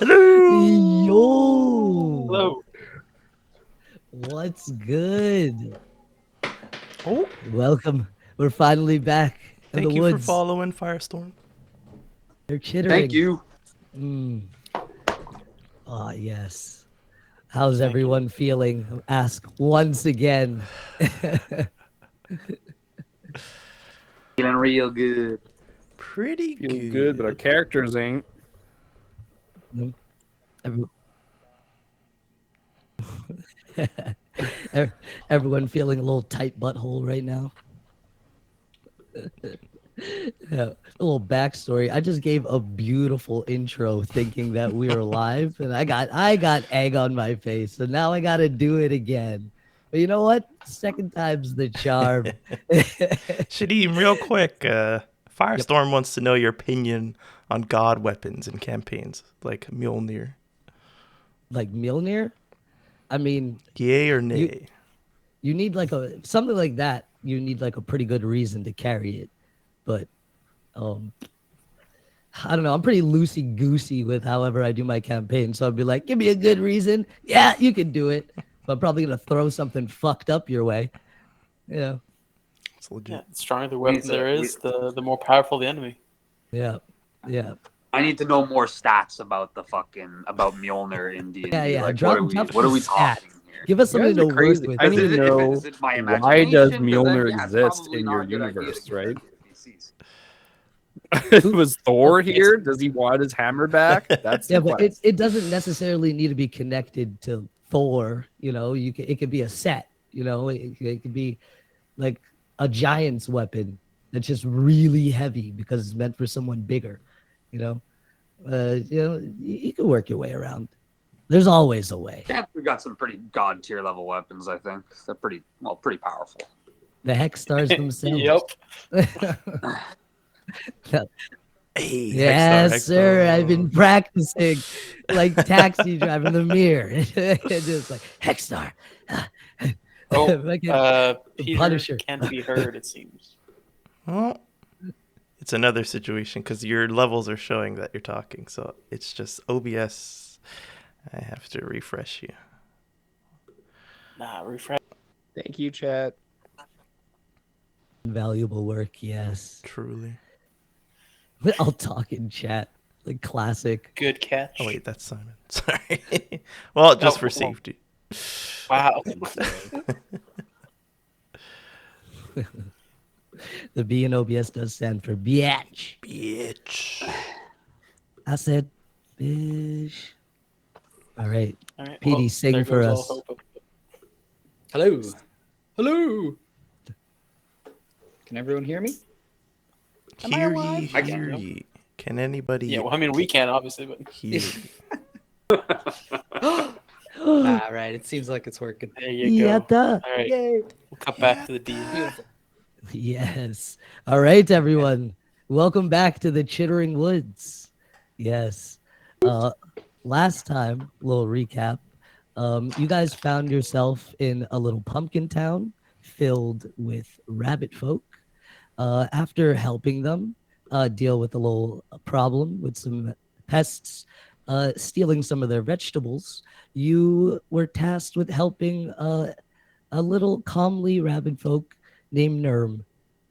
Hello. Yo. Hello. What's good? Oh, Welcome. We're finally back in the thank you for woods. following Firestorm. They're chittering. Thank you. Mm. Oh, yes. How's Thank you. everyone feeling? Ask once again. Feeling real good. Pretty Feel good. good, but our characters ain't. Every- Everyone feeling a little tight butthole right now. Yeah, a little backstory. I just gave a beautiful intro thinking that we were live, and I got egg on my face. So now I gotta do it again. But you know what? Second time's the charm. Shadeem, real quick. Firestorm wants to know your opinion on god weapons in campaigns like Mjolnir. Like Mjolnir? I mean, Yay or nay? you need like something like that. You need like a pretty good reason to carry it. But I don't know. I'm pretty loosey goosey with however I do my campaign. So I'd be like, give me a good reason. Yeah, you can do it. But I'm probably gonna throw something fucked up your way. You know. It's legit. Yeah, the stronger the weapon Needs there a- is, the more powerful the enemy. Yeah. Yeah. I need to know more stats about about Mjolnir in D&D. Yeah. Like, Drop what are we some talking stats. here? Give us You guys something to are work crazy. with. I need to Is know it my why does imagination? 'Cause then, Mjolnir yeah, it's exist probably in not your a good idea to universe, give right? it to NPCs. Was Thor here? Does he want his hammer back? That's Yeah, the but question. it doesn't necessarily need to be connected to Thor. You know, it could be a set. You know, it could be like a giant's weapon that's just really heavy because it's meant for someone bigger. You know, you can work your way around. There's always a way. Yeah, we got some pretty god tier level weapons. I think they're pretty powerful. The hex stars themselves. Yep. Hey, Yes, Hexstar, sir. I've been Hexstar. practicing like taxi driving the mirror. Just like Hexstar. Oh, Fucking Peter Punisher. can't be heard, it seems. Well, it's another situation because your levels are showing that you're talking. So it's just OBS. I have to refresh you. Nah, refresh. Thank you, chat. Valuable work, yes. Truly. I'll talk in chat. Like classic. Good catch. Oh wait, that's Simon. Sorry. Well, just Oh, for well. safety. Wow. The B in OBS does stand for biatch. Bitch. I said bish. All right. All right. PD, well, sing there for goes all us. hope of- Hello. Hello. Can everyone hear me? Am I Hear ye, alive? I can, hear yeah. ye. Can anybody Yeah, well, I mean, we can, obviously, but hear ye? Ah, right. It seems like it's working. there you go. Yatta. All right. Yay. We'll cut back to the D. Beautiful. Yes. All right, everyone. Welcome back to the Chittering Woods. Yes. Last time, little recap. You guys found yourself in a little pumpkin town filled with rabbit folk. After helping them deal with a little problem with some pests stealing some of their vegetables, you were tasked with helping a little calmly rabbit folk named Nerm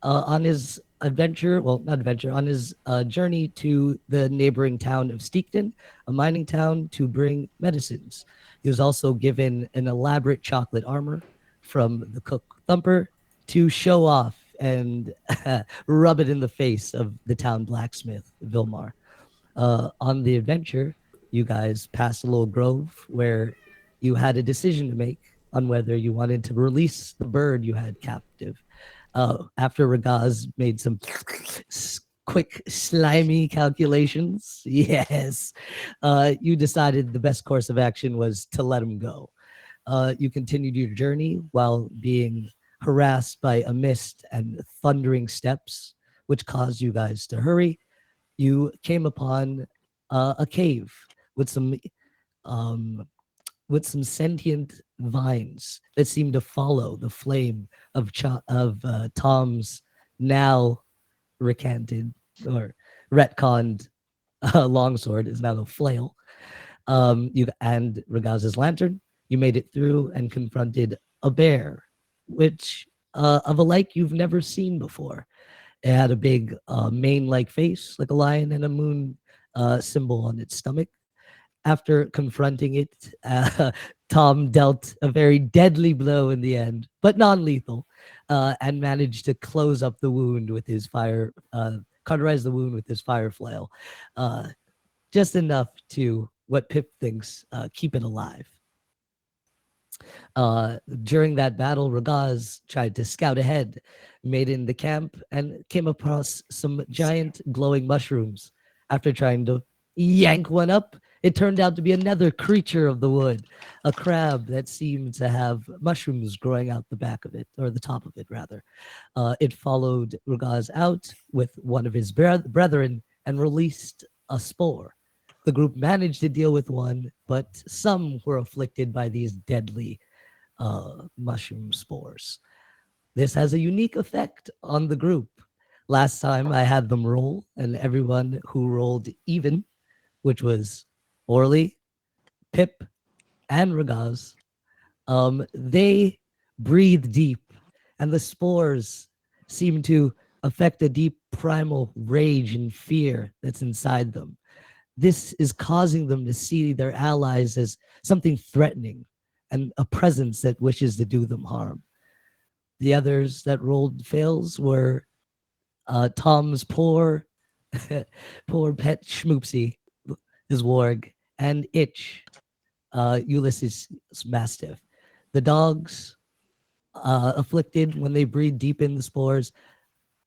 on his adventure, well, not adventure, on his journey to the neighboring town of Steekton, a mining town, to bring medicines. He was also given an elaborate chocolate armor from the cook Thumper to show off and rub it in the face of the town blacksmith, Vilmar. On the adventure, you guys passed a little grove where you had a decision to make on whether you wanted to release the bird you had captive. After Ragaz made some quick, slimy calculations, yes, you decided the best course of action was to let him go. You continued your journey while being harassed by a mist and thundering steps, which caused you guys to hurry. You came upon a cave with some sentient vines that seemed to follow the flame of Tom's now recanted or retconned longsword, is now a flail. You and Regaz's lantern, you made it through and confronted a bear, which of a like you've never seen before. It had a big mane-like face, like a lion, and a moon symbol on its stomach. After confronting it, Tom dealt a very deadly blow in the end, but non-lethal, and managed to close up the wound with his cauterize the wound with his fire flail, just enough to what Pip thinks keep it alive. During that battle, Ragaz tried to scout ahead, made it in the camp, and came across some giant glowing mushrooms. After trying to yank one up, it turned out to be another creature of the wood, a crab that seemed to have mushrooms growing out the back of it, or the top of it, rather. It followed Ragaz out with one of his brethren and released a spore. The group managed to deal with one, but some were afflicted by these deadly mushroom spores. This has a unique effect on the group. Last time I had them roll, and everyone who rolled even, which was Orly, Pip, and Ragaz, they breathe deep, and the spores seem to affect a deep primal rage and fear that's inside them. This is causing them to see their allies as something threatening and a presence that wishes to do them harm. The others that rolled fails were Tom's poor pet Schmoopsy, his warg, and Itch, Ulysses' mastiff. The dogs afflicted when they breathe deep in the spores.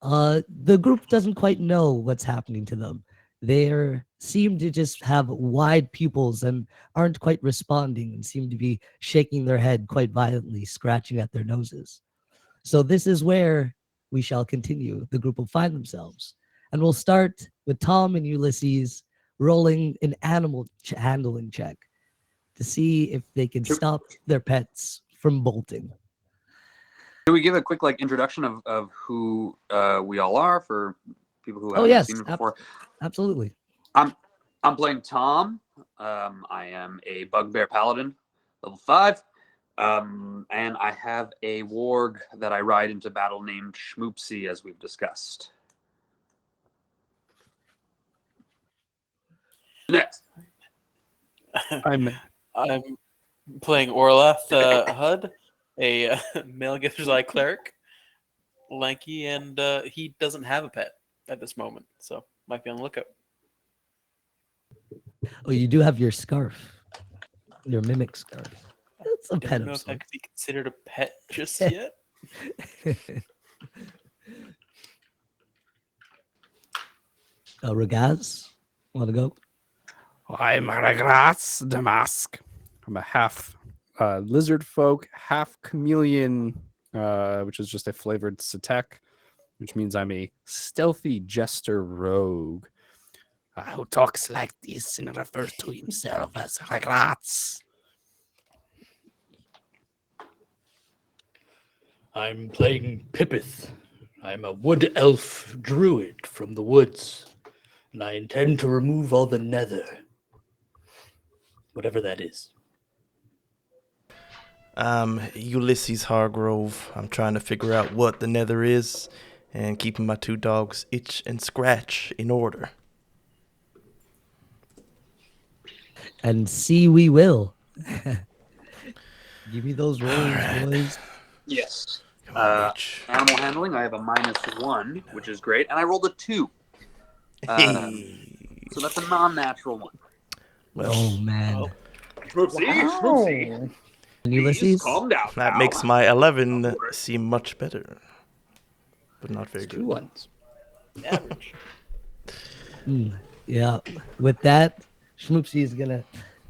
The group doesn't quite know what's happening to them. They seem to just have wide pupils and aren't quite responding and seem to be shaking their head quite violently, scratching at their noses. So this is where we shall continue. The group will find themselves. And we'll start with Tom and Ulysses rolling an animal handling check to see if they can stop their pets from bolting. Can we give a quick introduction of who we all are for people who haven't yes, seen it before? Absolutely. I'm playing Tom. I am a bugbear paladin, level 5. And I have a warg that I ride into battle named Schmoopsy, as we've discussed. Next. I'm playing Orlath Hud, a male Gither's Eye cleric, lanky, and he doesn't have a pet at this moment, so might be on the lookout. Oh, you do have your scarf, your mimic scarf. That's a I pet don't know of if that sorts. could be considered a pet just yet. Ragaz, want to go? I'm Ragras Damask. I'm a half lizard folk, half chameleon, which is just a flavored satek, which means I'm a stealthy jester rogue who talks like this and refers to himself as Ragras. I'm playing Pipith. I'm a wood elf druid from the woods, and I intend to remove all the nether. Whatever that is. Ulysses Hargrove. I'm trying to figure out what the nether is and keeping my 2 dogs, Itch and Scratch, in order. And see we will. Give me those rolls, right. boys. Yes. Come on, Itch. Animal handling, I have a -1, which is great, and I rolled a 2. So that's a non-natural one. Well, Oh, man. Oh. Schmoopsy. And Ulysses? Calm down. that pal. makes my 11 seem much better, but not very Two good. ones. Average. Yeah. With that, Schmoopsy is going to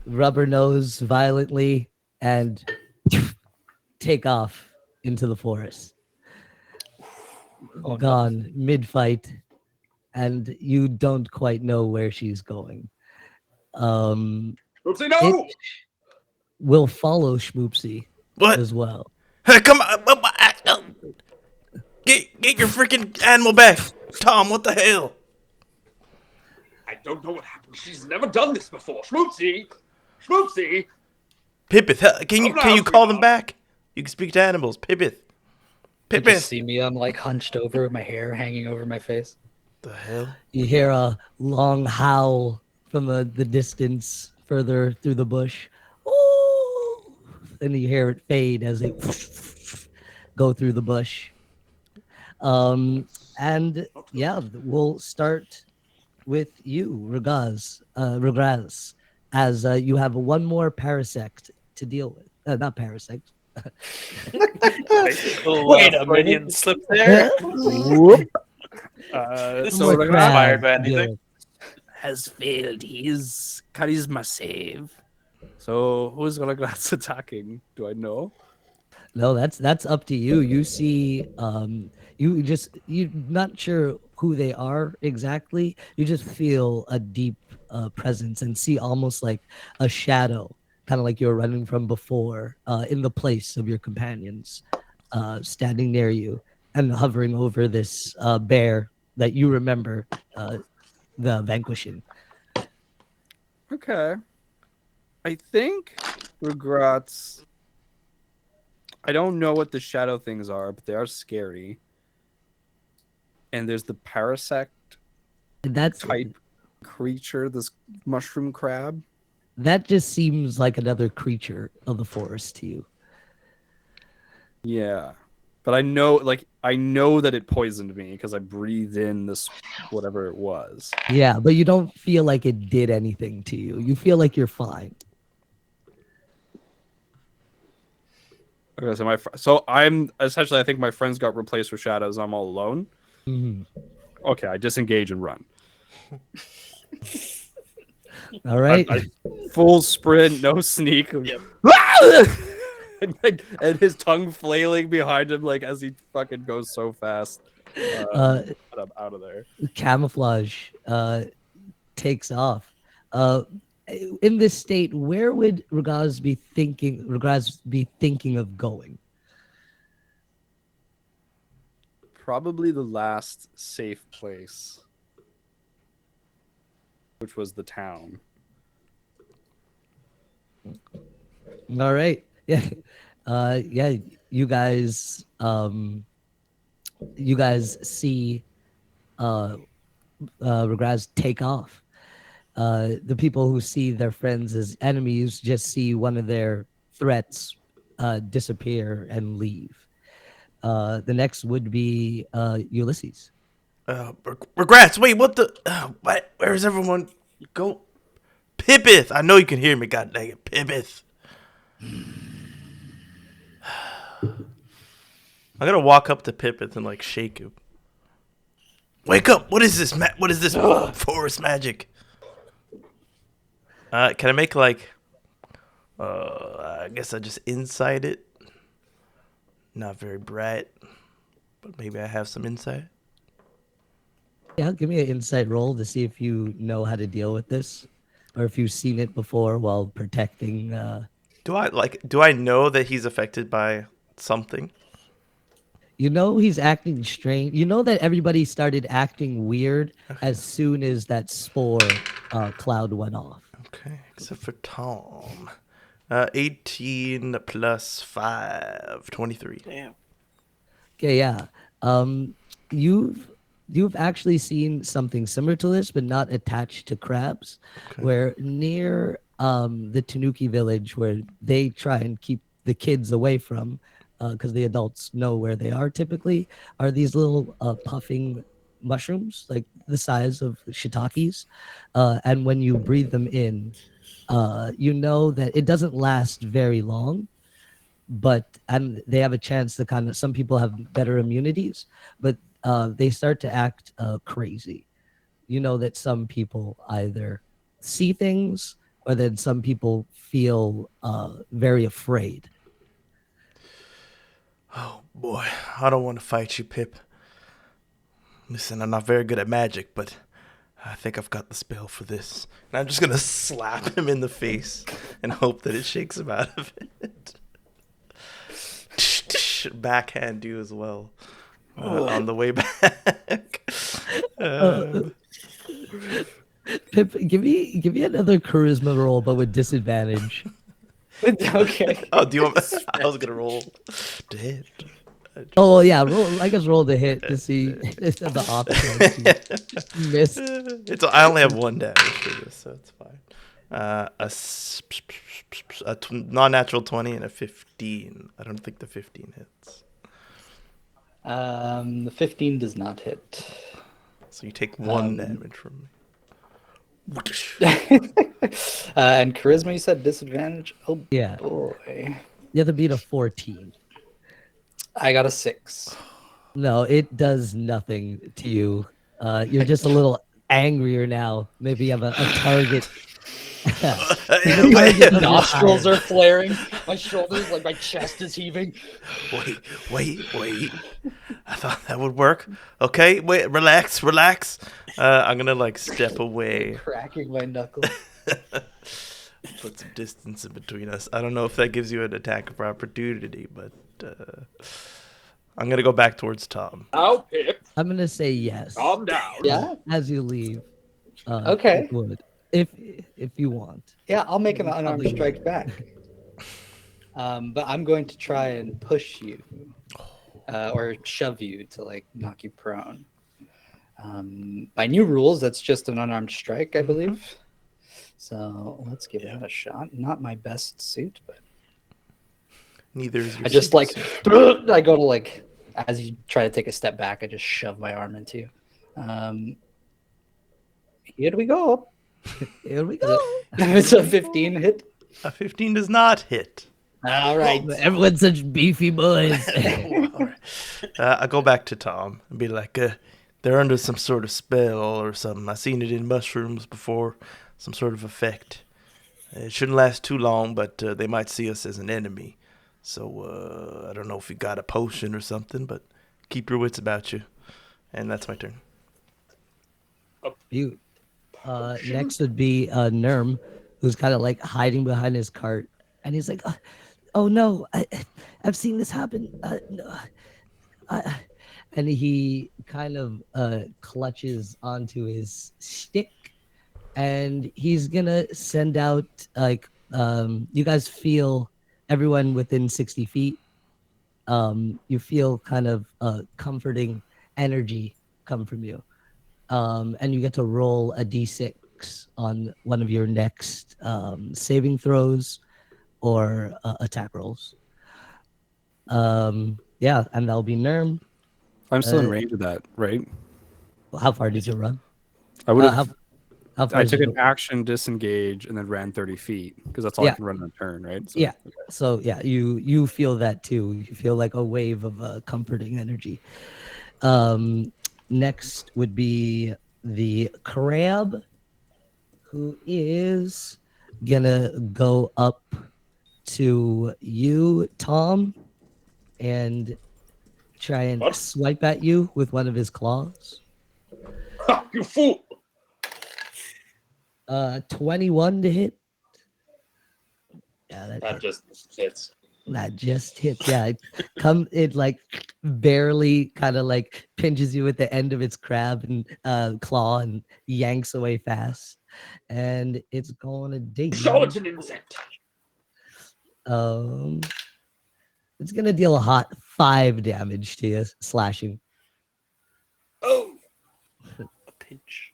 rub her nose violently and take off into the forest. Oh, Gone mid-fight, and you don't quite know where she's going. Schmoopsy, It no! will follow Schmoopsy What? as well. Hey, come on! Get your freaking animal back, Tom! What the hell? I don't know what happened. She's never done this before. Schmoopsy! Schmoopsy! Pippith, can you Oh, no, call them sweetheart. back? You can speak to animals. Pippith. You just Pippith. see me, I'm like hunched over with my hair hanging over my face. The hell? You hear a long howl from the distance further through the bush. Ooh! And you hear it fade as they go through the bush. And yeah, we'll start with you, Regaz, as you have one more parasect to deal with. Not parasect. Little, Wait a Freudian minute. slip there. Whoop. This So is Regaz inspired by to deal anything. with. has failed his charisma save. So who's Regaz attacking? Do I know? No, that's up to you. You see, you're not sure who they are exactly. You just feel a deep presence and see almost like a shadow, kind of like you were running from before, in the place of your companions, standing near you and hovering over this bear that you remember the vanquishing. Okay. I think Regrets. I don't know what the shadow things are, but they are scary. And there's the parasect That's type creature, this mushroom crab. that just seems like another creature of the forest to you. Yeah. But I know that it poisoned me because I breathed in this whatever it was. Yeah, but you don't feel like it did anything to you. You feel like you're fine. Okay, so I'm essentially I think my friends got replaced with shadows. I'm all alone. Mhm. Okay, I disengage and run. All right. I full sprint, no sneak. Yep. and his tongue flailing behind him, like as he fucking goes so fast. But I'm out of there. Camouflage takes off. In this state, where would Regaz be thinking of going? Probably the last safe place, which was the town. All right. Yeah. Yeah, you guys see Regraz take off. The people who see their friends as enemies just see one of their threats disappear and leave. The next would be Ulysses. Regrets. Wait, what the? Where's everyone? Go. Pippith. I know you can hear me. God dang it, Pippith. I'm gonna walk up to Pippith and like shake him. Wake up! What is this? What is this forest magic? Can I make like? I guess I just insight it. Not very bright, but maybe I have some insight. Yeah, give me an insight roll to see if you know how to deal with this, or if you've seen it before while protecting. Do I know that he's affected by something? You know he's acting strange. You know that everybody started acting weird as soon as that spore cloud went off. Okay, except for Tom. 18 plus 5, 23. Damn. Okay, yeah. You've actually seen something similar to this, but not attached to crabs, where near the Tanuki village, where they try and keep the kids away from, because the adults know where they are typically, are these little puffing mushrooms, like the size of shiitakes, and when you breathe them in, you know that it doesn't last very long, and they have a chance to kind of, some people have better immunities, but they start to act crazy. You know that some people either see things, or then some people feel very afraid. Oh boy, I don't want to fight you, Pip. Listen, I'm not very good at magic, but I think I've got the spell for this. And I'm just gonna slap him in the face and hope that it shakes him out of it. Backhand you as well. On the way back. Pip, give me another charisma roll, but with disadvantage. Okay. Oh, do you want? I was gonna roll to hit. Oh well, yeah, roll. I guess roll the hit to see the off chance you missed. I only have one damage for this, so it's fine. Non-natural 20 and a 15. I don't think the 15 hits. The 15 does not hit. So you take one damage from me. And charisma, you said disadvantage? Oh, Yeah, boy. you have to beat a 14. I got a 6. No, it does nothing to you. You're just a little angrier now. Maybe you have a target. Wait, Nostrils are flaring. My shoulders, like my chest is heaving. wait. I thought that would work. Okay, wait, relax. I'm gonna like step away. Cracking my knuckles. Put some distance in between us. I don't know if that gives you an attack of opportunity, but I'm gonna go back towards Tom. Oh, Pip, I'm gonna say yes. calm down. Yeah? As you leave. Okay. it would. If you want. Yeah, I'll make an You unarmed probably strike would. back. But I'm going to try and push you. Or shove you to like knock you prone. By new rules, that's just an unarmed strike, I believe. So let's give that a shot. Not my best suit, but Neither is your I just super like suit. I go to like as you try to take a step back, I just shove my arm into you. Here we go. Here we go. It's a 15 hit. A 15 does not hit. All right. Everyone's such beefy boys. I go back to Tom and be like, they're under some sort of spell or something. I've seen it in mushrooms before, some sort of effect. It shouldn't last too long, but they might see us as an enemy. So I don't know if you got a potion or something, but keep your wits about you. And that's my turn. You. Next would be Nerm, who's kind of like hiding behind his cart, and he's like, "Oh no, I've seen this happen." No, and he kind of clutches onto his stick, and he's gonna send out like you guys feel everyone within 60 feet. You feel kind of comforting energy come from you. And you get to roll a d6 on one of your next saving throws or attack rolls. Yeah, and that'll be Nerm. I'm still in range of that, right? How far did you run? I would have. How far I did took you an go? action, disengage, and then ran 30 feet because that's all I Yeah. can run on a turn, right? So, Yeah. So yeah, you feel that too. You feel like a wave of comforting energy. Next would be the crab, who is gonna go up to you, Tom, and try and What? swipe at you with one of his claws. Ha, you fool! 21 to hit. Yeah, That just hits. that just hits. Yeah, it like barely kind of like pinches you with the end of its crab and claw and yanks away fast, and it's going to dig. So it's an insect. It's gonna deal a hot 5 damage to you, slashing. Oh, A pinch.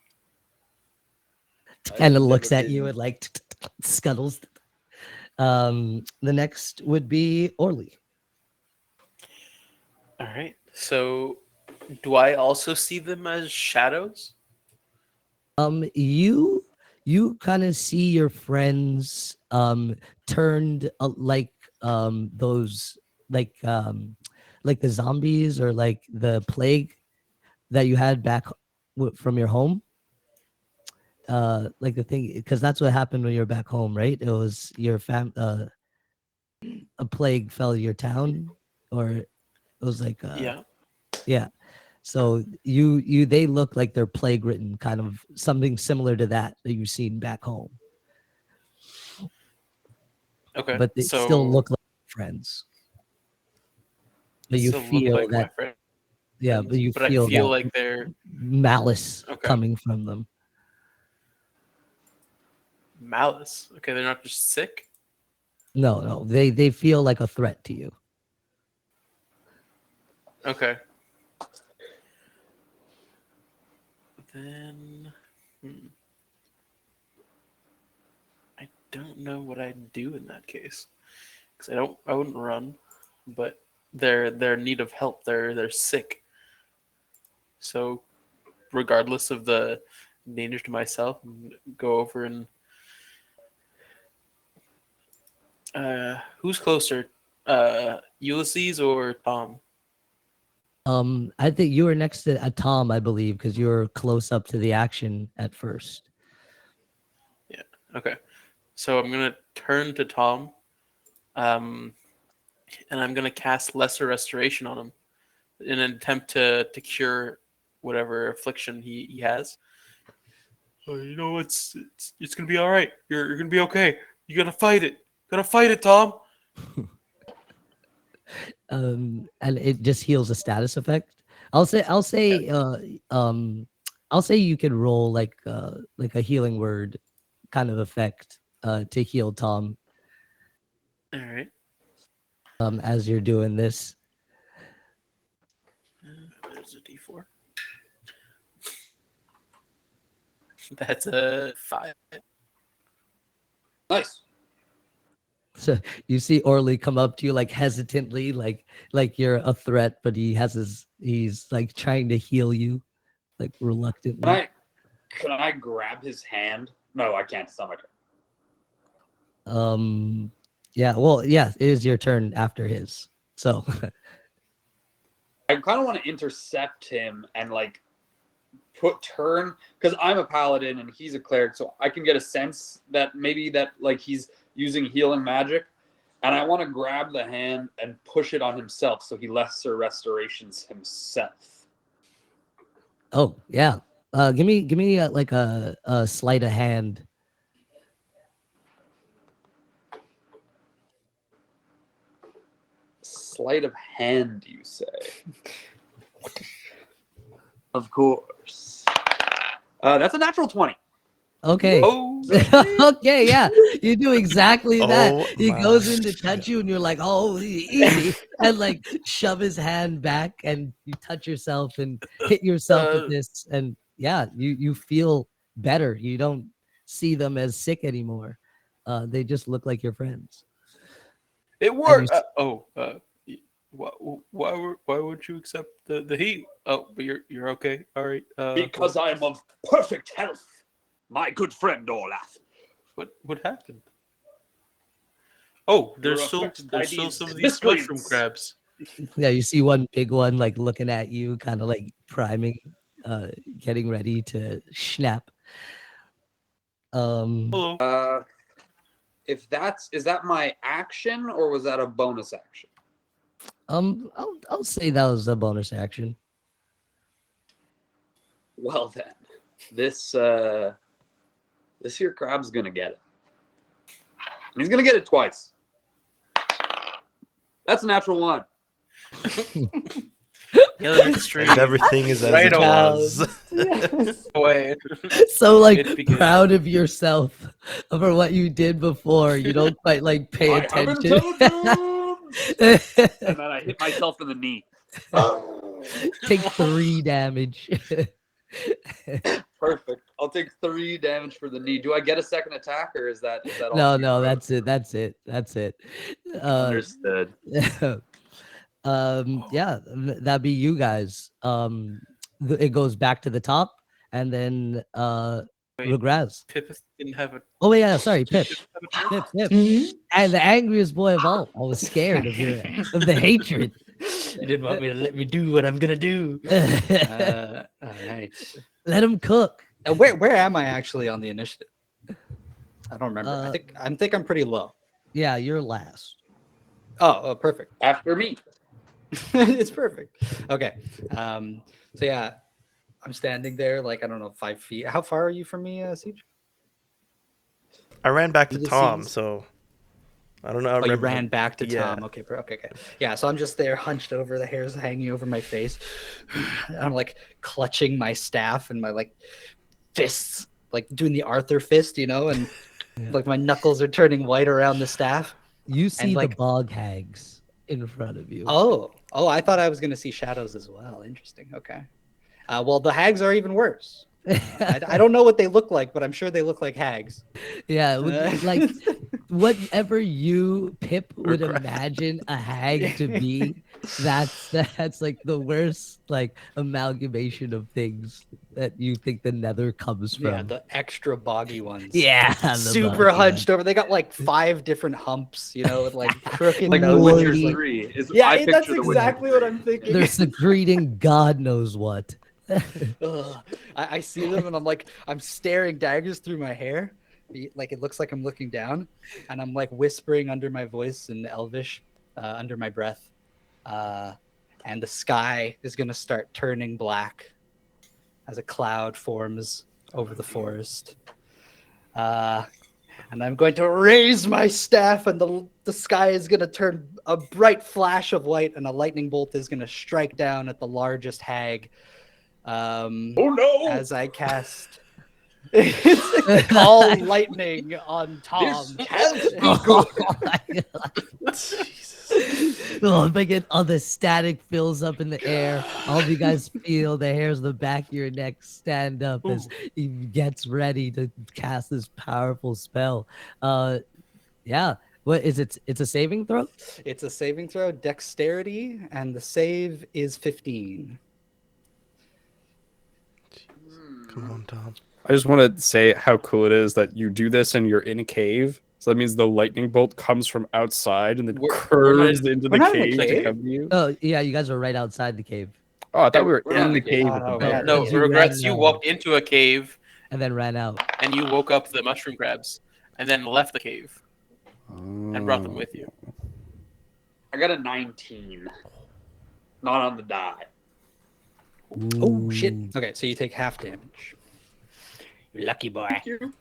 Kind of I've looks never at you been- and like scuttles. The next would be Orly. All right. So, do I also see them as shadows? You kind of see your friends turned like those like the zombies or like the plague that you had back from your home. Like the thing, because that's what happened when you were back home, right? It was your a plague fell your town, or it was like yeah. So they look like they're plague ridden, kind of something similar to that you've seen back home, Okay. but they so still look like friends. But you still look feel like my that, friends, yeah. But you but feel I feel that like they're malice Okay. coming from them. Malice. Okay, they're not just sick. No, they feel like a threat to you. Okay. Then, I don't know what I'd do in that case, because I wouldn't run, but they're in need of help. They're sick. So, regardless of the danger to myself, go over and who's closer, Ulysses or Tom? I think you were next to Tom, I believe, because you were close up to the action at first. Yeah. Okay. So I'm gonna turn to Tom, and I'm gonna cast Lesser Restoration on him in an attempt to cure whatever affliction he has. You know, it's gonna be all right. You're gonna be okay. You gotta fight it. Gotta fight it, Tom. And it just heals a status effect. I'll say you could roll like a healing word kind of effect to heal Tom All right. as you're doing this. There's a D4. That's a 5. Nice. So you see Orly come up to you like hesitantly, like you're a threat, but he's like trying to heal you, like reluctantly. Can I grab his hand? No, I can't. It's not my turn. Yeah, well, yeah, it is your turn after his. So I kind of want to intercept him and like turn, because I'm a paladin and he's a cleric, so I can get a sense that maybe that like he's using healing magic, and I want to grab the hand and push it on himself so he lesser restorations himself. oh yeah, give me like a sleight of hand. Sleight of hand, you say? Of course. That's a natural 20. Okay. Oh, Okay, yeah, you do exactly that. Oh He my goes in to touch you, and you're like, "Oh, easy," and like shove his hand back, and you touch yourself and hit yourself with this, and yeah, you feel better. You don't see them as sick anymore. They just look like your friends. it worked. Why would you accept the heat? Oh, but you're okay. All right. Because I am of perfect health, my good friend Olaf. What happened? Oh, You're there's still affected by some these of these miscreants. mushroom crabs. Yeah, you see one big one like looking at you, kind of like priming, getting ready to snap. Hello. Is that my action or was that a bonus action? I'll say that was a bonus action. Well then, this here crab's gonna get it. And he's gonna get it twice. That's a natural 1. Yeah, that's extreme. And everything is as Right it on. was. Away. So like It begins. proud of yourself for what you did before. You don't quite like pay I have attention. intelligence! And then I hit myself in the knee. Take 3 damage. Perfect. I'll take 3 damage for the knee. Do I get a second attack, or is that all? No, that's it. That's it. Understood. Yeah, that'd be you guys. It goes back to the top, and then Wait. Regraz. Pip didn't have a. Oh yeah, sorry, Pip. Have a turn? Pip. And the angriest boy of all. I was scared of the hatred. You didn't want me to let me do what I'm gonna do. All right. Let him cook. Where am I actually on the initiative? I don't remember. I think I'm pretty low. Yeah, you're last. Oh, perfect. After me. It's perfect. Okay. So yeah, I'm standing there like, I don't know, 5 feet. How far are you from me, Siege? I ran back to Ulysses? Tom, so I don't know. I Oh, you remember ran back to yeah. Tom. Okay. Yeah, so I'm just there hunched over, the hair's hanging over my face. I'm like clutching my staff and my like fists, like doing the Arthur fist, and Like my knuckles are turning white around the staff. You see the like- bog hags in front of you. Oh, I thought I was going to see shadows as well. Interesting. Okay. Well, the hags are even worse. I don't know what they look like, but I'm sure they look like hags. Yeah, like Uh, whatever you, Pip, would imagine a hag to be, that's like the worst like amalgamation of things that you think the nether comes from. yeah, the extra boggy ones. Yeah, the Super boggy hunched ones. over. They got like 5 different humps, with like crooked Like The noses. Witcher Warty. 3. Yeah, I that's picture The Witcher exactly what 3. I'm thinking. They're secreting God knows what. Ugh. I see them and I'm staring daggers through my hair. Like it looks like I'm looking down, and I'm like whispering under my voice in Elvish, under my breath. And the sky is gonna start turning black as a cloud forms over the forest. And I'm going to raise my staff, and the sky is going to turn a bright flash of white, and a lightning bolt is going to strike down at the largest hag. Oh no! As I cast call lightning on Tom. This can't be good. Oh, making all the static fills up in the air. All of you guys feel the hairs on the back of your neck stand up as he gets ready to cast this powerful spell. Yeah. What is it? It's a saving throw? It's a saving throw, dexterity, and the save is 15. Come on, Tom. I just want to say how cool it is that you do this and you're in a cave. So that means the lightning bolt comes from outside and then curves into the not in a cave to cave. come to you. Oh, yeah. You guys are right outside the cave Oh, I thought we were We're not in the in the cave. cave. at the Oh, bear. No, You regrets. ran You out. walked into a cave and then ran out. and you woke up the mushroom crabs and then left the cave and brought them with you. I got a 19. Not on the die. Oh, shit. Ooh. Okay, so you take half damage. You lucky boy. Thank you.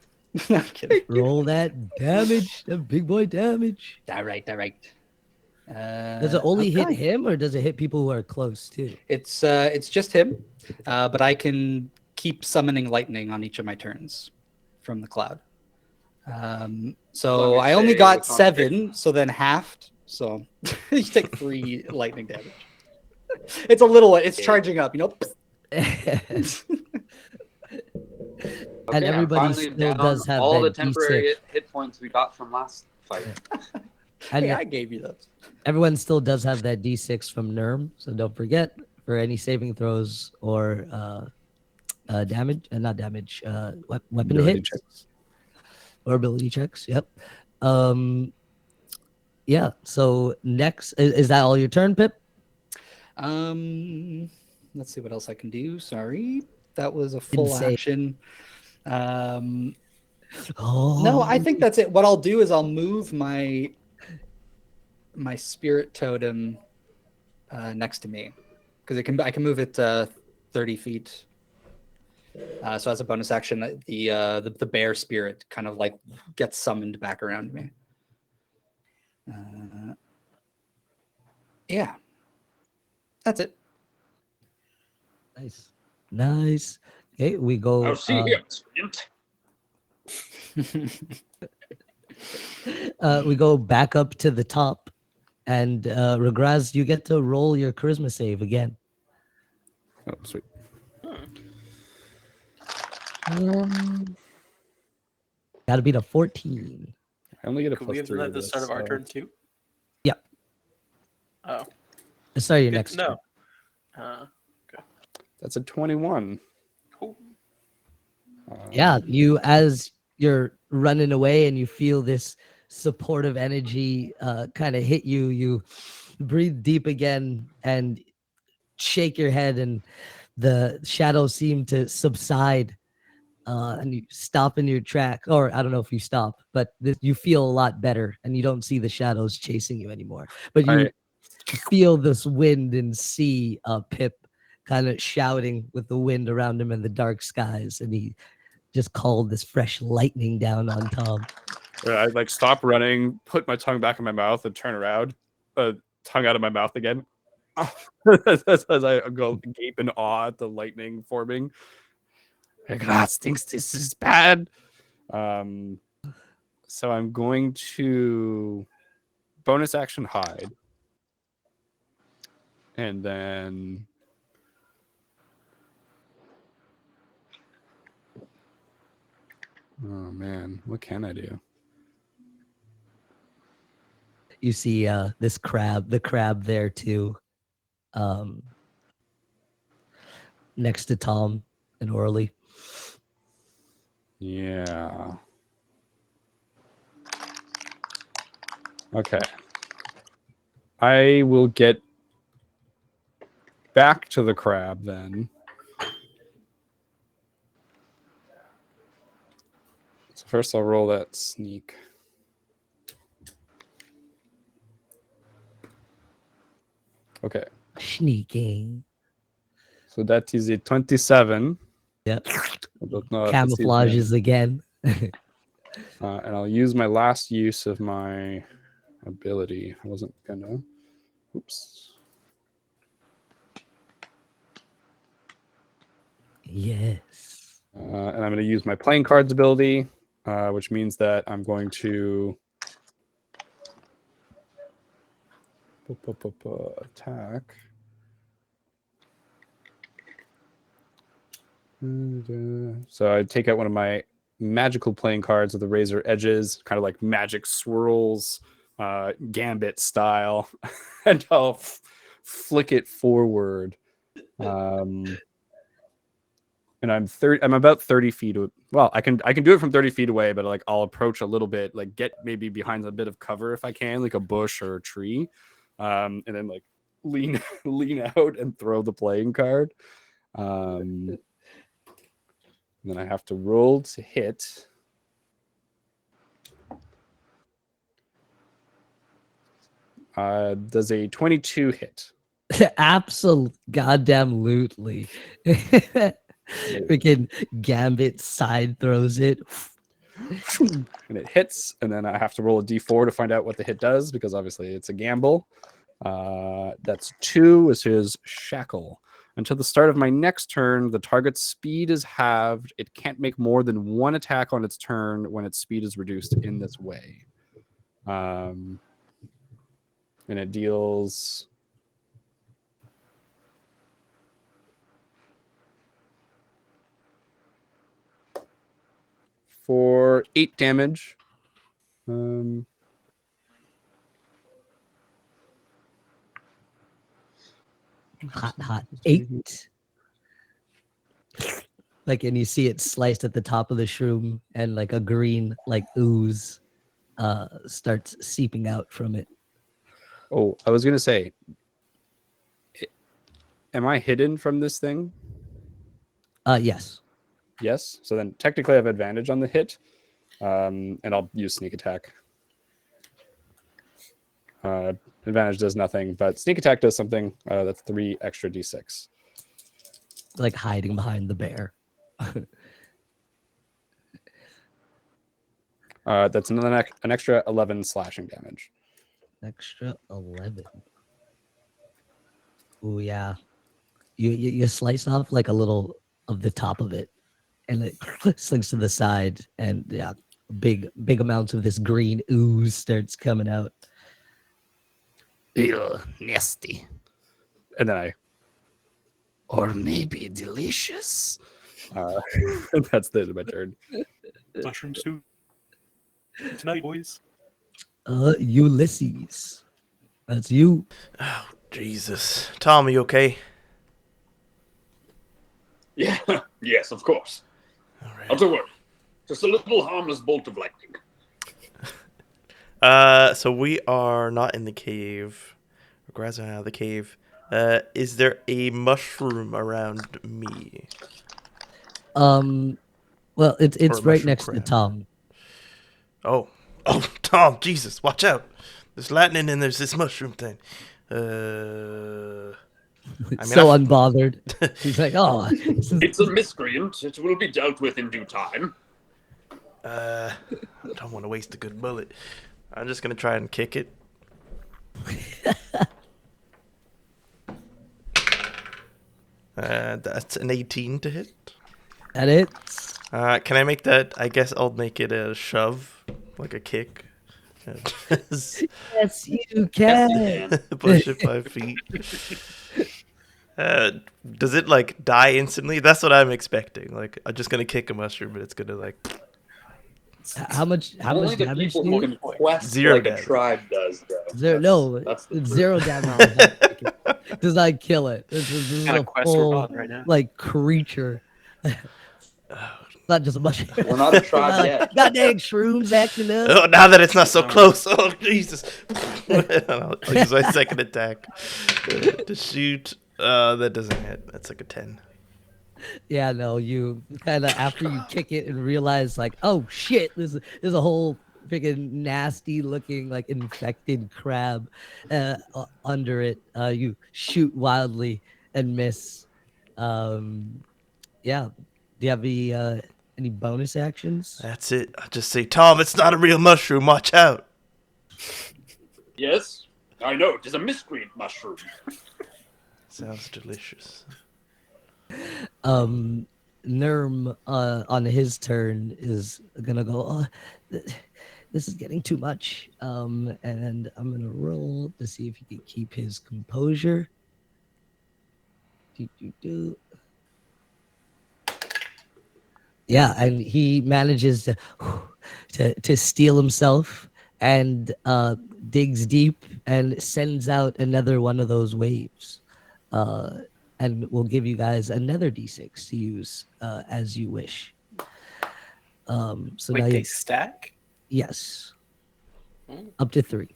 No, I'm kidding. Roll that damage. That big boy damage. All right. Does it only hit him or does it hit people who are close too? It's just him, but I can keep summoning lightning on each of my turns from the cloud. So Let me I only say got what's on 7, so then halved. So you take 3 lightning damage. It's a little. It's charging up. And I'm everybody finally still down does have all the that temporary D6. hit points we got from last fight. And Hey, I gave you those. everyone still does have that D6 from Nerm, so don't forget for any saving throws or damage, not damage, weapon Ability hits checks. or ability checks. Yep. Yeah. So next, is that all your turn, Pip? Let's see what else I can do. Sorry, that was a full Insane. action. Oh No, I think that's it. What I'll do is I'll move my spirit totem next to me because I can move it 30 feet. So as a bonus action, the bear spirit kind of like gets summoned back around me. Yeah, that's it. nice. Okay, we go. I'll see you. We go back up to the top, and Regraz, you get to roll your charisma save again. Oh, sweet. Got to beat a 14. I only get a Could plus we have 3 done to that at the start this, of our so- turn too? Yep. Oh, Sorry, your good next to turn. know. That's a 21. Cool. Yeah, you as you're running away and you feel this supportive energy kind of hit you, you breathe deep again and shake your head, and the shadows seem to subside. And you stop in your track, or I don't know if you stop, but you feel a lot better, and you don't see the shadows chasing you anymore. But you feel this wind and see Pip kind of shouting with the wind around him in the dark skies, and he just called this fresh lightning down on Tom. I like stop running, put my tongue back in my mouth, and turn around, tongue out of my mouth again. as I go gape in awe at the lightning forming. Glass thinks this is bad. So I'm going to bonus action hide. And then oh man, what can I do? You see this crab, the crab there too, next to Tom and Orly. Yeah. Okay. I will get back to the crab then. So first I'll roll that sneak. Okay. Sneaking. So that is a 27. Yep. I don't know if this is Camouflages again. and I'll use my last use of my ability. I wasn't gonna. Oops. Yes. And I'm going to use my playing cards ability, which means that I'm going to attack. So I take out one of my magical playing cards with the razor edges, kind of like magic swirls, gambit style, and I'll flick it forward. And I'm about 30 feet. Well, I can do it from 30 feet away, but like I'll approach a little bit, like get maybe behind a bit of cover if I can, like a bush or a tree, and then like lean out and throw the playing card. Then I have to roll to hit. Does a 22 hit? Absolute goddamn lootly. Freaking Gambit side throws it. And it hits, and then I have to roll a d4 to find out what the hit does, because obviously it's a gamble. That's 2, which is shackle. Until the start of my next turn, the target's speed is halved. It can't make more than one attack on its turn when its speed is reduced in this way. And it deals... for 8 damage. Hot 8. Like, and you see it sliced at the top of the shroom, and like a green like ooze starts seeping out from it. Oh, I was gonna say, am I hidden from this thing? Yes. Yes. So then technically I have advantage on the hit, and I'll use sneak attack. Advantage does nothing, but sneak attack does something. That's 3 extra d6. Like hiding behind the bear. That's an extra 11 slashing damage. Extra 11. Oh yeah. You slice off like a little of the top of it, and it slings to the side, and yeah, big amounts of this green ooze starts coming out. Ew, nasty. And then Or maybe delicious. that's the end of my turn. Mushroom soup tonight, boys. Ulysses. That's you. Oh, Jesus. Tom, are you okay? Yeah, yes, of course. All right. Not to worry. Just a little harmless bolt of lightning. So we are not in the cave. We're grasping out of the cave. Is there a mushroom around me? Well, it's Or right mushroom next to crab. Tom. Oh, Tom, Jesus, watch out. There's lightning and there's this mushroom thing. I mean, So unbothered. He's like, oh. It's a miscreant. It will be dealt with in due time. I don't want to waste a good bullet. I'm just going to try and kick it. That's an 18 to hit. That it? Can I make that? I guess I'll make it a shove. like a kick. Yes, you Yes, can. you can. Push it 5 feet. Does it like die instantly? That's what I'm expecting. Like I'm just gonna kick a mushroom, but it's gonna like How much Only the damage people do who you? can quest 0 like damage. a tribe does, though. Zero, That's- no, that's the it's truth. 0 damage. Does not kill it. This is Kind a of quest we're full on right now. like creature. Not just a mushroom. We're not a tribe Not yet. God dang shrooms acting up. Oh, now that it's not so No. close. Oh, Jesus. I'll use my second attack to shoot. That doesn't hit. That's like a 10. Yeah, no, you kind of after you kick it and realize like, oh shit, there's a whole freaking nasty looking like infected crab under it. You shoot wildly and miss. Yeah. Do you have any bonus actions? That's it. I just say, Tom, it's not a real mushroom. Watch out. Yes, I know. It is a miscreant mushroom. Sounds delicious. Nerm on his turn is gonna go. Oh, this is getting too much. And I'm gonna roll to see if he can keep his composure. Do. Yeah, and he manages to steel himself and digs deep and sends out another one of those waves. And we'll give you guys another d6 to use as you wish. So Wait, now they you, stack? yes, Hmm. up to 3.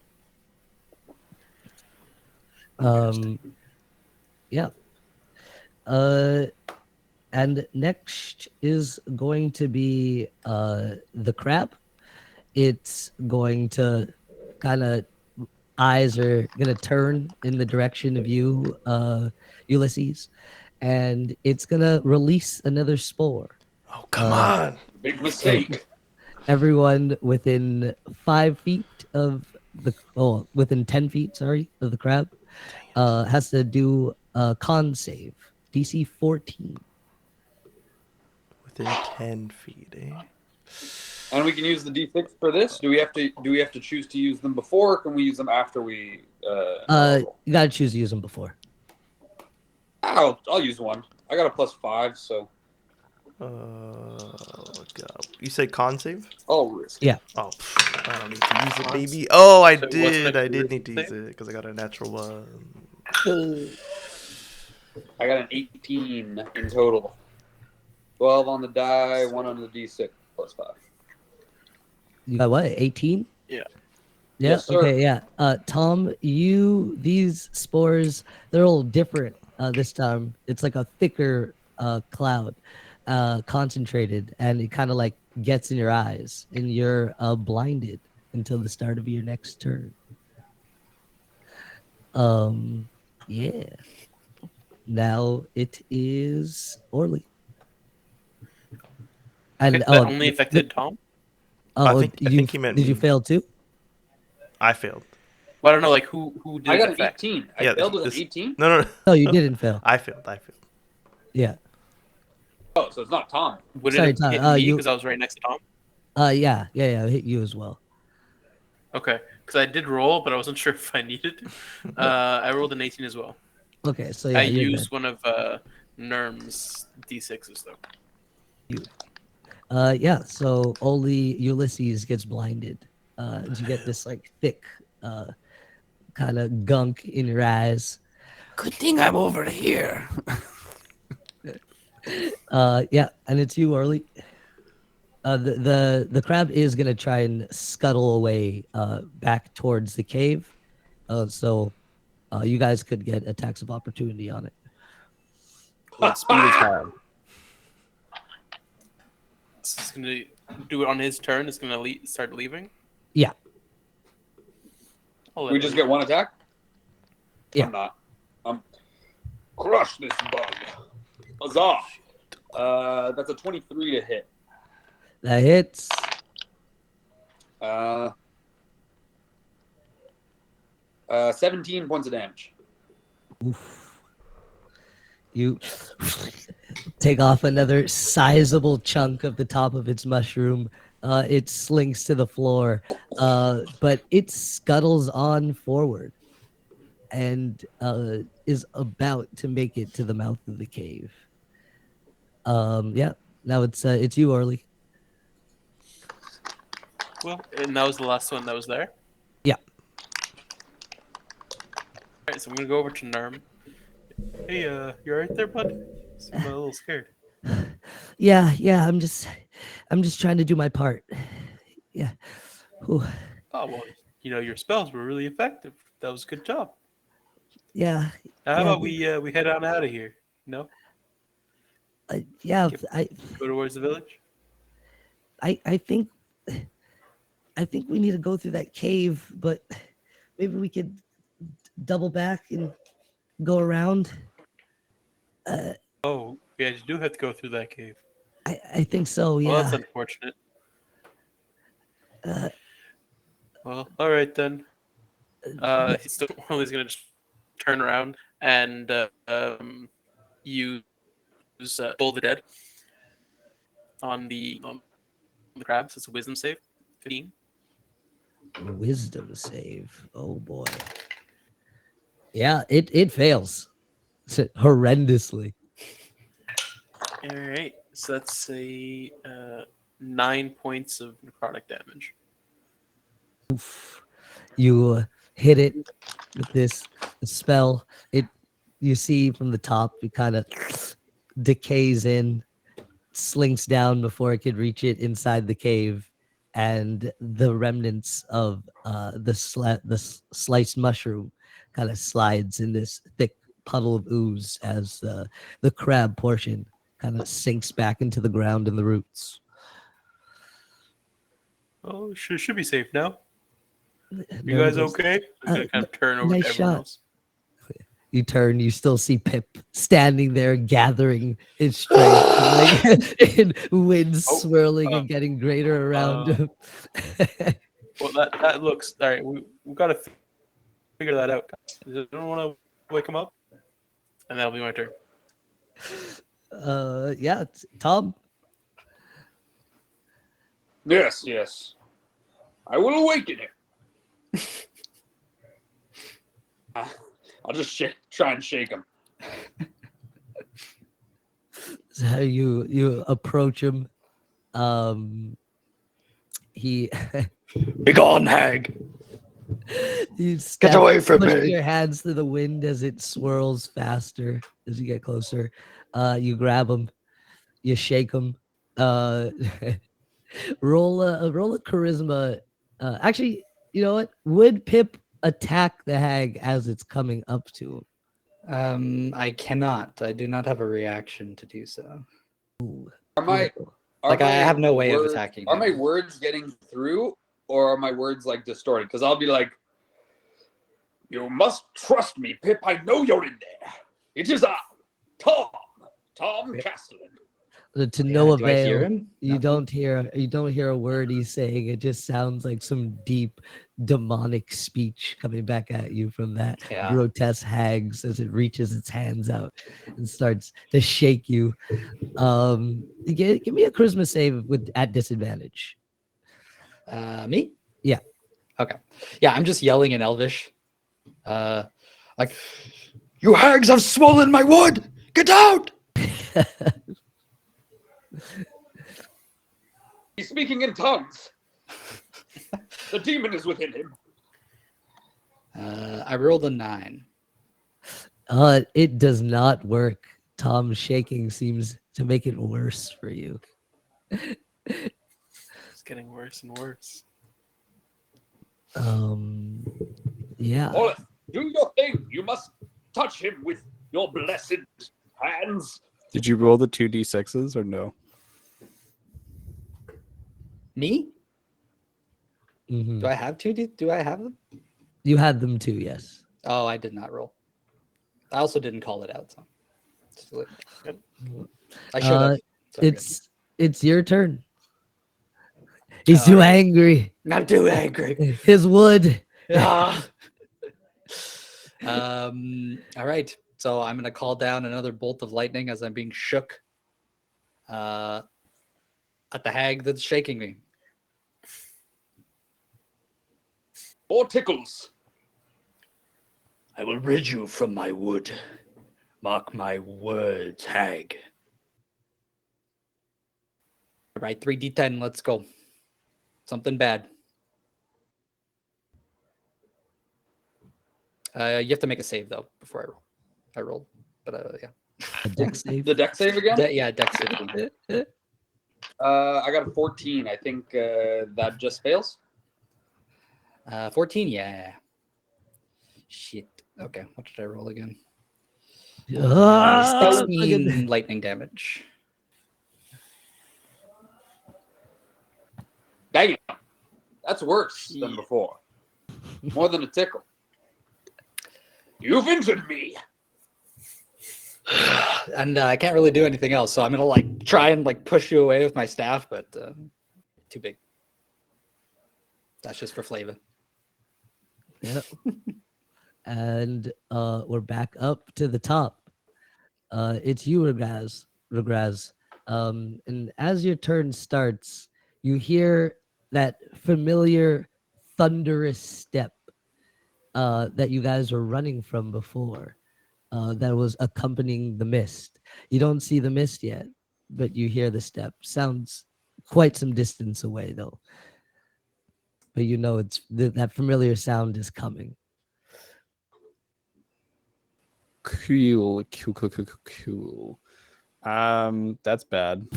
Yeah. And next is going to be the crab. It's going to kind of eyes are gonna turn in the direction of you, Ulysses, and it's gonna release another spore. Oh, come on. Big mistake. Everyone within 5 feet of within 10 feet, sorry, of the crab, has to do a con save, DC 14. Within 10 feet, eh? And we can use the D6 for this. Do we have to choose to use them before, or can we use them after we? You gotta choose to use them before. I'll use one. I got a +5, so God. You say con save? I'll risk. Yeah. Oh, I don't need to use it, baby. Oh, I So what's did. the I did need to charisma use save? it because I got a natural 1. I got an 18 in total. 12 on the die, 1 on the D6 +5. You got what? 18? Yeah. Yeah. Yes, sir. Okay. Yeah. Tom, these spores, they're all different this time. It's like a thicker cloud, concentrated, and it kind of like gets in your eyes, and you're blinded until the start of your next turn. Yeah. Now it is Orly. And That only affected Tom? I think he meant did you me. fail too? I failed. Well, I don't know, like who did I it got an affect? 18. I Yeah, failed with this- an 18. No. No, you didn't fail. I failed. Yeah. Oh, so it's not Tom. Would Sorry, it Tom, have hit me you- because I was right next to Tom? Yeah. It hit you as well. Okay, because I did roll, but I wasn't sure if I needed to. I rolled an 18 as well. Okay, so yeah, I you're used one of Nerm's D6s though. good. Yeah, so only Ulysses gets blinded. You get this like thick kind of gunk in your eyes. Good thing I'm over here. Yeah, and it's you, Orly. The crab is gonna try and scuttle away back towards the cave. So you guys could get attacks of opportunity on it. What speed is that? It's just gonna do it on his turn. It's gonna start leaving. Yeah. I'll let We it just leave. get one attack? Yeah. I'm not. Crush this bug. Huzzah! That's a 23 to hit. That hits. 17 points of damage. Oof. You take off another sizable chunk of the top of its mushroom, It slinks to the floor, but it scuttles on forward and is about to make it to the mouth of the cave. Yeah. Now it's you, Orly. Well, and that was the last one that was there. Yeah. All right, so I'm gonna go over to Nerm. Hey, you all right there, bud? I'm a little scared. Yeah. I'm just trying to do my part. Yeah. Whew. Oh well, your spells were really effective. That was a good job. Yeah. How Yeah, about we head on out of here? Yeah. Go towards the village. I think we need to go through that cave, but maybe we could double back and go around. Oh, yeah, you do have to go through that cave. I think so. Well, that's Yeah. unfortunate. Uh, Well, all right then. He's still he's gonna just turn around and use Bowl of the Dead on the crabs. It's a wisdom save, 15. Wisdom save. Oh boy. Yeah, it fails horrendously. All right, so that's a 9 points of necrotic damage. You hit it with this spell. You see from the top, it kind of decays in, slinks down before it could reach it inside the cave, and the remnants of the sliced mushroom kind of slides in this thick puddle of ooze as the crab portion kind of sinks back into the ground and the roots. Oh, should be safe now. You Nerm guys goes, okay? I'm gonna kind of turn over nice to everyone shot. else. You turn, you still see Pip standing there gathering his strength and wind swirling and getting greater around him. Well, that looks all right. We've got to figure that out. I don't want to wake him up, and that'll be my turn. Yeah, Tom. Yes. I will awaken him. I'll just try and shake him. So you approach him. He Begone, hag! you Get away from push me! your hands through the wind as it swirls faster as you get closer. You grab him, you shake him. Roll a charisma. Actually, you know what? Would Pip attack the hag as it's coming up to him? I cannot. I do not have a reaction to do so. I have no way of attacking Are him. my words getting through, or are my words like distorted? Because I'll be like, "You must trust me, Pip. I know you're in there. It is I, Tom Castellan." To no Do I hear avail. him? You Nothing? don't hear a word he's saying. It just sounds like some deep demonic speech coming back at you from that Yeah. grotesque hags as it reaches its hands out and starts to shake you. Give me a charisma save at disadvantage. Me? Yeah. Okay. Yeah, I'm just yelling in Elvish. Like, You hags have swollen my wood! Get out! He's speaking in tongues. The demon is within him. I rolled a 9. It does not work. Tom's shaking seems to make it worse for you. It's getting worse and worse. Yeah. Olaf, do your thing. You must touch him with your blessed hands. Did you roll the 2d6s or no? Me? Mhm. Do I have 2D? Do I have them? You had them too, yes. Oh, I did not roll. I also didn't call it out. So I should have. It's your turn. He's too angry. Not too angry. His wood. Ah. All right. So I'm gonna call down another bolt of lightning as I'm being shook at the hag that's shaking me. 4 tickles. I will rid you from my wood. Mark my words, hag. All right, 3d10. Let's go. Something bad. You have to make a save though before I roll. But yeah. A deck save. The deck save again? Yeah, dex saving. I got a 14. I think that just fails. 14. Yeah. Shit. Okay. What did I roll again? Ah, 16 lightning damage. Dang it. That's worse than before. More than a tickle. You've injured me. And I can't really do anything else, so I'm gonna like try and like push you away with my staff, but too big. That's just for flavor. Yeah. And we're back up to the top. It's you, Regraz. And as your turn starts, you hear that familiar thunderous step that you guys were running from before. That was accompanying the mist. You don't see the mist yet, but you hear the step. Sounds quite some distance away, though. But you know it's that familiar sound is coming. Cool. That's bad.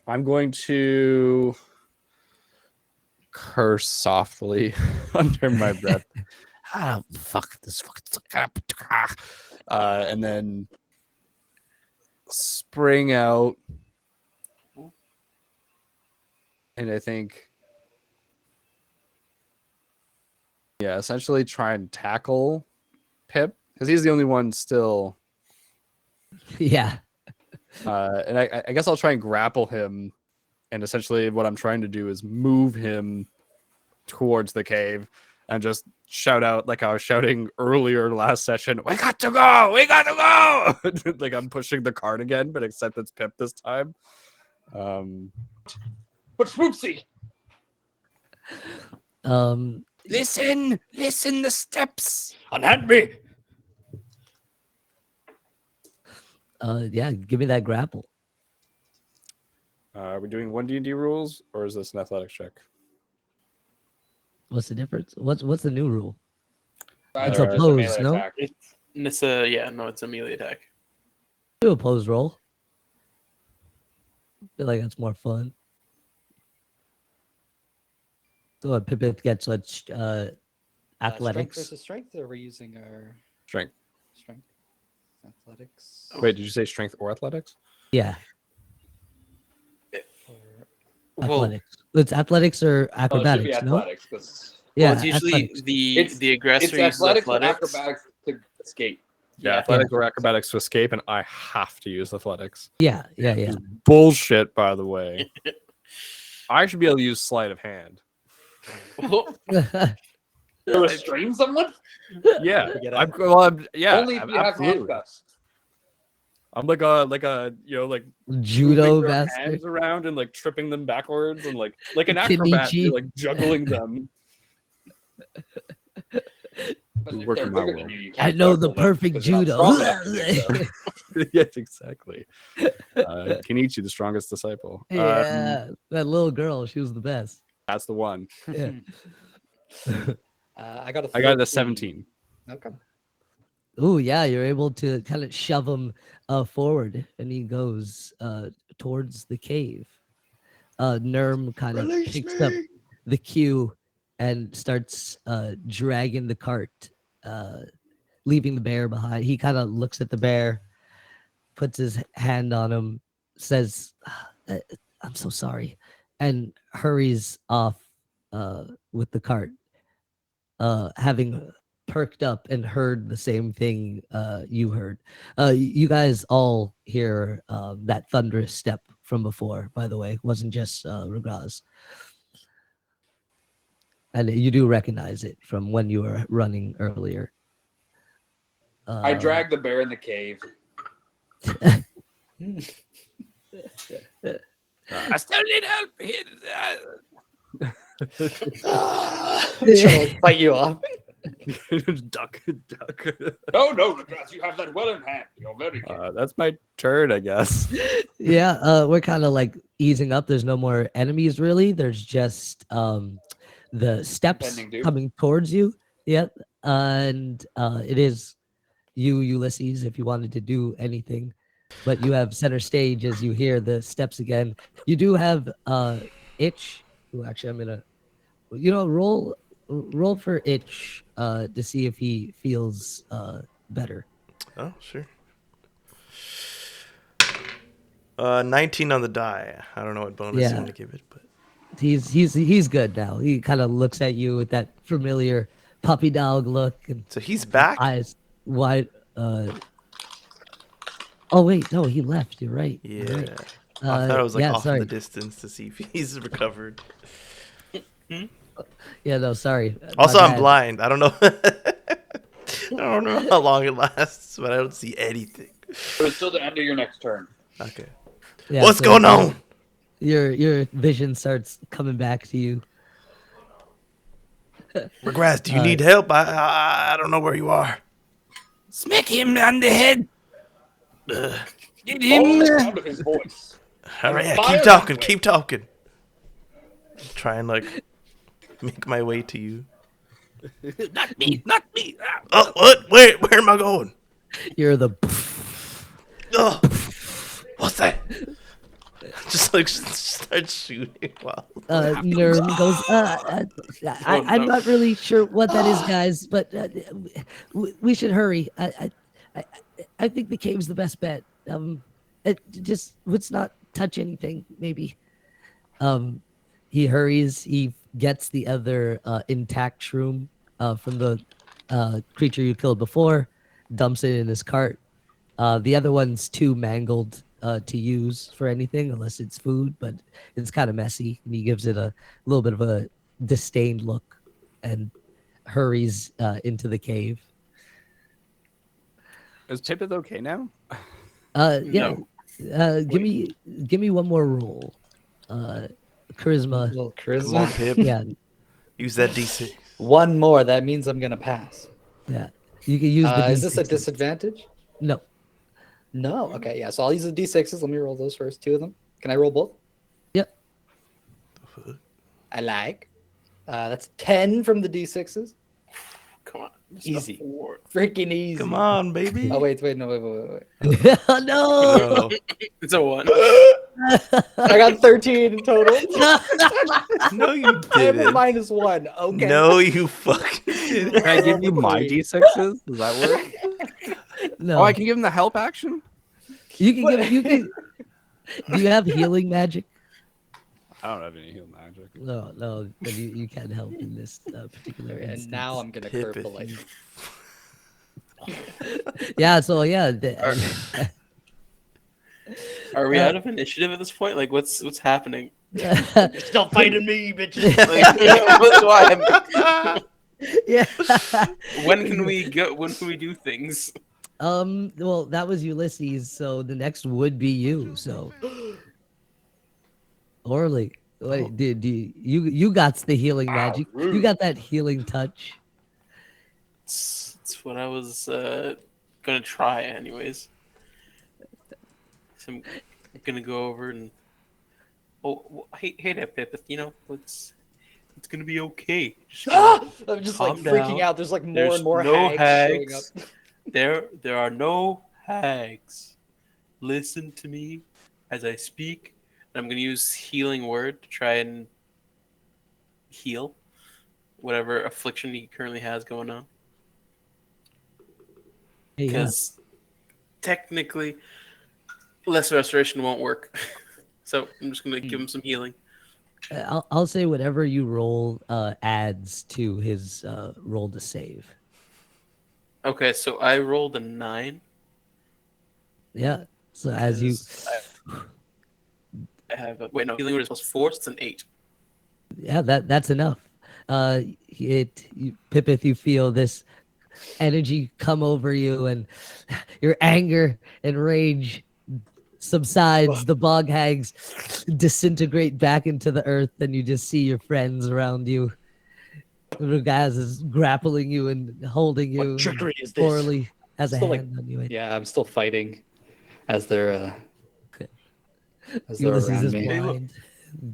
I'm going to curse softly under my breath. Fuck this. And then spring out. And I think, yeah, essentially try and tackle Pip because he's the only one still. Yeah. And I guess I'll try and grapple him. And essentially what I'm trying to do is move him towards the cave and just shout out like I was shouting earlier last session, we got to go! We got to go! Like I'm pushing the cart again, but except it's Pip this time. But Swoopsy! Listen the steps! Unhand me! Yeah, give me that grapple. Are we doing 1D&D rules, or is this an athletics check? What's the difference? What's the new rule? It's a just pose, melee no? attack. It's a melee attack. Do a pose roll. Feel like that's more fun. So Pipit gets Strength athletics. versus strength, or are we using our Strength. strength? Athletics. Wait, did you say strength or athletics? Yeah, Or athletics. It's athletics or Oh, it should be acrobatics, no? athletics. 'Cause Yeah, It's usually athletics. the aggressor it's uses athletics or athletics. acrobatics to escape. Yeah, athletics or acrobatics to escape, and I have to use athletics. Yeah. Bullshit, by the way. I should be able to use sleight of hand. To restrain someone? Yeah, Get I'm, out. well, I'm, yeah. Only if you have absolutely. handcuffs. I'm like a like Judo moving their master. hands around and like tripping them backwards and like an acrobat, you're, like juggling them. But if Work they're in my bigger world. than you I can't know the juggle them perfect because you're not judo. strong enough to do so. Yes, exactly. Kenichi, the strongest disciple. Yeah, that little girl, she was the best. That's the one. Yeah. I got a 13. I got a 17. Okay. Ooh, yeah, you're able to kind of shove him forward, and he goes towards the cave. Nerm kind of picks up the cue and starts dragging the cart, leaving the bear behind. He kind of looks at the bear, puts his hand on him, says, I'm so sorry, and hurries off with the cart, having perked up and heard the same thing you heard. You guys all hear that thunderous step from before, by the way. It wasn't just Regaz. And you do recognize it from when you were running earlier. I dragged the bear in the cave. I still need help. Trying to like, fight you off. Duck. No, Legras, you have that well in hand. You're very good. That's my turn, I guess. Yeah, we're kind of like easing up. There's no more enemies really. There's just the steps Impending doom. coming towards you. Yep. And it is you, Ulysses, if you wanted to do anything. But you have center stage as you hear the steps again. You do have Itch. Who actually I'm gonna roll for Itch to see if he feels better. Oh, sure. 19 on the die. I don't know what bonus Yeah. you want to give it, but He's good now. He kind of looks at you with that familiar puppy dog look and so he's back. eyes wide. Oh wait, no, he left. You're right. You're Yeah. right. I thought it was like yeah, off sorry. in the distance to see if he's recovered. Yeah, no, sorry. Also, My I'm bad. blind. I don't know. I don't know how long it lasts, but I don't see anything. But it's still the end of your next turn. Okay. Yeah, What's so going on? Your vision starts coming back to you. Regras, do you need help? I don't know where you are. Smack him on the head. Get him. Oh, the sound of his voice. All right, yeah, Fire keep talking. that way. Keep talking. Try and like make my way to you. Not me. Not me. Oh, what? Where am I going? You're the Oh, what's that? Just like start shooting while. Nerm goes. I'm not really sure what that is, guys, but we should hurry. I think the cave's the best bet. Just let's not touch anything. Maybe. He hurries. He gets the other intact shroom from the creature you killed before, dumps it in his cart. The other one's too mangled to use for anything unless it's food, but it's kind of messy. And he gives it a little bit of a disdained look and hurries into the cave. Is Tippeth okay now? Yeah. Give me one more roll. Charisma. Little Come on, charisma. Pip. Yeah, Use that D6. One more. That means I'm gonna pass. yeah. You can use the. Is this a D6s. disadvantage? No. No. Okay. Yeah. So I'll use the d6s. Let me roll those first. Two of them. Can I roll both? Yep. I like. That's 10 from the d6s. Come on. Just Easy. a 4. Freaking easy. Come on, baby. Oh wait. No. Wait. No. No. It's a 1. I got 13 in total. No, you I have a didn't. -1. Okay. No, you fucking didn't. Can I give you my d6s? Does that work? No. Oh, I can give him the help action? You can give. You can. Do you have healing magic? I don't have any heal magic. No. Then you can help in this particular instance. And now I'm gonna Pip curve the it. light. Yeah. So yeah. Are we out of initiative at this point? Like, what's happening? Still fighting me, bitches. Like, Yeah. when can we go? When can we do things? Well, that was Ulysses, so the next would be you. So, Orly, wait, did you got the healing magic? You got that healing touch. It's what I was gonna try, anyways. So I'm gonna go over and hey there, Pip. You know it's gonna be okay. Just I'm just like Calm freaking down. out. There's like more There's and more no hags showing up. hags. There are no hags. Listen to me as I speak. I'm going to use healing word to try and heal whatever affliction he currently has going on. Hey, yeah. Because technically, lesser restoration won't work. So I'm just going to give him some healing. I'll say whatever you roll adds to his roll to save. Okay, so I rolled a 9. Yeah. So as you, I have wait, no, healing word is +4, so it's an 8. yeah, that's enough. Pipith, you feel this energy come over you, and your anger and rage subsides. The bog hags disintegrate back into the earth, and you just see your friends around you. Rugaz is grappling you and holding you. What trickery is this? Poorly has a Still, hand on you. Yeah, I'm still fighting as they're Ulysses around is me. blind,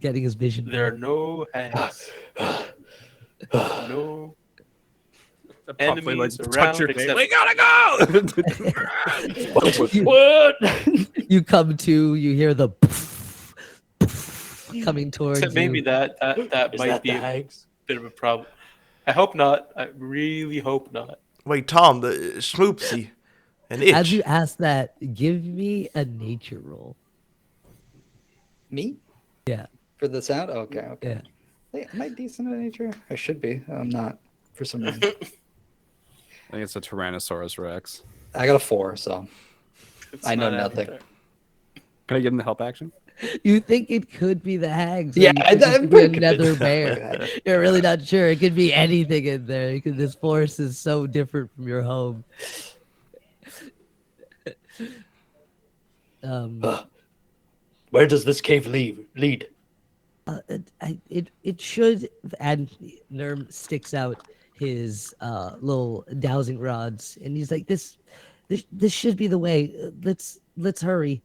getting his vision. There are back. no hands. No Probably like enemies touch around your face. except We gotta go. you, What? you come to, you hear the coming towards except maybe you. that Is might that be the a hags? bit of a problem. I hope not. I really hope not. Wait, Tom, the Schmoopsy, an itch. As you ask that, give me a nature roll. Me? Yeah. For the sound? Okay, okay. Yeah. Hey, am I decent at nature? I should be. I'm not for some reason. I think it's a Tyrannosaurus Rex. I got a 4, so It's I know not nothing. Avatar. Can I give him the help action? You think it could be the hags? or Yeah, you think it I'm could be pretty another convinced. bear. You're really not sure. It could be anything in there. Because this forest is so different from your home. Where does this cave lead? It should, and Nerm sticks out his little dowsing rods, and he's like, "This should be the way. Let's hurry."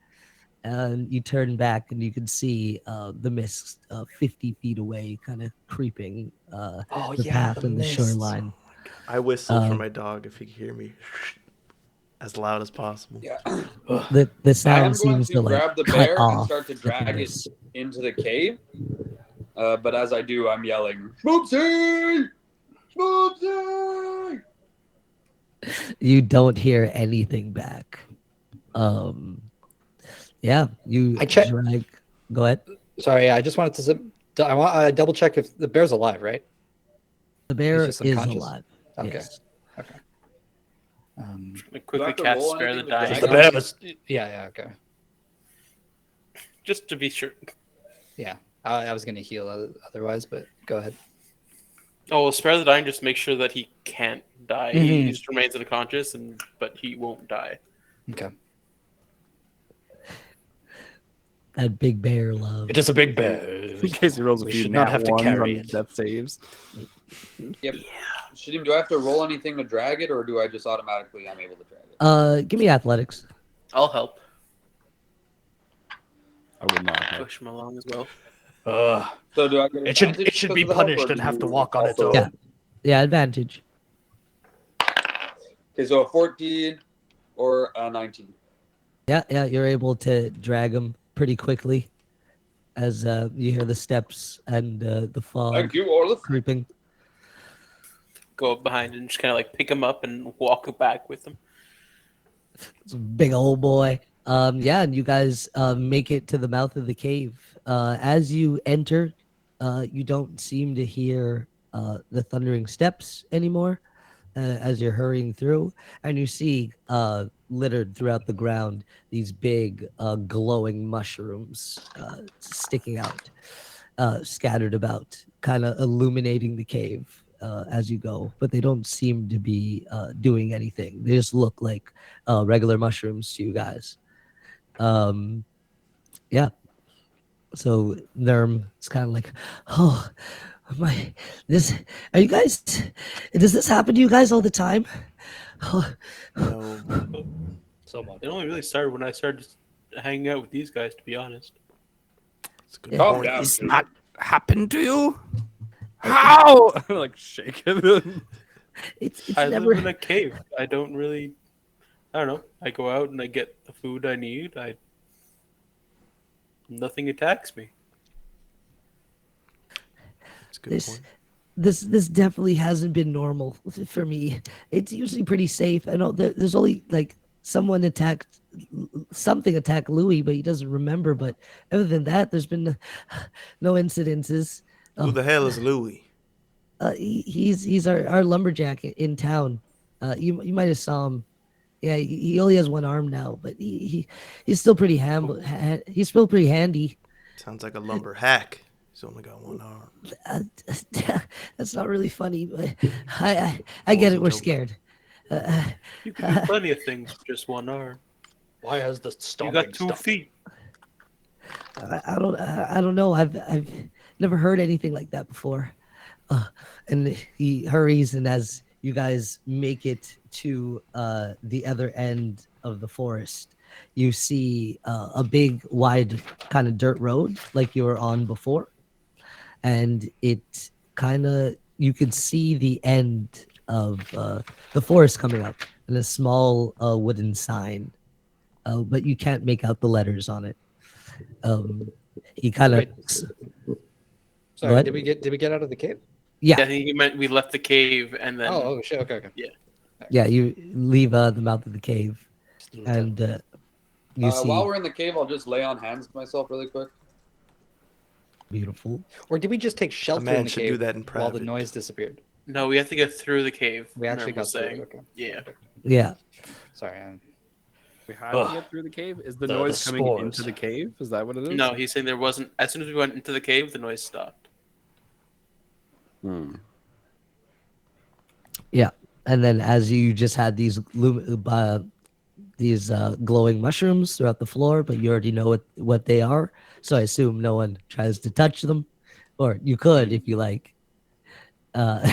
And you turn back, and you can see the mist 50 feet away, kind of creeping Oh, the yeah, path the and the mist. shoreline. I whistle for Um, my dog if he can hear me as loud as possible. Yeah. The I am sound going seems to to like grab the cut bear and off. start to at the drag it mist. into the cave. But as I do, I'm yelling, Schmoopsy! Schmoopsy! You don't hear anything back. Yeah, you I check- drag. Go ahead. Sorry, I just wanted to. I want double check if the bear's alive, right? The bear just is unconscious? alive. Okay. Yes. Okay. I Do I quickly have to cast roll Spare the anything to drag Dying. The it? bear was Yeah. Okay. Just to be sure. Yeah. I was gonna heal otherwise, but go ahead. Oh, well, Spare the Dying just make sure that he can't die. Mhm. He just remains unconscious, but he won't die. Okay. That big bear love. It is a big bear. In case he rolls a We few should not nat have to ones carry on it. death saves. Yep. Shadim, do I have to roll anything to drag it, or do I just automatically I'm able to drag it? Give me athletics. I'll help I would not. have. push him along as well. So do I get It should advantage be because of the help, punished or and do have to you walk on its also- own. Yeah. Yeah, advantage. Okay, so a 14 or a 19. Yeah, you're able to drag him pretty quickly as you hear the steps and the fog Thank you, Orlif. creeping. Go up behind and just kind of like pick him up and walk back with him. It's a big old boy. Yeah, and you guys make it to the mouth of the cave. As you enter, you don't seem to hear the thundering steps anymore as you're hurrying through, and you see littered throughout the ground these big glowing mushrooms sticking out, scattered about, kind of illuminating the cave as you go, but they don't seem to be doing anything. They just look like regular mushrooms to you guys. Yeah. So Nerm is kind of like, oh my, are you guys, does this happen to you guys all the time? Oh, No. So much. It only really started when I started hanging out with these guys, to be honest. It's a good Yeah. Calm point. down. It's not happened to you? How? like shake him. it's I never, live in a cave. I don't know. I go out and I get the food I need. Nothing attacks me. It's a good this, point. this definitely hasn't been normal for me. It's usually pretty safe. I know there's only like something attacked Louis, but he doesn't remember. But other than that, there's been no incidences. Who the hell is Louis? He's our lumberjack in town. You might have saw him. Yeah, he only has one arm now, but he's still pretty he's still pretty handy. Sounds like a lumber hack. He's only got one arm. That's not really funny, but I get it. We're scared. You can do plenty of things with just one arm. Why has the You stomping got 2 stopped? feet. I don't know. I've never heard anything like that before. And he hurries, and as you guys make it to the other end of the forest, you see a big, wide kind of dirt road like you were on before, and it kind of you could see the end of the forest coming up, and a small wooden sign, but you can't make out the letters on it. He kind of Wait. Sorry, What? did we get out of the cave? Yeah, yeah. I think he meant we left the cave and then. Oh shit. Okay. Yeah, you leave the mouth of the cave, Just a little tip. and you see While we're in the cave, I'll just lay on hands myself really quick. beautiful. Or did we just take shelter man in the should cave do that in while the private. noise disappeared? No, we have to get through the cave. We actually Nerm was got through it, saying. okay. Yeah. Yeah, Sorry. We have Ugh. to get through the cave. Is the The noise coming spores. into the cave? Is that what it is? No, he's saying there wasn't. As soon as we went into the cave, the noise stopped. Hmm. and then as you just had these glowing mushrooms throughout the floor, but you already know what they are, so I assume no one tries to touch them, or you could if you like. Uh,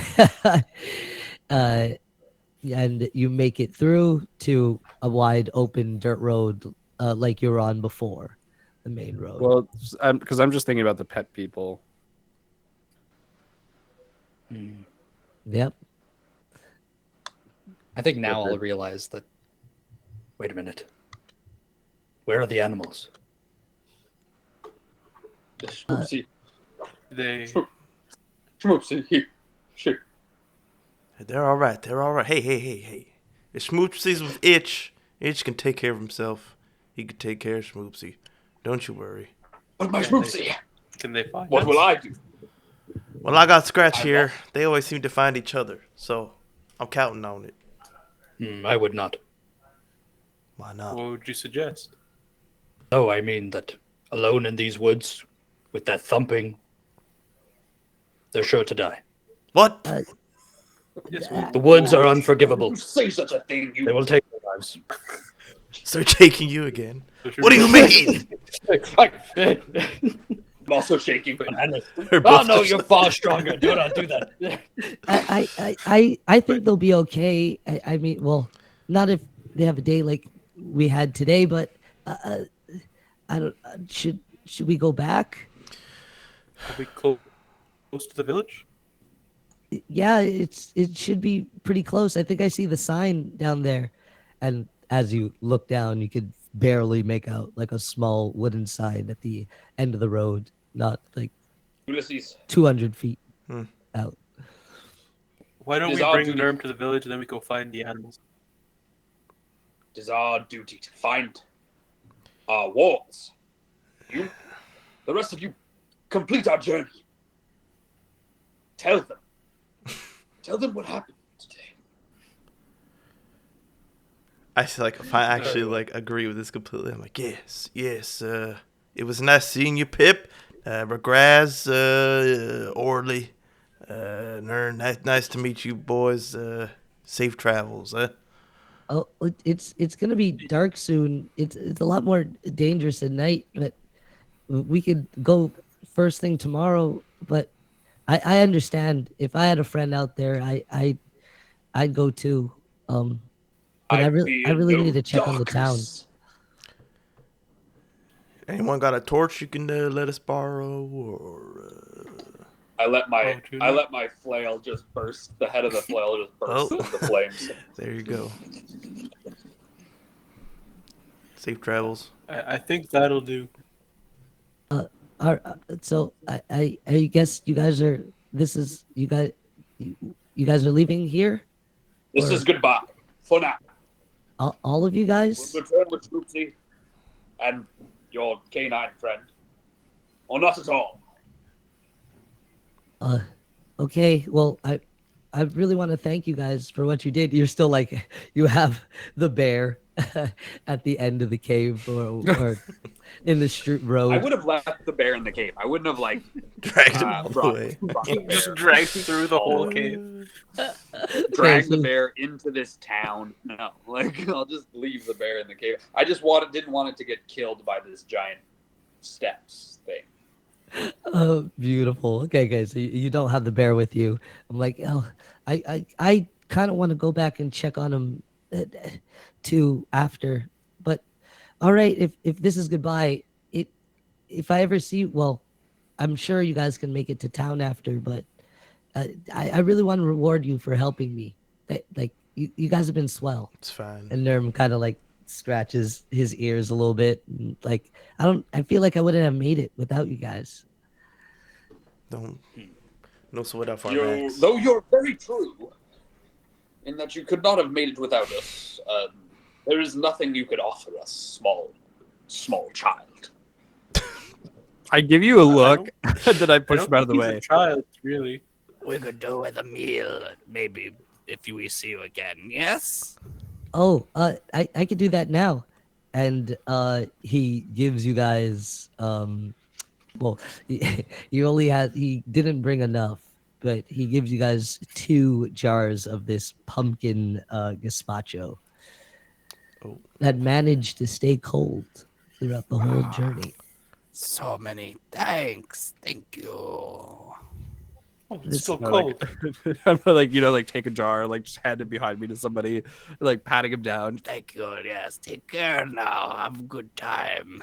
and you make it through to a wide open dirt road like you were on before, the main road. Well, because I'm just thinking about the pet people. Yep. I think now I'll realize that. Wait a minute. Where are the animals? Schmoopsy. They. Schmoopsy. Here. Sure. They're all right. They're all right. Hey. If Schmoopsy's with Itch, Itch can take care of himself. He can take care of Schmoopsy. Don't you worry. But my Schmoopsy. Can they find What us? will I do? Well, I got Scratch here. They always seem to find each other, so I'm counting on it. I would not. Why not? What would you suggest? No, I mean that alone in these woods, with that thumping, they're sure to die. What? Yes, The woods are unforgivable. You say such a thing, you They will take their lives. Start taking you again. What do you mean? I'm also shaking. They're Oh both no, just- you're far stronger. Do not do that. I think they'll be okay. I mean, well, not if they have a day like we had today, but I don't. Should we go back? Are we close to the village? Yeah, it should be pretty close. I think I see the sign down there, and as you look down, you could barely make out like a small wooden sign at the end of the road, not like Ulysses. 200 feet Hmm. out. Why don't It is we our bring duty. Nerm to the village and then we go find the animals? It is our duty to find our walls. You, the rest of you, complete our journey. Tell them what happened today. if I actually agree with this completely, I'm like, yes. It was nice seeing you, Pip. Regraz, Orly, Nern. Nice to meet you, boys. Safe travels, huh? Oh, it's gonna be dark soon. It's a lot more dangerous at night, but we could go first thing tomorrow. But I understand if I had a friend out there, I'd go too. But I really need to check on the town. Anyone got a torch you can let us borrow, or? I let my Julie? flail just burst. The head of the flail just burst Oh. into flames. There you go. Safe travels. I think that'll do. So I guess you guys are. You guys are leaving here. This is goodbye for now. All of you guys. We'll return with Schmoopsy and your canine friend, or not at all. Okay. Well, I really want to thank you guys for what you did. You're still like you have the bear at the end of the cave or in the street road. I would have left the bear in the cave. I wouldn't have Dragged him all the brought way. the Just bear. dragged through the whole cave. Drag the bear into this town. No, I'll just leave the bear in the cave. I just didn't want it to get killed by this giant steps thing. Oh, beautiful. Okay, guys, so you don't have the bear with you. I'm like, oh, I kind of want to go back and check on him too after. But all right, if this is goodbye, if I ever see, well, I'm sure you guys can make it to town after, but I really want to reward you for helping me. Like you guys have been swell. It's fine. And Nerm kind of like scratches his ears a little bit. And, like I feel like I wouldn't have made it without you guys. Don't no sweat off our You, backs. though you're very true in that you could not have made it without us, there is nothing you could offer us, small child. I give you a look, then I push don't him out of the think he's way. a child, really. We could do with a meal, maybe if we see you again. Yes. Oh, I could do that now. And he gives you guys well, he didn't bring enough, but he gives you guys 2 jars of this pumpkin gazpacho that managed to stay cold throughout the whole journey. So many thanks. Thank you. Oh, it's This- still No, cold. I'm like take a jar, like just hand it behind me to somebody, like patting him down. Thank you. Yes. Take care now. Have a good time.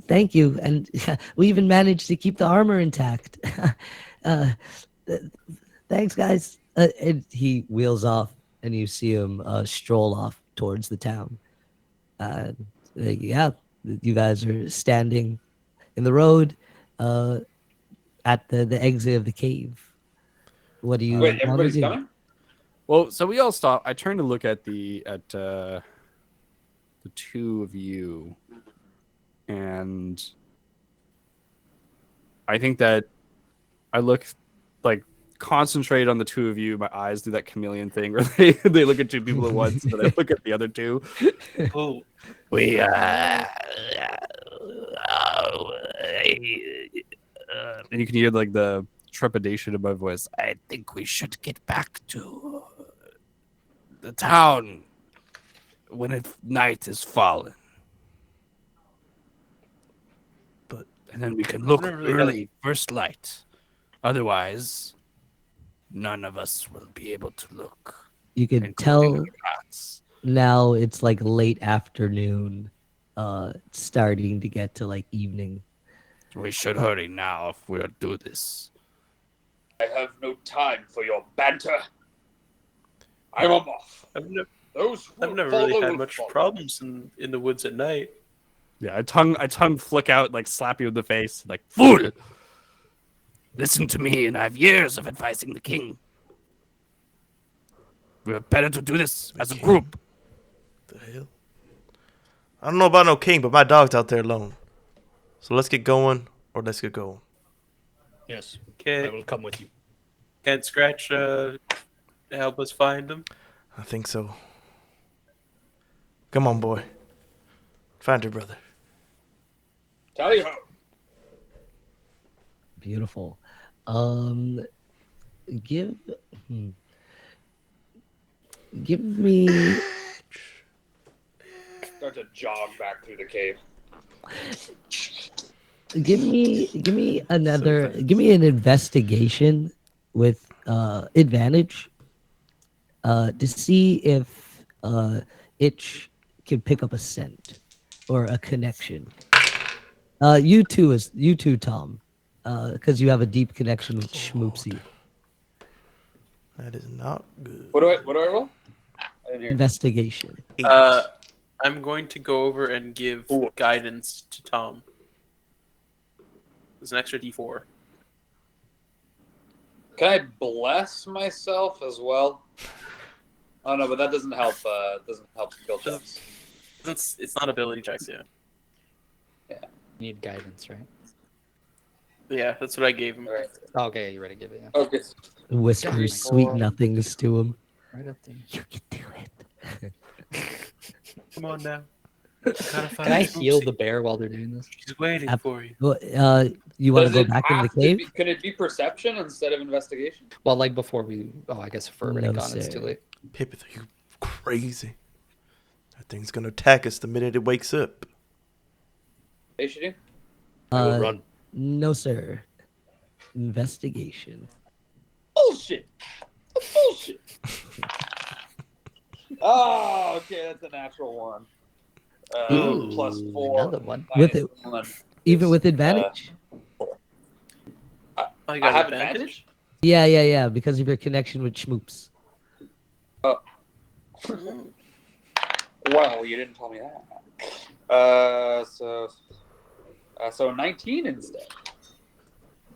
Thank you, and we even managed to keep the armor intact. Thanks, guys. And he wheels off, and you see him stroll off towards the town. Yeah, you guys are standing in the road at the exit of the cave. What do you Wait, want to everybody's do? coming? Well, so we all stop. I turn to look at the 2 of you, and I think that I look like concentrate on the 2 of you. My eyes do that chameleon thing where they look at 2 people at once, and then I look at the other 2. Oh, We And you can hear like the trepidation in my voice. I think we should get back to the town when night is fallen. But- and then we can look Never really early, first light. Otherwise, none of us will be able to look. You could including tell the rats. now it's like late afternoon, starting to get to like evening. We should hurry now if we'll do this. I have no time for your banter. I'm off. I've never Those who really follow had will much follow. problems in the woods at night. Yeah, I tongue flick out, like slap you in the face, like Fool! Listen to me, and I have years of advising the king. We're better to do this as a king? group. The hell? I don't know about no king, but my dog's out there alone. So let's get going, or let's get going. Yes, I Okay, will come with you. can't Scratch help us find him? I think so. Come on, boy. Find your brother. Tally ho. Beautiful. Give give me Start to jog back through the cave. give me another give me an investigation with advantage to see if Itch can pick up a scent or a connection. You too, Tom, because you have a deep connection with Schmoopsy. That is not good. What do I roll? I didn't hear. Investigation. 8. I'm going to go over and give guidance to Tom. There's an extra D4. Can I bless myself as well? Oh no, but that doesn't help. Doesn't help skill checks. It's not ability checks, yeah. Need guidance, right? Yeah, that's what I gave him. All right. Okay, you ready to give it? Yeah. Okay. Whispers sweet nothings to him. Right up there. You can do it. Come on now. Can I heal the bear while they're doing this? She's waiting Ab- for you. Well, you want to Does go it back in the have to cave? be- Can it be perception instead of investigation? Well, like before we. Oh, I guess if we're already No, gone, it's sir. too late. Pipith, are you crazy? That thing's gonna attack us the minute it wakes up. They should do. I will run. No, sir. Investigation. Bullshit. Bullshit. Oh, okay, that's a natural one. Ooh, +4. another one. With minus it, 1 even is, with advantage. Oh, you I got have advantage? advantage? Yeah, because of your connection with Schmoops. Well, you didn't tell me that. So 19 instead.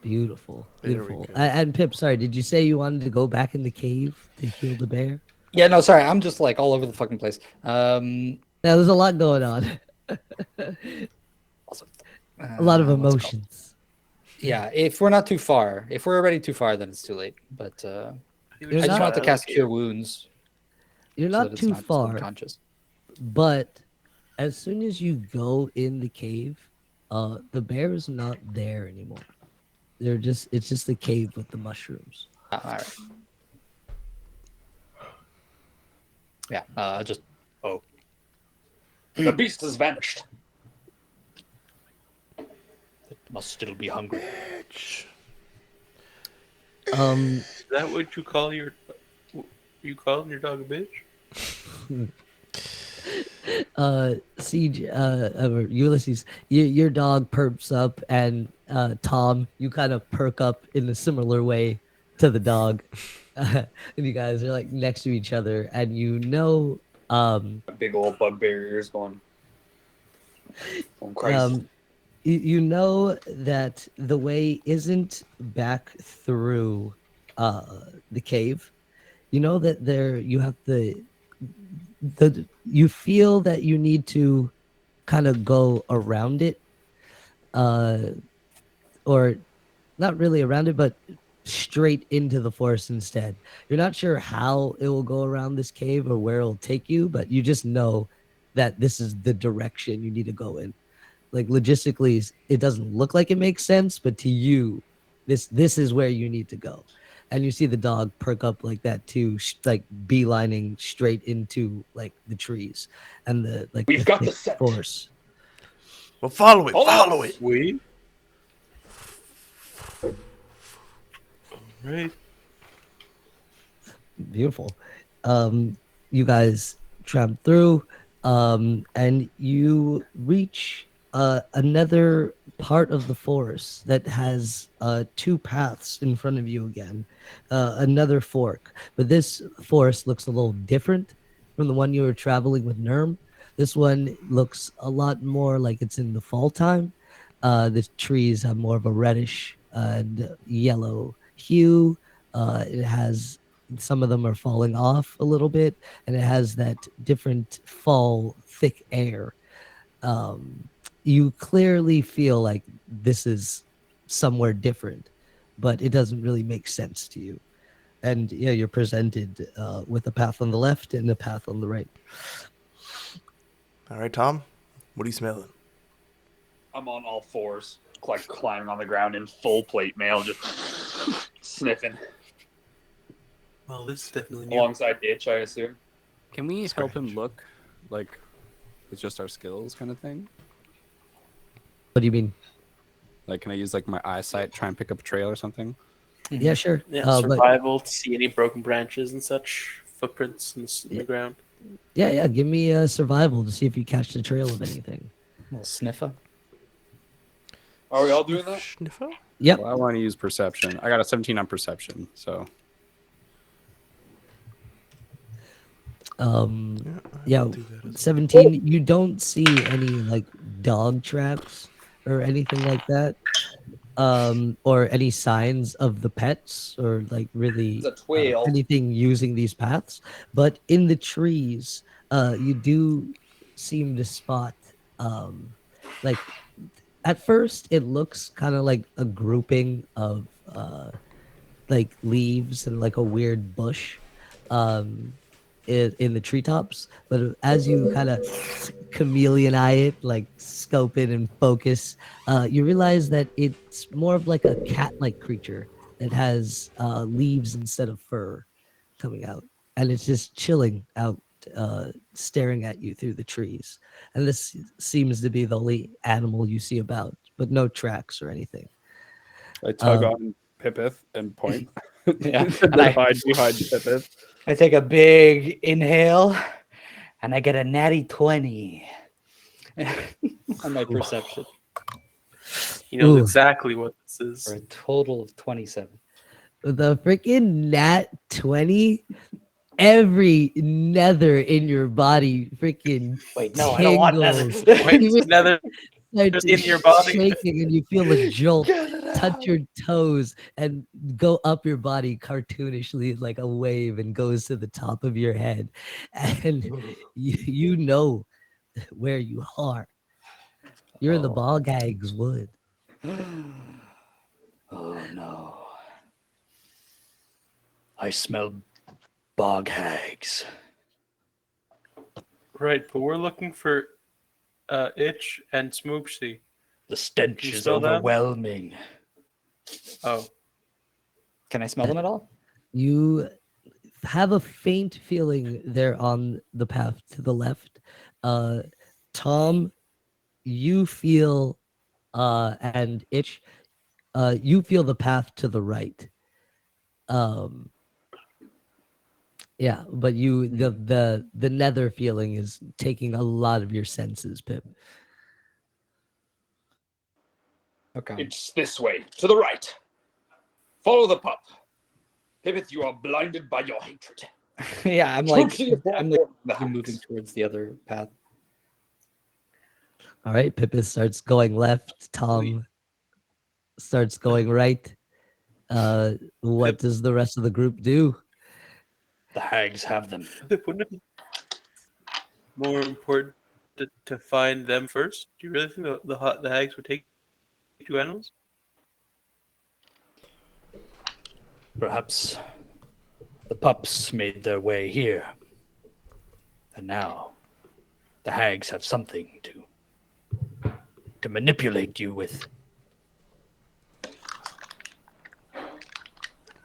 Beautiful, There we beautiful. go. And Pip, sorry, did you say you wanted to go back in the cave to heal the bear? Yeah, no, sorry. I'm just like all over the fucking place. Now, there's a lot going on. Also, A lot of what's it called? emotions. Yeah, if we're not too far, if we're already too far, then it's too late. But I You're just not- want to cast Cure Wounds You're so not that it's too not just far, unconscious. but as soon as you go in the cave, the bear is not there anymore. It's just the cave with the mushrooms. All right. Yeah, just The beast has vanished. It must still be hungry. Is that what you call your calling your dog a bitch? Siege, Ulysses, your dog perps up, and Tom, you kind of perk up in a similar way to the dog, and you guys are like next to each other, and Big old bugbear ears going crazy. you know that the way isn't back through the cave. You know that you have you feel that you need to kind of go around it, or not really around it, but straight into the forest instead. You're not sure how it will go around this cave or where it'll take you, but you just know that this is the direction you need to go in. Like logistically, it doesn't look like it makes sense, but to you, this is where you need to go. And you see the dog perk up like that too, like beelining straight into like the trees and We've got the thick scent. forest. Well, follow it. Follow Follow us. it. We? Right. Beautiful. You guys tramp through, and you reach another part of the forest that has two paths in front of you again, another fork. But this forest looks a little different from the one you were traveling with Nerm. This one looks a lot more like it's in the fall time. The trees have more of a reddish and yellow hue. It has some of them are falling off a little bit, and it has that different fall thick air. You clearly feel like this is somewhere different, but it doesn't really make sense to you. And yeah, you're presented with a path on the left and a path on the right. All right, Tom. What are you smelling? I'm on all fours, like climbing on the ground in full plate mail, just sniffing Well, this is definitely new. alongside Itch, I assume. Can we help him Scratch. look like with just our skills kind of thing? What do you mean? Like, can I use like my eyesight, try and pick up a trail or something? Yeah, sure. Yeah, But survival to see any broken branches and such, footprints in the ground. yeah, give me a survival to see if you catch the trail of anything. little sniffer. Are we all doing that? Sniffer? Yep. Well, I want to use perception. I got a 17 on perception, so Yeah, I'll do that as 17. You don't see any like dog tracks or anything like that, or any signs of the pets or like really It's a twelve. anything using these paths. But in the trees, you do seem to spot like at first it looks kind of like a grouping of like leaves and like a weird bush in the treetops, but as you kind of chameleon eye it, like scope it and focus, you realize that it's more of like a cat-like creature that has leaves instead of fur coming out, and it's just chilling out, staring at you through the trees. And this seems to be the only animal you see about, but no tracks or anything. I tug on Pipith and point. Yeah, and and then hide behind Pipith. I take a big inhale, and I get a natty 20 on my perception He knows Ooh. exactly what this is. for a total of 27. The freaking nat 20, every nether in your body freaking Wait, no, I don't want tingles. Wait, nether Starts in your body. shaking, and you feel a jolt Get it touch out. your toes and go up your body cartoonishly like a wave and goes to the top of your head. And you know where you are. You're in the bog hag's wood. Oh no. I smell bog hags. Right, but we're looking for Itch and Smoopsy. The stench You is smell them? overwhelming. Oh, Can I smell them at all? You have a faint feeling they're on the path to the left. Tom, you feel, and Itch, you feel the path to the right. Yeah, but the nether feeling is taking a lot of your senses, Pip. Okay. It's this way, to the right. Follow the pup. Pivot, you are blinded by your hatred. Yeah, I'm like Smoopsy is I'm the moving towards the other path. All right, Pippa starts going left. Tom starts going right. What does the rest of the group do? The hags have them. wouldn't it be more important to find them first? Do you really think the hags would take 2 animals? Perhaps the pups made their way here. And now the hags have something to manipulate you with.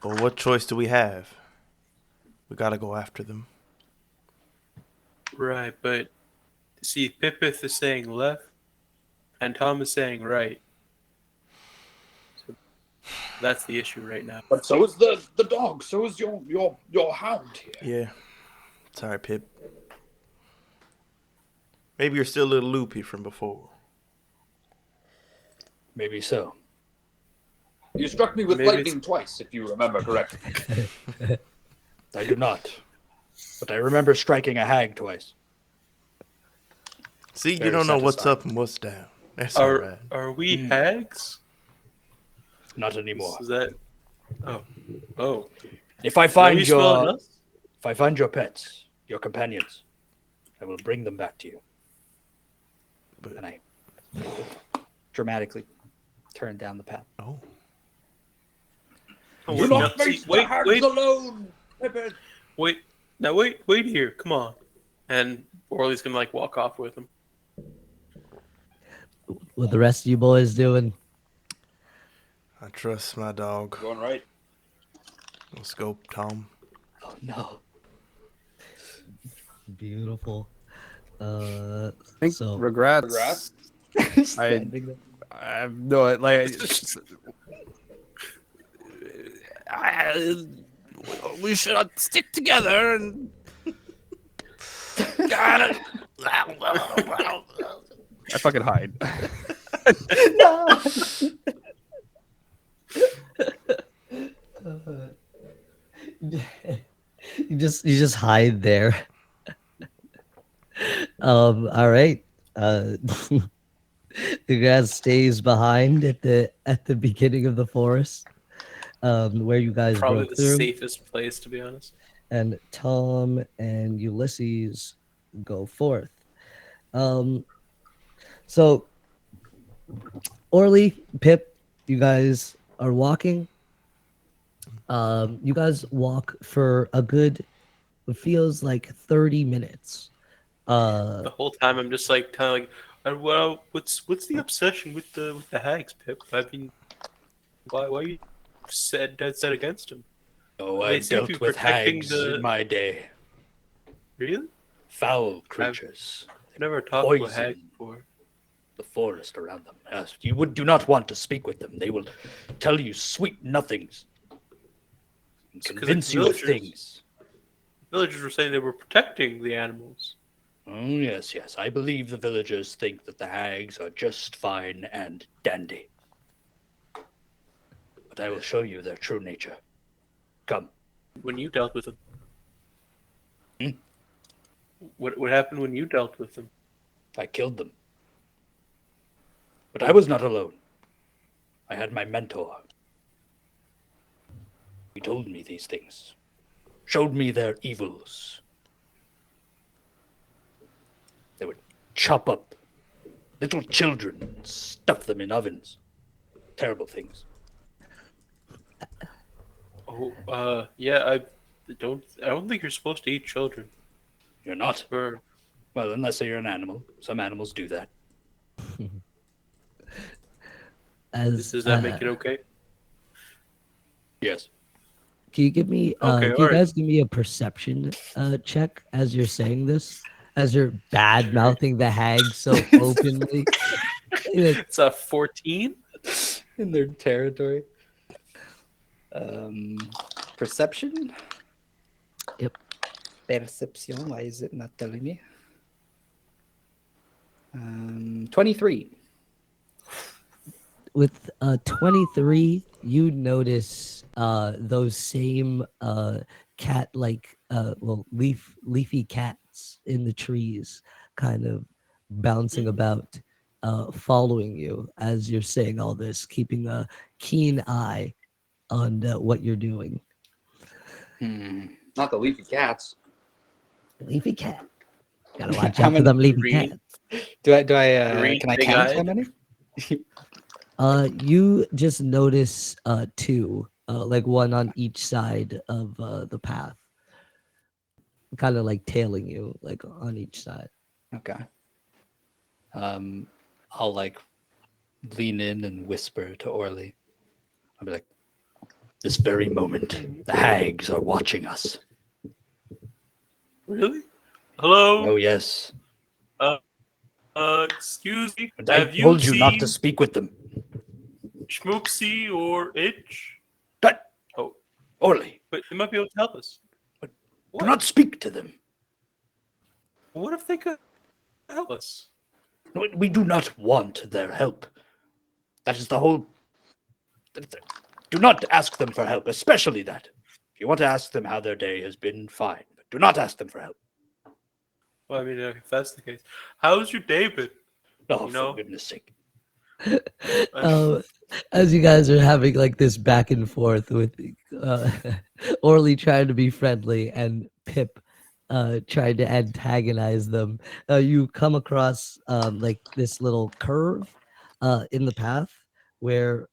Well, what choice do we have? We gotta go after them. Right, but see, Pipith is saying left, and Tom is saying right. So that's the issue right now. But so is the dog. So is your hound here. Yeah. Sorry, Pip. Maybe you're still a little loopy from before. Maybe so. You struck me with Maybe lightning twice, if you remember correctly. I do not. But I remember striking a hag twice. See, you Very don't know what's satisfying. up and what's down. That's all right. Are we hags? Not anymore. Is that? Oh. If I Are find you smelling your us? if I find your pets, your companions, I will bring them back to you. But- And I dramatically turn down the path. Oh. Oh, Do we're not not- face wait, the hags wait, alone, Pipit. wait here. Come on. And Orly's gonna like walk off with him. What the rest of you boys doing? I trust my dog. Going right. Let's go, Tom. Oh no. Beautiful. I think So regrets. Regrets? Standing there. I have no like. We should stick together and. I fucking hide. you just hide there. All right. The grass stays behind at the beginning of the forest, where you guys Probably broke the through. safest place, to be honest. And Tom and Ulysses go forth. So Orly, Pip, you guys are walking. You guys walk for a good, it feels like 30 minutes. The whole time I'm just like kind of like, well, what's the obsession with the hags, Pip? I mean, why you dead set against him? Oh, They I seem to be dealt with protecting hags the- in my day. Really? Foul creatures. I've never talked to a hag Poison. before. the forest around them. Yes, you do not want to speak with them. They will tell you sweet nothings and 'cause convince it's you of villagers. things. Villagers were saying they were protecting the animals. Oh, yes, yes. I believe the villagers think that the hags are just fine and dandy. But I will show you their true nature. Come. When you dealt with them. Hmm? What happened when you dealt with them? I killed them. But I was not alone. I had my mentor. He told me these things, showed me their evils. They would chop up little children and stuff them in ovens. Terrible things. Oh, yeah, I don't think you're supposed to eat children. You're not? Or Well, unless you're an animal. Some animals do that. does that make it okay? Yes. Can you give me? Okay, Can you alright. guys give me a perception check as you're saying this? As you're bad mouthing the hag so openly. It's a 14. In their territory. Perception? Yep. Perception. Why is it not telling me? 23. With 23, you notice those same cat-like, leafy cats in the trees, kind of bouncing about, following you as you're saying all this, keeping a keen eye on what you're doing. Not the leafy cats. Leafy cat. Gotta watch How out for many them leafy green- cats. Green, Can I big count how eyed? many? You just notice two, like one on each side of the path, kind of like tailing you, like on each side. Okay. I'll like lean in and whisper to Orly. I'll be like, This very moment, the hags are watching us. Really? Hello? Oh, yes. Excuse me. And I Have you told you not to seen speak with them. Schmoopsy or Itch? But, Oh, Orly, but they might be able to help us. do What? not speak to them. What if they could help us? No, we do not want their help. That is the whole... Do not ask them for help, especially that. If you want to ask them how their day has been, fine. But do not ask them for help. Well, I mean, if that's the case, how's your day been? Oh, You know? for goodness sake. As you guys are having like this back and forth with Orly trying to be friendly and Pip trying to antagonize them, you come across like this little curve in the path where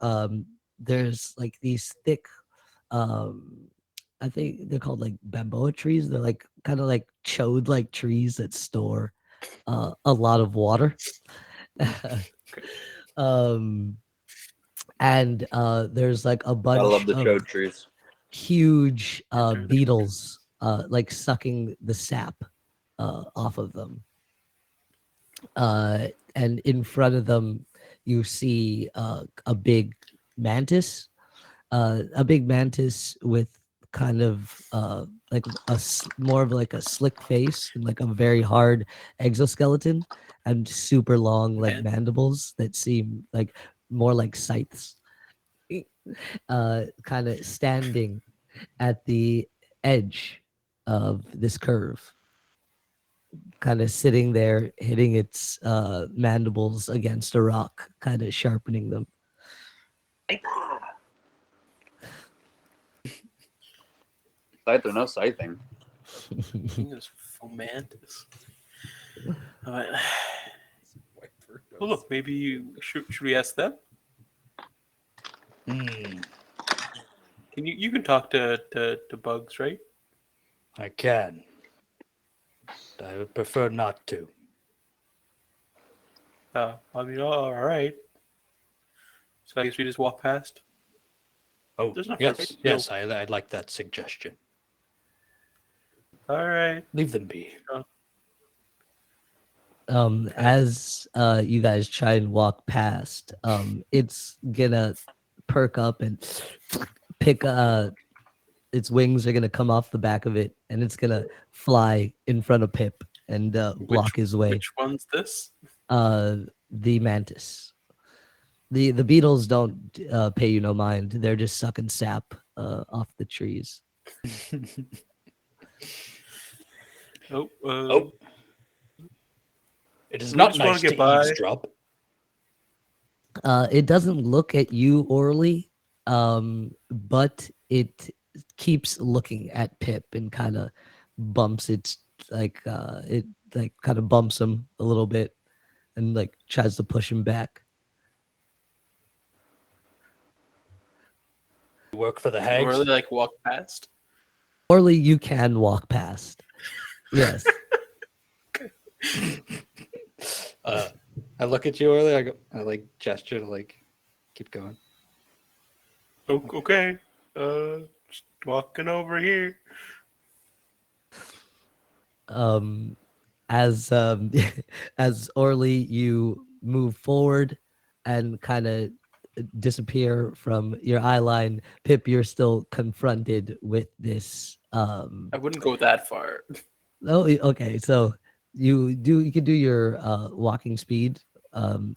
there's like these thick I think they're called like bamboa trees. They're like kind of like chode like trees that store a lot of water. And there's like a I bunch love the of chode trees. huge beetles like sucking the sap off of them. And in front of them, you see a big mantis with kind of like more of like a slick face and like a very hard exoskeleton and super long like Man. mandibles that seem like more like scythes, kind of standing at the edge of this curve, kind of sitting there hitting its mandibles against a rock, kind of sharpening them. Scythe or no scything. This fomantis. Alright. Well, look, maybe should we ask them? Hmm, Can you can talk to bugs, right? I can. I would prefer not to. I mean, all right. So I guess we just walk past. Oh, There's not yes, perfect. yes, I like that suggestion. All right. Leave them be. As you guys try and walk past, it's gonna perk up and pick its wings are gonna come off the back of it, and it's gonna fly in front of Pip and block his way. Which one's this? The mantis. The beetles don't pay you no mind. They're just sucking sap off the trees. Oh. It is We not just wanna nice get to by. eavesdrop. It doesn't look at you, Orly, but it keeps looking at Pip and kind of bumps its it like kind of bumps him a little bit and like tries to push him back. You work for the Or hags. really like walk past? Orly, you can walk past. Yes. I look at you earlier. I like gesture to like keep going. Okay. Just walking over here. As as Orly, you move forward and kind of disappear from your eye line. Pip, you're still confronted with this. I wouldn't go that far. Oh, okay. So you can do your walking speed to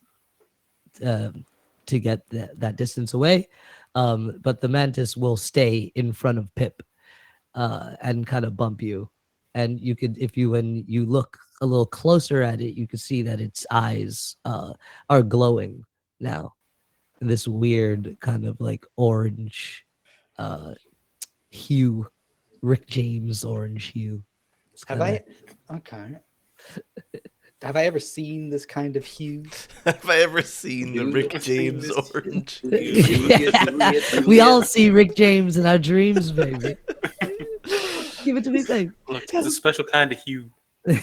get that distance away, but the mantis will stay in front of Pip and kind of bump you. And you could, when you look a little closer at it, you can see that its eyes are glowing now. This weird kind of like orange hue, Rick James orange hue. It's Have kinda- I? Okay. Have I ever seen this kind of hue? Have I ever seen the Dude, Rick I've seen James this. orange? We all see Rick James in our dreams, baby. Give it to me, babe. Look, it's a special kind of hue. Do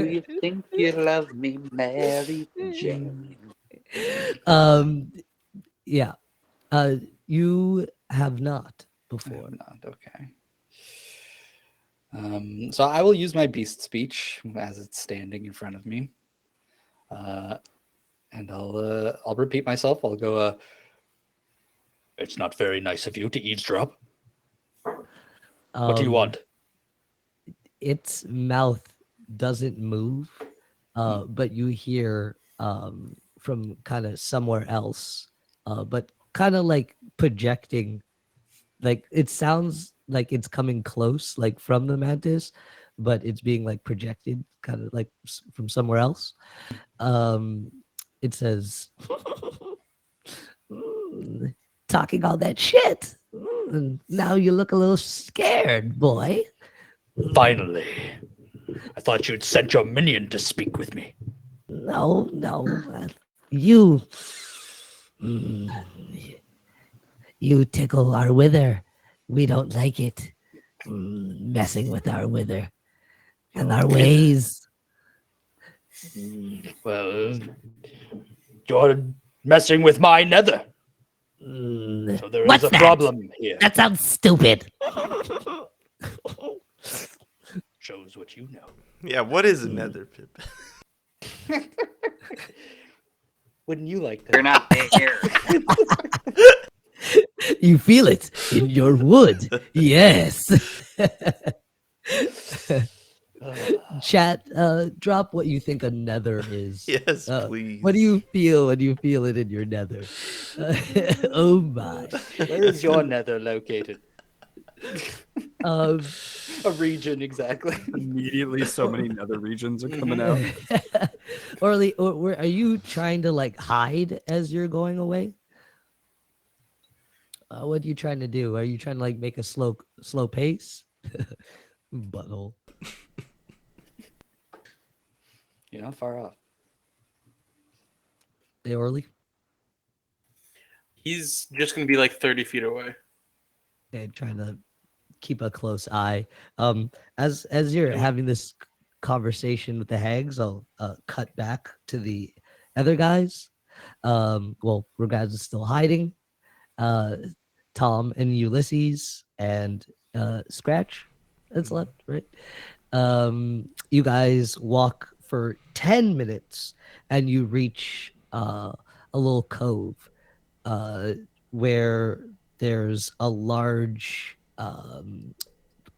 you think you love me, Mary Jane? Yeah. You have not before. Not okay. So I will use my beast speech as it's standing in front of me, and I'll repeat myself. I'll go. It's not very nice of you to eavesdrop. What do you want? Its mouth doesn't move, but you hear from kind of somewhere else, but kind of like projecting. Like it sounds like it's coming close, like from the mantis, but it's being like projected kind of like from somewhere else. It says, talking all that shit. And now you look a little scared, boy. Finally. I thought you'd sent your minion to speak with me. No. You. You tickle our wither. We don't like it. Messing with our wither and our ways. Well, you're messing with my nether. So there is What's a that? problem here. That sounds stupid. Shows what you know. Yeah, what is a nether, Pip? Wouldn't you like You're that? not there. You feel it in your wood. Yes. Chat, drop what you think a nether is. Yes, please. What do you feel when you feel it in your nether? Oh my. Where is your nether located? Um, A region, exactly. Immediately, so many nether regions are coming out. Orly, are you trying to like hide as you're going away? What are you trying to do? Are you trying to like make a slow pace? Butthole. You're not far off. Hey, Orly. He's just gonna be like 30 feet away. Okay, trying to keep a close eye. As you're having this conversation with the hags, I'll cut back to the other guys. Well, Regaz is still hiding. Tom and Ulysses and Scratch that's left, right? You guys walk for 10 minutes and you reach a little cove where there's a large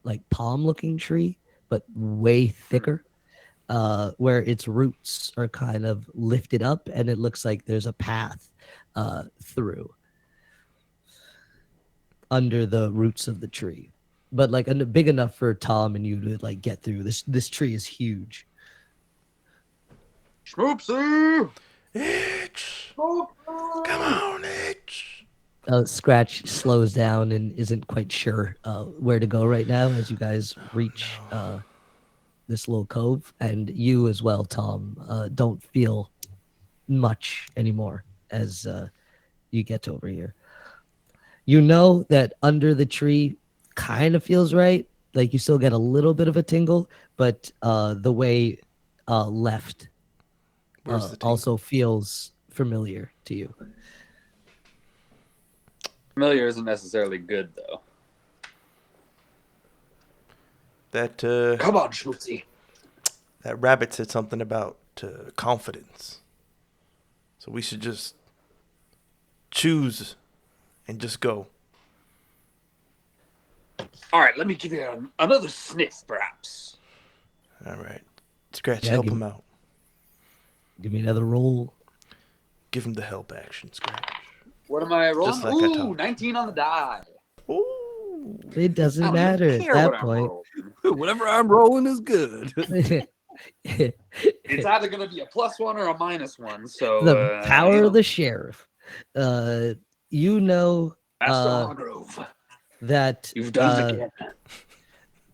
like palm looking tree, but way thicker, where its roots are kind of lifted up and it looks like there's a path through under the roots of the tree, but like big enough for Tom and you to like get through. This tree is huge. Schmoopsy! Itch! Come on, Itch! Scratch slows down and isn't quite sure where to go right now as you guys reach this little cove, and you as well, Tom, don't feel much anymore as you get over here. You know that under the tree kind of feels right. Like you still get a little bit of a tingle, but the way left Where's the tingle? also feels familiar to you. Familiar isn't necessarily good, though. That Come on, Schmoopsy. that rabbit said something about confidence. So we should just choose and just go. All right, let me give you another sniff, perhaps. All right. Scratch, Yeah, help give- him out. Give me another roll. Give him the help action, Scratch. What am I rolling? Just like I Ooh, told you. 19 on the die. Ooh. It doesn't I don't matter even at care that what I'm point. rolling. Whatever I'm rolling is good. It's either going to be a +1 or a -1. So The power you know, of the sheriff. You know Master Hargrove, that you've done it again.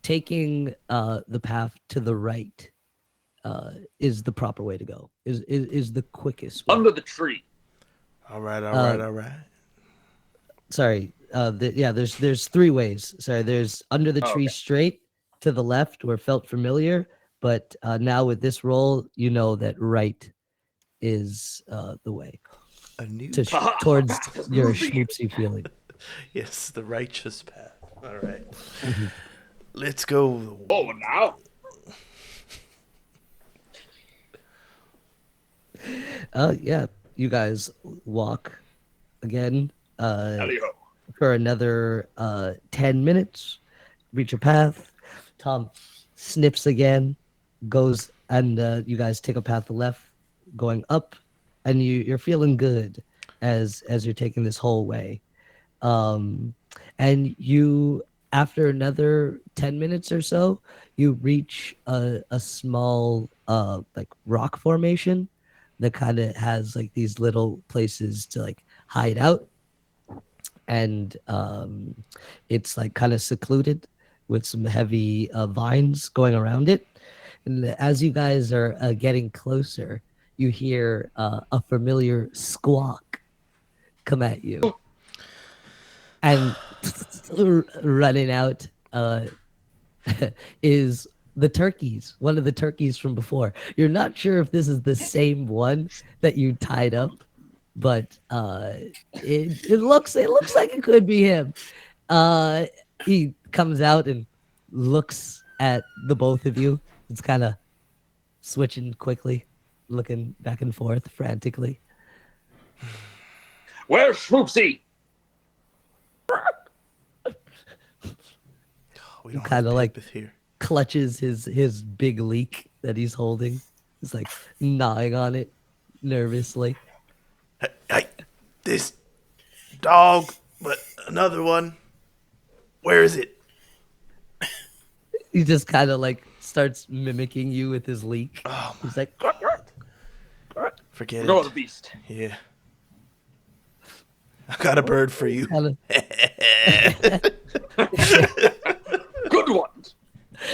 taking the path to the right is the proper way to go. Is the quickest way. Under the tree. All right, all right. Sorry. There's three ways. Sorry, there's under the tree Okay. straight to the left where it felt familiar, but now with this roll, you know that right is the way A new to Aha, towards path is your moving. schmoopsy feeling. Yes, the righteous path. All right. Let's go. Oh, now. Yeah, you guys walk again Howdy-ho. for another 10 minutes, reach a path. Tom sniffs again, goes, and you guys take a path to the left, going up, and you're feeling good as you're taking this whole way. And you, after another 10 minutes or so, you reach a small like rock formation that kind of has like these little places to like hide out, and it's like kind of secluded with some heavy vines going around it. And as you guys are getting closer, you hear a familiar squawk come at you, and running out is the turkeys, one of the turkeys from before. You're not sure if this is the same one that you tied up, but it looks like it could be him. He comes out and looks at the both of you. It's kind of switching quickly, looking back and forth frantically. Where's Schmoopsy? We don't Kinda have like- Pip here. Clutches his big leak that he's holding. He's like gnawing on it nervously. Hey, this dog, but another one. Where is it? He just kind of like starts mimicking you with his leak. Oh, He's like, forget Go it. the beast. Yeah. I got a bird for you. kinda, Good one.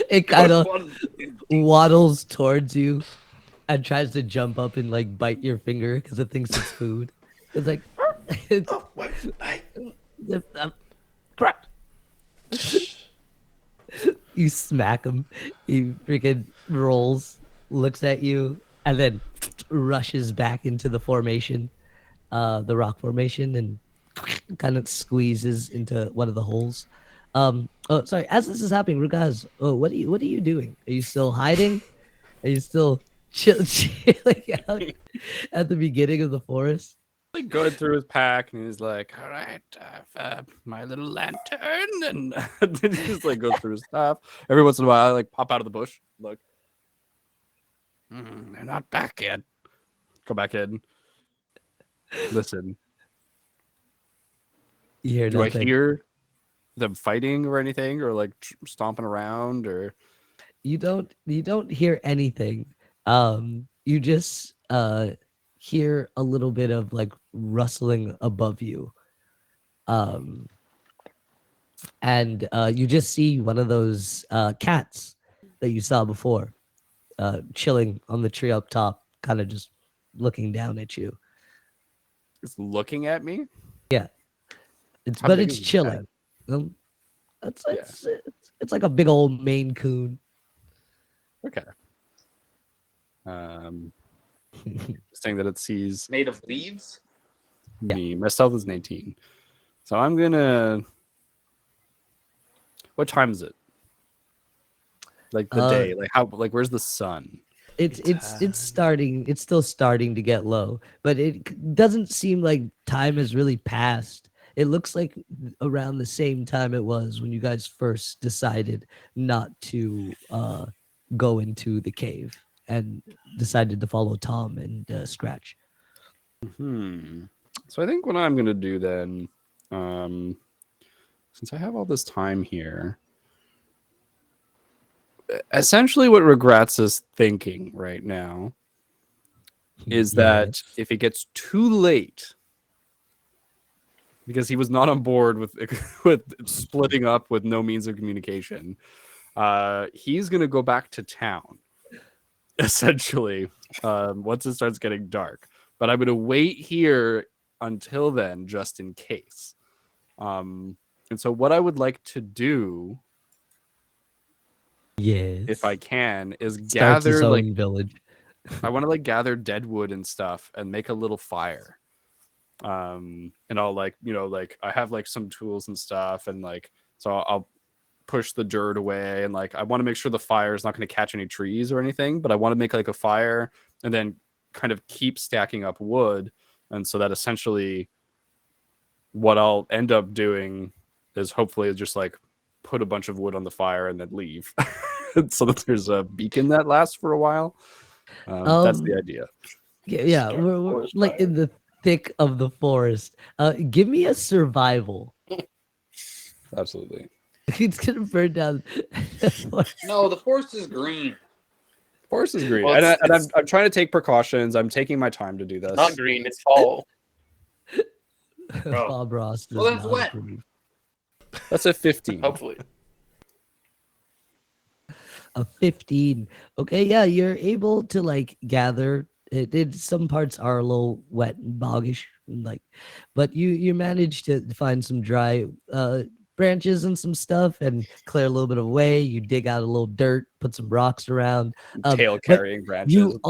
it kind Good of one. waddles towards you and tries to jump up and like bite your finger because it thinks it's food. It's like, Oh, wait, hey. crap. You smack him. He freaking rolls, looks at you, and then rushes back into the formation, the rock formation, and kind of squeezes into one of the holes. Oh, sorry. As this is happening, Rugaz, what are you doing? Are you still hiding? Are you still chilling out at the beginning of the forest? Like going through his pack, and he's like, "All right, my little lantern," and then he just like goes through his stuff. Every once in a while, I like pop out of the bush, look. They're not back yet. Go back in. Listen. You hear Do nothing. I hear them fighting or anything, or like stomping around, or? You don't hear anything. You just hear a little bit of like rustling above you. And you just see one of those cats that you saw before, chilling on the tree up top, kind of just looking down at you. It's looking at me. Yeah, How but big it's is the chilling. It's like a big old Maine Coon. Okay. Saying that it sees Made of leaves? me. My stealth is 19. So I'm gonna. What time is it? Like the day? Like how? Like where's the sun? It's starting. It's still starting to get low, but it doesn't seem like time has really passed. It looks like around the same time it was when you guys first decided not to go into the cave and decided to follow Tom and Scratch. So I think what I'm gonna do then, since I have all this time here, essentially what Regrets is thinking right now is that if it gets too late, because he was not on board with with splitting up with no means of communication, he's gonna go back to town. Essentially, once it starts getting dark. But I'm gonna wait here until then, just in case. And so what I would like to do, if I can, is Starts his gather own like village. I want to like gather dead wood and stuff and make a little fire. And I'll like, like I have like some tools and stuff, and like so I'll push the dirt away, and like I want to make sure the fire is not going to catch any trees or anything, but I want to make like a fire and then kind of keep stacking up wood. And so that essentially what I'll end up doing is hopefully just like put a bunch of wood on the fire and then leave so that there's a beacon that lasts for a while. That's the idea. Yeah, we're like in the thick of the forest. Give me a survival. Absolutely. It's gonna burn down. No, the forest is green. Forest is green. Well, and I'm trying to take precautions. I'm taking my time to do this. Not green, it's fall. Bob Ross does Well, that's not wet. approve. That's a 15. Hopefully. A 15. Okay, yeah, you're able to like gather. Some parts are a little wet and boggish, like, but you manage to find some dry branches and some stuff and clear a little bit of away. You dig out a little dirt, put some rocks around. Tail carrying branches.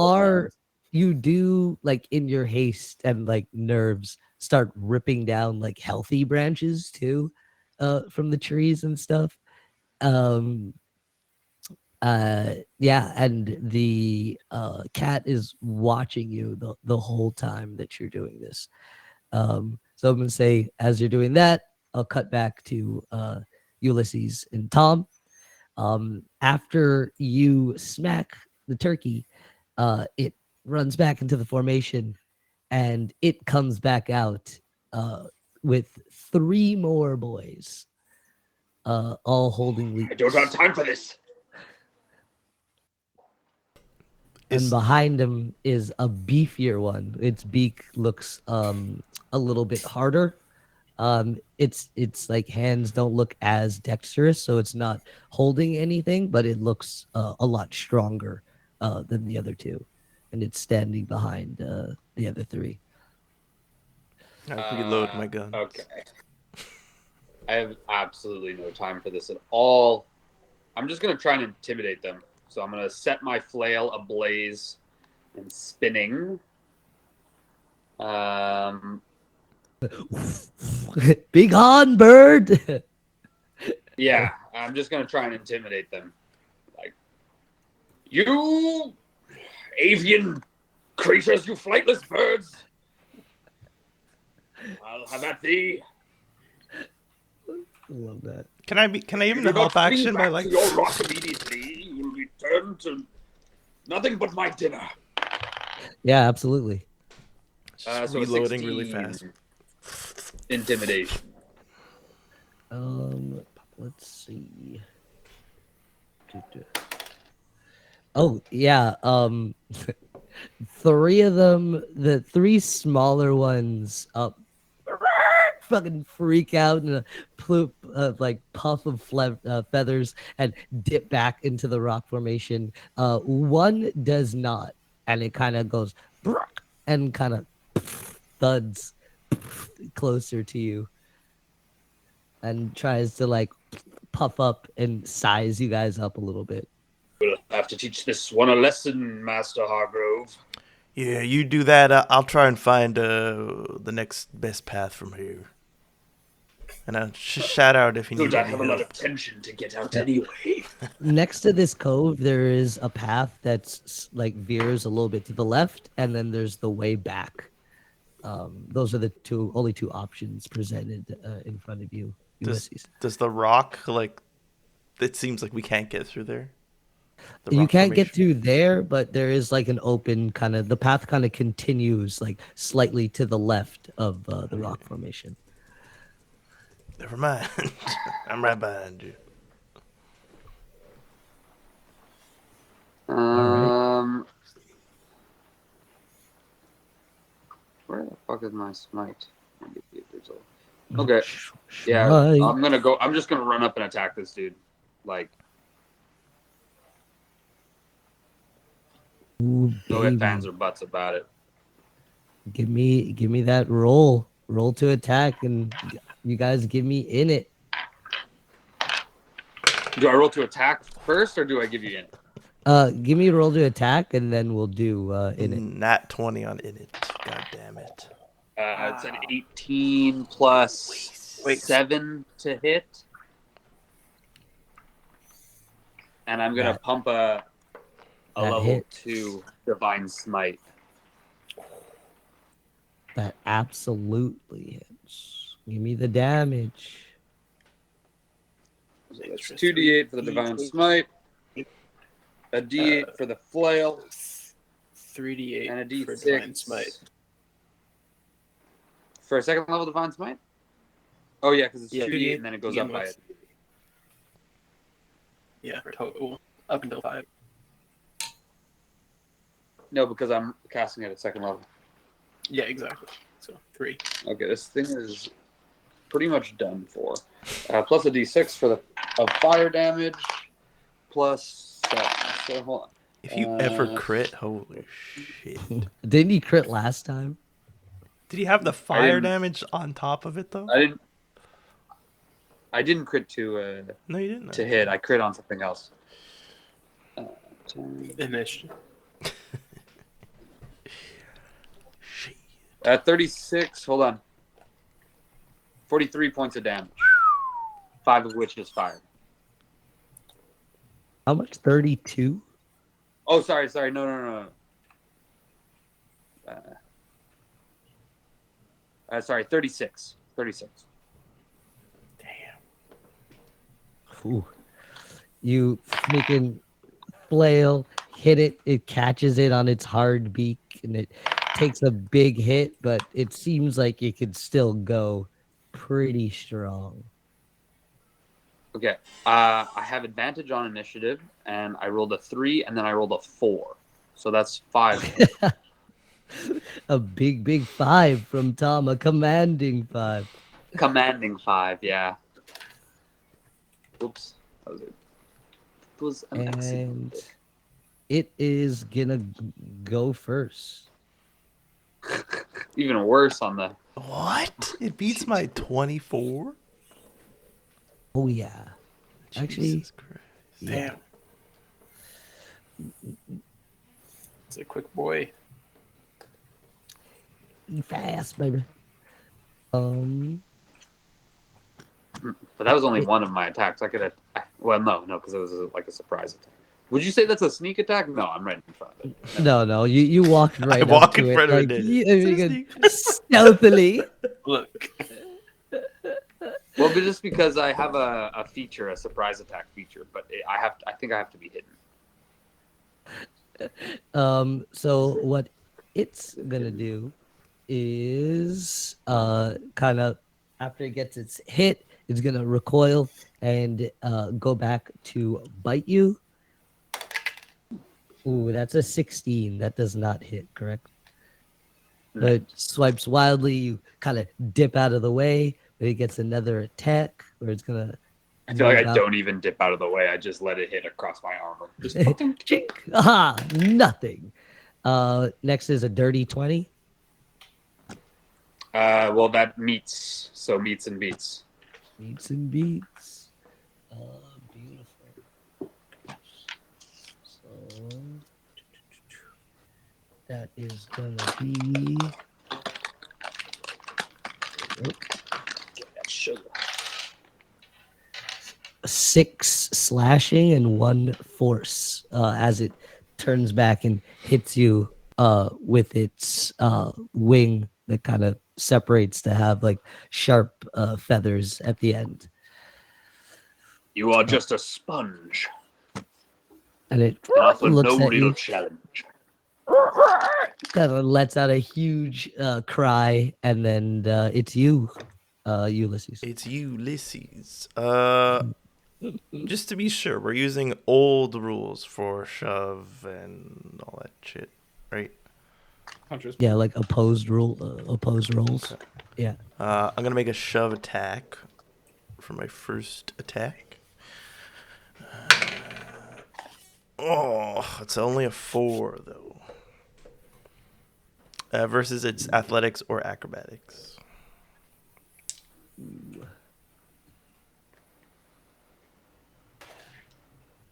You do like in your haste and like nerves start ripping down like healthy branches too, from the trees and stuff. Yeah, and the cat is watching you the whole time that you're doing this. So I'm gonna say, as you're doing that, I'll cut back to Ulysses and Tom. After you smack the turkey, it runs back into the formation, and it comes back out with 3 more boys, all holding. I don't have time for this. And behind him is a beefier one. Its beak looks a little bit harder. Its like hands don't look as dexterous, so it's not holding anything, but it looks a lot stronger than the other 2, and it's standing behind the other 3. I reload my gun. Okay. I have absolutely no time for this at all. I'm just going to try and intimidate them. So I'm going to set my flail ablaze and spinning. Big on bird. Yeah, I'm just gonna try and intimidate them. Like, you avian creatures, you flightless birds! I'll have at thee. Love that. Can I give him You the do not help flee action by back like? to your rock immediately. You will return to nothing but my dinner. Yeah, absolutely. Just So a reloading really 16 fast. Intimidation. Let's see. Oh yeah. Three of them, the three smaller ones, fucking freak out in a like puff of feathers and dip back into the rock formation. One does not, and it kind of goes and kind of thuds closer to you and tries to like puff up and size you guys up a little bit. We'll have to teach this one a lesson, Master Hargrove. Yeah, you do that. I'll try and find the next best path from here. And I'll shout out if you need Good, I any have a lot help. of tension to get out anyway. Next to this cove, there is a path that's like veers a little bit to the left, and then there's the way back. Those are the only two options presented in front of you. Does the rock like? It seems like we can't get through there. You can't get through there, but there is like an open kind of. The path kind of continues like slightly to the left of the rock formation. Never mind. I'm right behind you. Where the fuck is my smite? Okay. Yeah, Smite. I'm just gonna run up and attack this dude. Like, Ooh, no baby. ifs, ands, or buts about it. Give me that roll to attack, and you guys give me in it. Do I roll to attack first, or do I give you in it? Give me a roll to attack, and then we'll do in it. Nat 20 on in it. God damn it. It's an 18 plus 7 to hit. And I'm going to pump a level hit. 2 Divine Smite. That absolutely hits. Give me the damage. So that's 2d8 for the Divine Smite, a d8 for the flail, 3d8 and a for d6 Divine Smite. For a second level Divine Smite? Oh, yeah, because it's 2d8 and then it goes begin up by with. it. Yeah, total. Up until 5. No, because I'm casting it at second level. Yeah, exactly. So 3. Okay, this thing is pretty much done for. Plus a d6 for the fire damage, plus 7. So hold on. If you ever crit, holy shit. Didn't he crit last time? Did he have the fire damage on top of it though? I didn't crit to No, you didn't. to hit. I crit on something else. Initiative. At 36, hold on. 43 points of damage. 5 of which is fire. How much? 32? Oh, sorry. No. Sorry, 36. 36. Ooh. You freaking flail, hit it, it catches it on its hard beak, and it takes a big hit, but it seems like it could still go pretty strong. Okay. I have advantage on initiative, and I rolled a 3, and then I rolled a 4. So that's 5. A big 5 from Tom, a commanding 5. Commanding 5, yeah. Oops. That was an And accident. it is gonna go first. Even worse on the... What? It beats my 24? Oh yeah. Actually, Jesus Christ. Damn. It's a quick boy. Be fast, baby. But that was only one of my attacks. I could have. Well, no, because it was like a surprise attack. Would you say that's a sneak attack? No, I'm right in front of it. No, you walked right up walk to in it, front of it, like did you, it? you could stealthily. Look. Well, but just because I have a feature, a surprise attack feature, but I think I have to be hidden. So what it's gonna do is kind of after it gets its hit, it's gonna recoil and go back to bite you. Ooh, that's a 16. That does not hit, correct? But it swipes wildly. You kind of dip out of the way, but it gets another attack where it's gonna. I feel like I move out. don't even dip out of the way. I just let it hit across my armor. Just Chink. Aha, nothing. Next is a dirty 20. well, that meets. So meets and beats. Meets and beats. Beautiful. So that is gonna be Get that sugar. 6 slashing and 1 force as it turns back and hits you with its wing that kind of separates to have like sharp feathers at the end. You are just a sponge. And it And offer no looks at real you, challenge. kind of lets out a huge cry, and then it's you, Ulysses. It's Ulysses. Just to be sure, we're using old rules for shove and all that shit, right? Hunters. Yeah, like opposed rolls. Yeah. I'm gonna make a shove attack for my first attack. It's only a 4 though. Versus its athletics or acrobatics.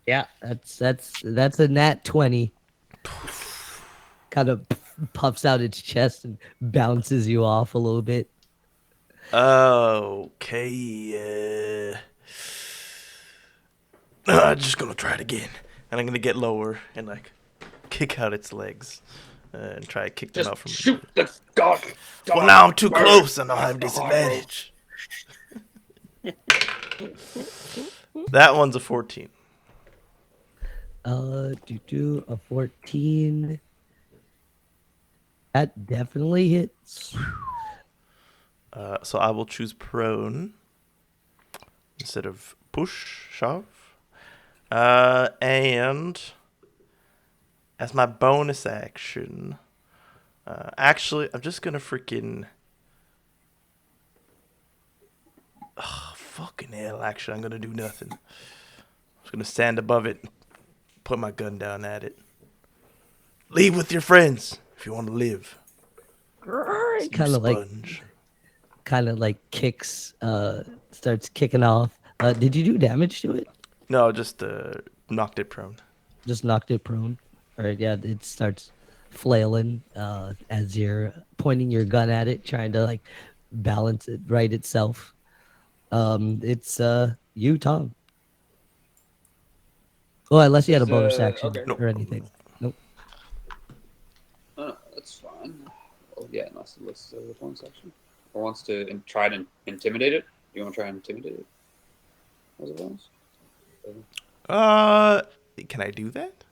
Yeah, that's a nat 20. Kind of puffs out its chest and bounces you off a little bit. Okay. I'm just gonna try it again, and I'm gonna get lower and like kick out its legs and try to kick them Just out from. shoot the god. Well, now I'm too close, and I'll have disadvantage. That one's a 14. Do a 14. That definitely hits. So I will choose prone instead of shove. And as my bonus action, actually, I'm just gonna freaking. Fucking hell! Actually, I'm gonna do nothing. I'm just gonna stand above it, put my gun down at it. Leave with your friends if you want to live. Kind of like kicks, starts kicking off. Did you do damage to it? No, just knocked it prone. Just knocked it prone. All right, yeah, it starts flailing as you're pointing your gun at it, trying to like balance it right itself. It's you, Tom. Oh, unless you had a bonus action okay. or anything. Nope. That's fine. Well, yeah, unless it's with one section. Or wants to try to intimidate it. You want to try and intimidate it? As a bonus? Can I do that?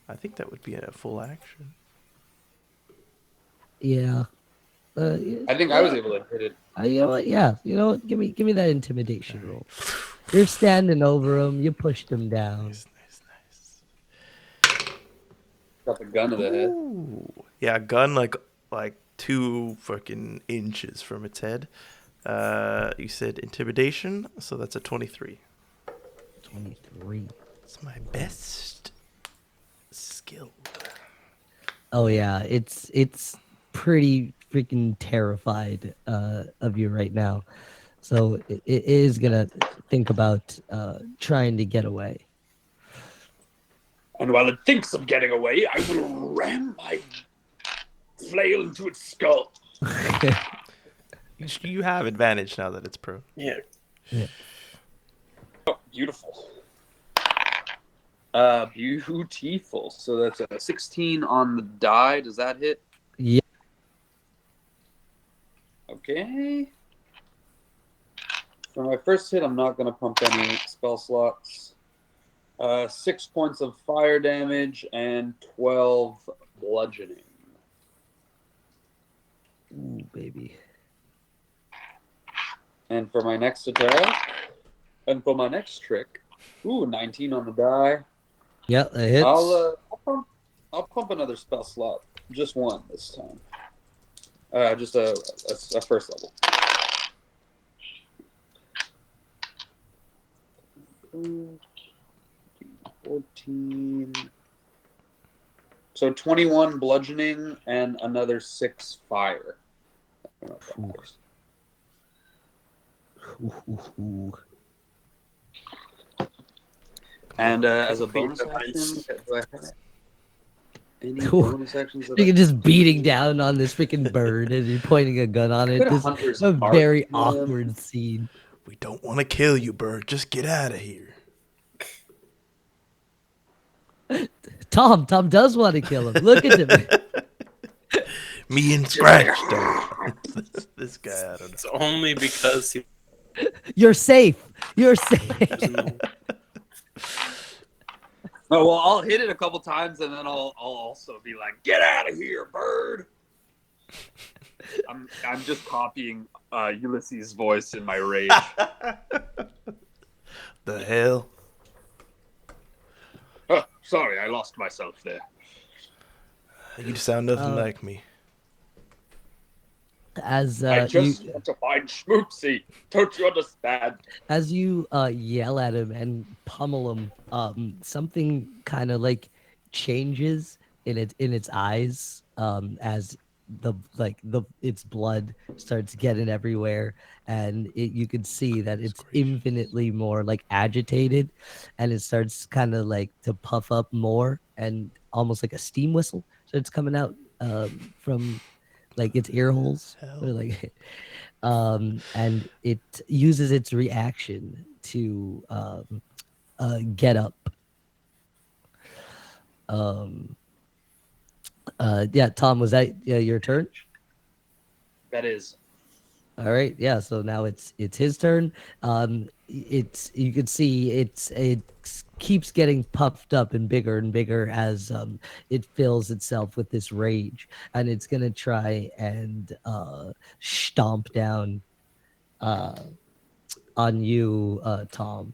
I think that would be a full action. Yeah. I think I was able to hit it. You know what? Yeah. You know what? Give me that intimidation roll. You're standing over him. You pushed him down. Nice. Got the gun to the head. Ooh. Yeah, gun like 2 fucking inches from its head. You said intimidation, so that's a 23. 23. It's my best skill. Oh yeah, it's pretty freaking terrified of you right now. So it is gonna think about trying to get away. And while it thinks of getting away, I will ram my flail into its skull. You have advantage now that it's prone. Yeah. Yeah. Oh, beautiful. Beautiful. So that's a 16 on the die. Does that hit? Yeah. Okay. For my first hit, I'm not going to pump any spell slots. 6 points of fire damage and 12 bludgeoning. Ooh, baby. And for my next attack, and for my next trick, 19 on the die. Yeah, it hits. I'll pump another spell slot, just one this time. Just a first level. 14. So 21 bludgeoning and another 6 fire. I don't know if that matters. Ooh. And as a bonus action, do I have any bonus actions? That You're just beating down on this freaking bird and you're pointing a gun on it. Put a This hunter's is a mark, very man. awkward scene. We don't want to kill you, bird. Just get out of here. Tom does want to kill him. Look at him. Me and Scratch don't. This guy, I don't know. It's only because he You're safe. You're safe. doesn't. Oh, well, I'll hit it a couple times, and then I'll also be like, "Get out of here, bird!" I'm just copying Ulysses' voice in my rage. The hell? Oh, sorry, I lost myself there. You sound nothing like me. As I just you want to find Schmoopsy. Don't you understand? as you yell at him and pummel him, something kind of like changes in its eyes as its blood starts getting everywhere, and you can see that it's infinitely more like agitated, and it starts kind of like to puff up more, and almost like a steam whistle starts coming out from like its ear holes, or like and it uses its reaction to get up. Yeah, Tom, was that your turn? That is. All right, yeah. So now it's his turn. You can see it keeps getting puffed up and bigger as it fills itself with this rage, and it's gonna try and stomp down on you, Tom.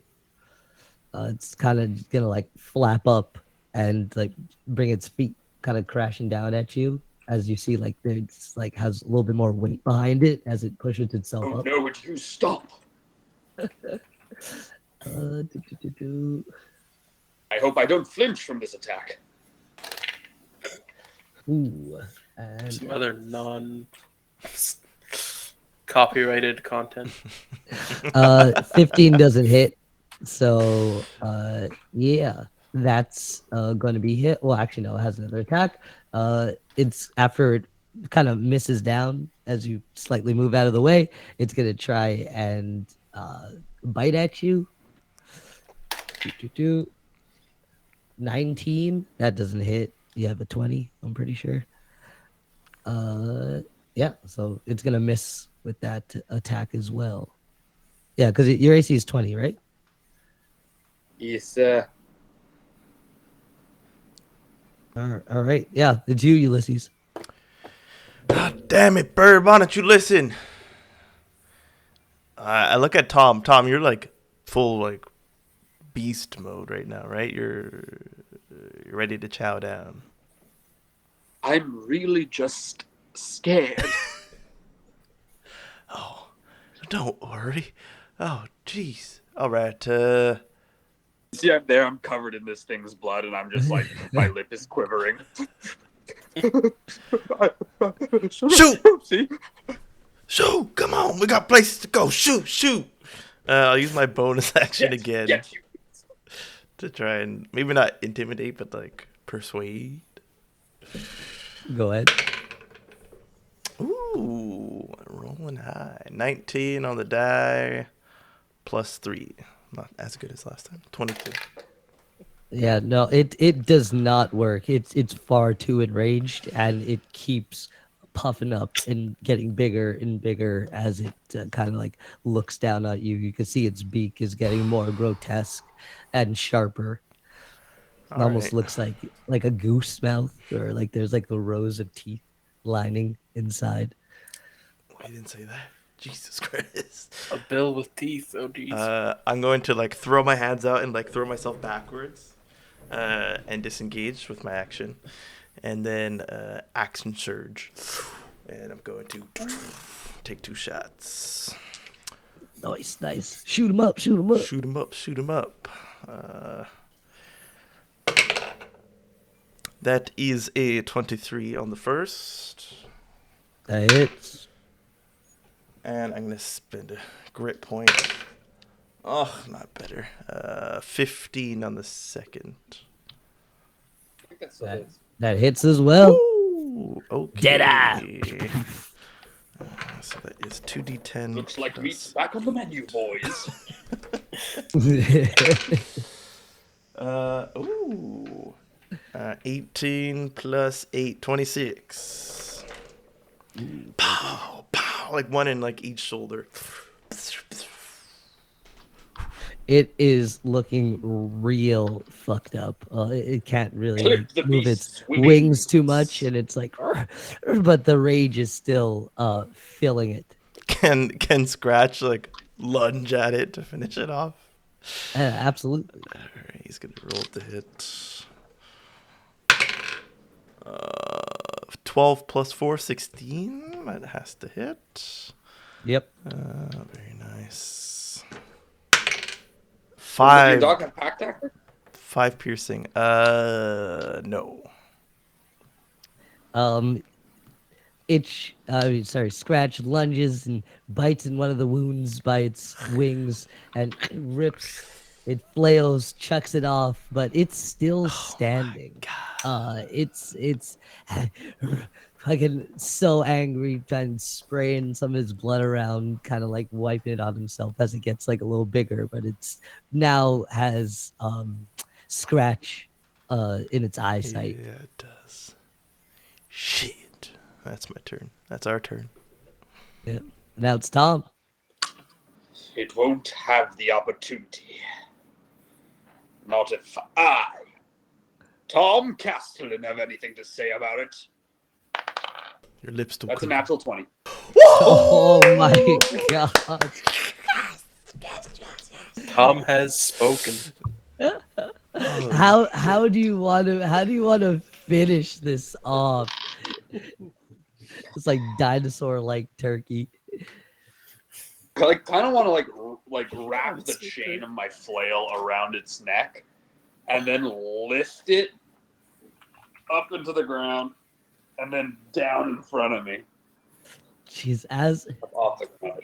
It's kind of gonna like flap up and like bring its feet kind of crashing down at you, as you see like it's like has a little bit more weight behind it as it pushes itself Oh up. no, would you stop? I hope I don't flinch from this attack. Ooh, and Some other non copyrighted content. 15 doesn't hit. So yeah, that's going to be hit. Well, actually, no, it has another attack. It's after it kind of misses down as you slightly move out of the way. It's going to try and bite at you. 19. That doesn't hit. You have a 20. I'm pretty sure. Yeah. So it's going to miss with that attack as well. Yeah, because your AC is 20, right? Yes, All right. Yeah, it's you, Ulysses. God damn it, bird. Why don't you listen? I look at Tom. Tom, you're like full like beast mode right now, right? You're ready to chow down. I'm really just scared. Oh, don't worry. Oh, jeez. All right. See, I'm there. I'm covered in this thing's blood, and I'm just like, my lip is quivering. Shoot! See? Shoot! Come on, we got places to go. Shoot! I'll use my bonus action again Get you. to try and maybe not intimidate, but like persuade. Go ahead. Ooh, rolling high. 19 on the die, plus 3. Not as good as last time. 22. Yeah, no, it does not work. It's far too enraged, and it keeps puffing up and getting bigger and bigger as it kind of like looks down at you. You can see its beak is getting more grotesque and sharper. It All almost right. looks like a goose mouth, or like there's like the rows of teeth lining inside. Why you didn't say that? Jesus Christ. A bill with teeth. Oh, jeez. I'm going to like throw my hands out and like throw myself backwards and disengage with my action. And then action surge. And I'm going to take 2 shots. Nice. Shoot him up. Shoot him up. That is a 23 on the first. That hits. And I'm going to spend a grit point. Oh, not better. 15 on the second. That hits as well. Ooh, okay. Deadeye. So that is 2d10. Looks like plus- meat's back on the menu, boys. Ooh. 18 plus 8, 26. Pow, pow. Like one in like each shoulder. It is looking real fucked up. It can't really Clip like, the move beast's its wings. wings too much, and it's like, but the rage is still filling it. Can Scratch like lunge at it to finish it off? Absolutely. All right, he's gonna roll to hit. 12 plus 4, 16. That has to hit. Yep. Very nice. Your 5. dog have pack tactic? 5 piercing. No. Scratch lunges and bites in one of the wounds by its wings and rips. It flails, chucks it off, but it's still standing. It's fucking so angry, trying to spraying some of his blood around, kind of like wiping it on himself as it gets like a little bigger, but it's now has Scratch in its eyesight. Yeah, it does. Shit. That's my turn. That's our turn. Yeah. Now it's Tom. It won't have the opportunity. Not if I, Tom Castellan, have anything to say about it. Your lips still That's a quiver. natural 20. Oh my god. Tom has spoken. How do you want to finish this off? It's like dinosaur like turkey. I kind of want to like wrap the chain of my flail around its neck, and then lift it up into the ground, and then down in front of me. Jeez, as Off the ground.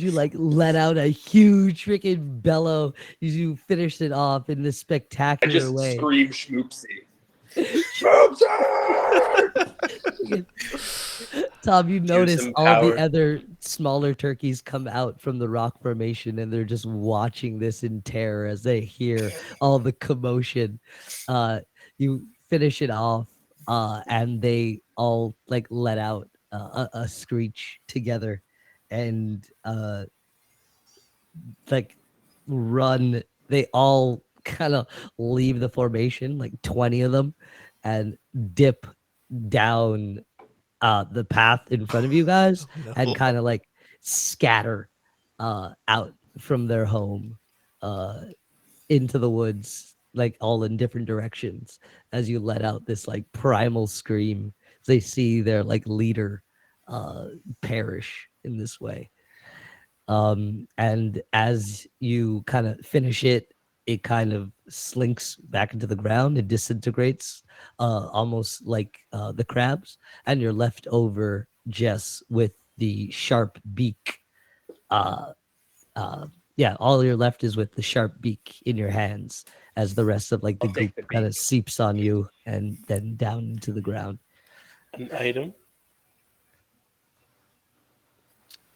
you like let out a huge freaking bellow, you finished it off in this I spectacular just way. scream Schmoopsy. Schmoopsy! Tom, you notice him all power. the other smaller turkeys come out from the rock formation, and they're just watching this in terror as they hear all the commotion. You finish it off, and they all like let out a screech together, and like run. They all kind of leave the formation, like 20 of them, and dip down the path in front of you guys and kind of like scatter out from their home into the woods, like all in different directions as you let out this like primal scream. They see their like leader perish in this way. And as you kind of finish it, it kind of slinks back into the ground. It disintegrates almost like the crabs, and you're left over just with the sharp beak. Yeah, all you're left is with the sharp beak in your hands as the rest of like the I'll take goop the kind of beak. seeps on you and then down into the ground. An item.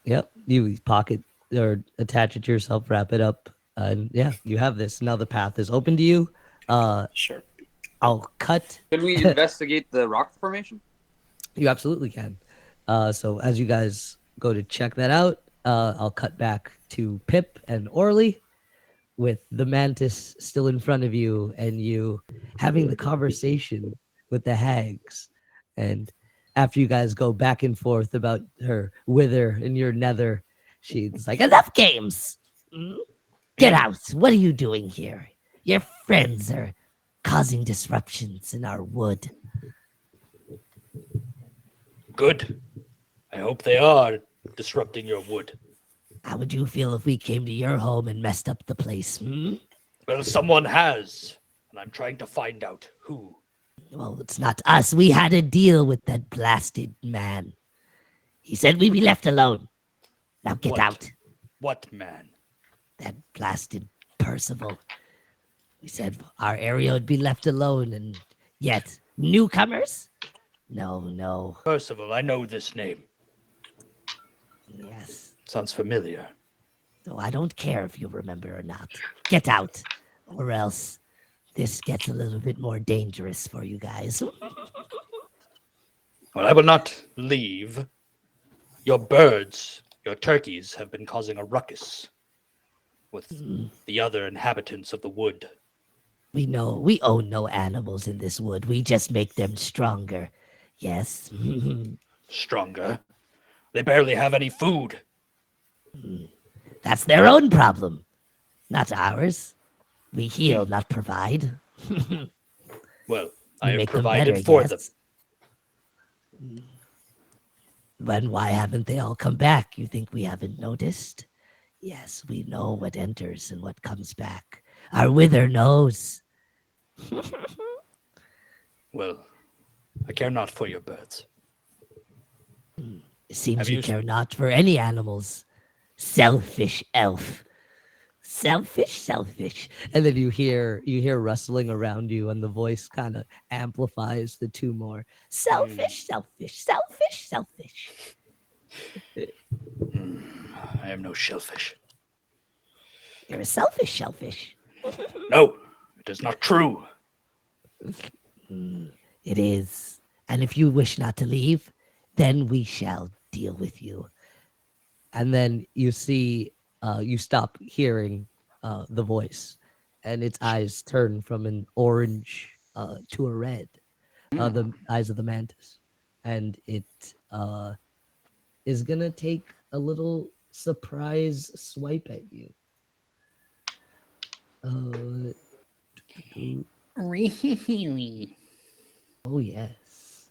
Yep, you pocket or attach it to yourself, wrap it up, and yeah, you have this. Now the path is open to you. Sure. I'll cut. Can we investigate the rock formation? You absolutely can. So as you guys go to check that out, I'll cut back to Pip and Orly with the mantis still in front of you and you having the conversation with the hags. And after you guys go back and forth about her wither and your nether, she's like, enough games. Get out. What are you doing here? Your friends are causing disruptions in our wood. Good. I hope they are disrupting your wood. How would you feel if we came to your home and messed up the place? Well, someone has, and I'm trying to find out who. Well, it's not us. We had a deal with that blasted man. He said we'd be left alone. Now get What? out. What man? That blasted Percival. We said our area would be left alone, and yet newcomers? No. Percival, I know this name. Yes. Sounds familiar. So I don't care if you remember or not. Get out, or else this gets a little bit more dangerous for you guys. Well, I will not leave. Your birds, your turkeys, have been causing a ruckus with the other inhabitants of the wood. We know we own no animals in this wood. We just make them stronger. Yes. Stronger? They barely have any food. That's their own problem, not ours. We heal, not provide. Well, We I have make them provided better, for yes. Then why haven't they all come back? You think we haven't noticed? Yes, we know what enters and what comes back. Our wither knows. them. Well, I care not for your birds. It seems Have you you- care not for any animals. Selfish elf. Selfish. And then you hear rustling around you, and the voice kind of amplifies the two more. Selfish. I am no shellfish. You're a selfish shellfish. No, it is not true. It is. And if you wish not to leave, then we shall deal with you. And then you see, you stop hearing the voice, and its eyes turn from an orange to a red, the eyes of the mantis. And it is going to take a little surprise swipe at you. Really? Oh, yes.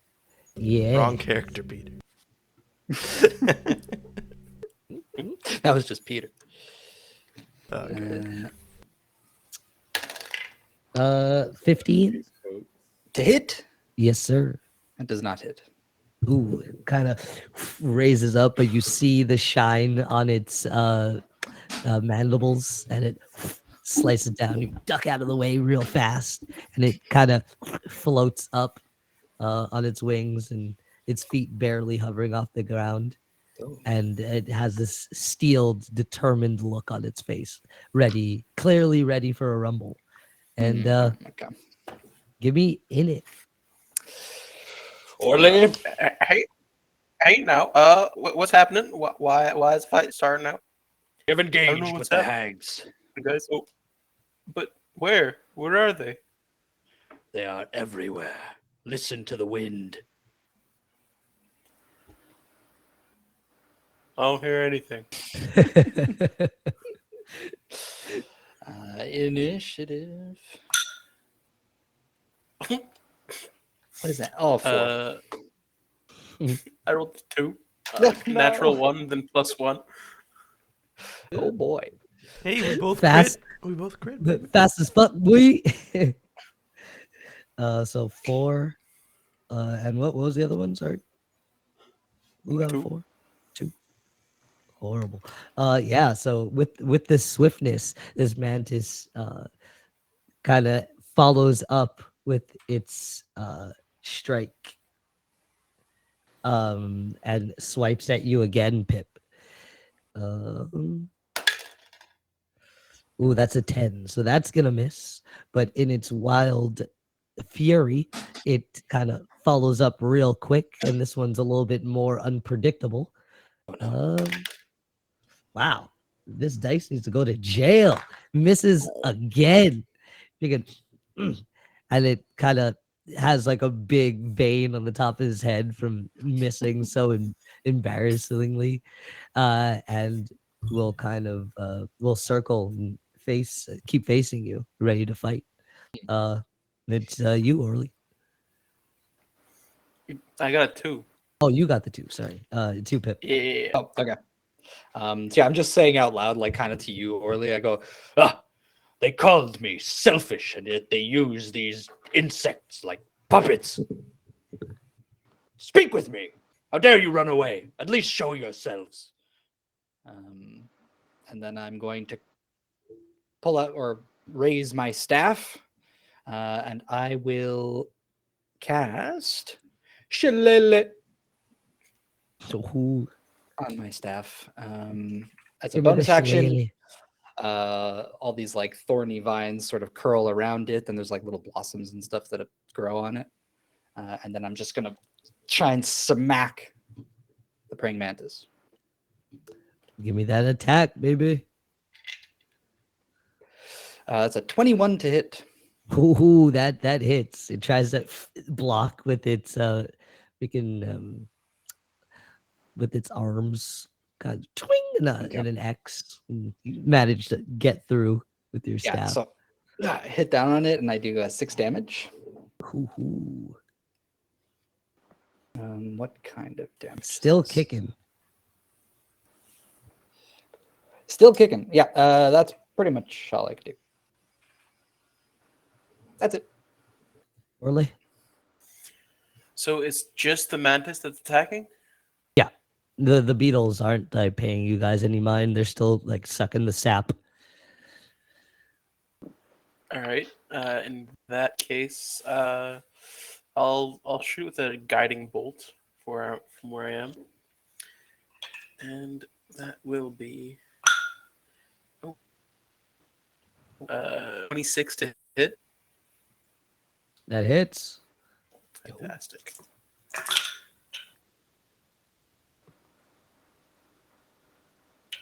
Yeah. Wrong character, Peter. That was just Peter. Okay. 15? To hit? Yes, sir. That does not hit. Ooh, it kind of raises up, but you see the shine on its mandibles, and it slices down. You duck out of the way real fast, and it kind of floats up on its wings, and its feet barely hovering off the ground. And it has this steeled, determined look on its face, clearly ready for a rumble. And Okay. give me in it. Orly, Hey, now, what's happening? Why is the fight starting now? you've I don't know engaged what's with the happening. hags. You guys, but where? Where are they? They are everywhere. Listen to the wind. I don't hear anything. Initiative. What is that? Oh, 4. I rolled 2. No. Natural 1, then +1. Oh boy. Hey, we both Fast. crit. We both crit. The fastest but we so 4 and what was the other one? Sorry. Who got a 2. 4? 2. Horrible. Yeah, so with this swiftness, this mantis kind of follows up with its strike and swipes at you again, Pip. Ooh, that's a 10. So that's gonna miss. But in its wild fury, it kind of follows up real quick, and this one's a little bit more unpredictable. Wow, this dice needs to go to jail. Misses again. You can, and it kind of has like a big vein on the top of his head from missing so embarrassingly, and will kind of will circle and keep facing you, ready to fight. It's you, Orly. I got a 2. Oh, you got the 2. Sorry, 2 Pip. Yeah. Oh, okay. So yeah, I'm just saying out loud, like kind of to you, Orly. I go, ah, they called me selfish, and yet they use these insects like puppets. Speak with me. How dare you run away? At least show yourselves. And then I'm going to pull out or raise my staff, and I will cast Shillelagh So who? on my staff. As a bonus action, all these like thorny vines sort of curl around it, and there's like little blossoms and stuff that grow on it. And then I'm just gonna try and smack the praying mantis. Give me that attack, baby. It's a 21 to hit. Ooh, that hits. It tries to block with its freaking with its arms, kind of twing in an X. And you managed to get through with your Yeah, staff. so I hit down on it, and I do 6 damage. Ooh. What kind of damage? Still kicking. Still kicking. Yeah, that's pretty much all I can do. That's it. Orly? So it's just the mantis that's attacking? Yeah. The beetles aren't like paying you guys any mind. They're still like sucking the sap. All right. In that case, I'll shoot with a guiding bolt from where I am, and that will be 26 to hit. That hits. Fantastic.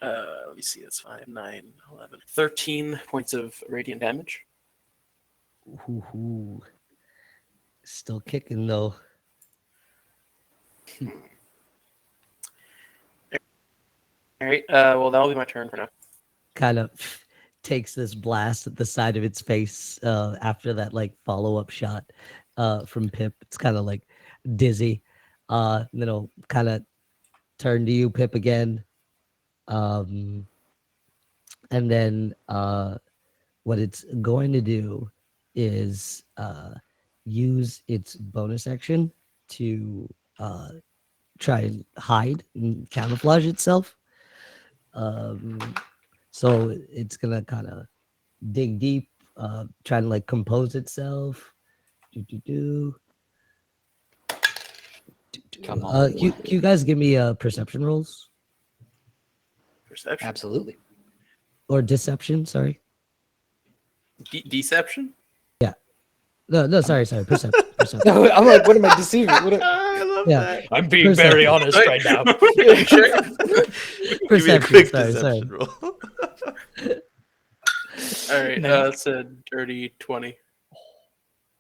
Let me see. That's 5, 9, 11, 13 points of radiant damage. Ooh. Still kicking though. All right. Well, that'll be my turn for now. Kind of takes this blast at the side of its face after that like follow-up shot from Pip. It's kind of like dizzy. And then it'll kind of turn to you, Pip, again. And then what it's going to do is use its bonus action to try and hide and camouflage itself. So it's gonna kind of dig deep, try to like compose itself. Come on. Can you guys give me perception rolls Perception. Absolutely. or deception? Sorry. Deception? No, sorry. Perception. No, I'm like, what am I deceiving? I love Yeah. that. I'm being very honest right now. Give me a quick deception roll. All right. That's a dirty 20.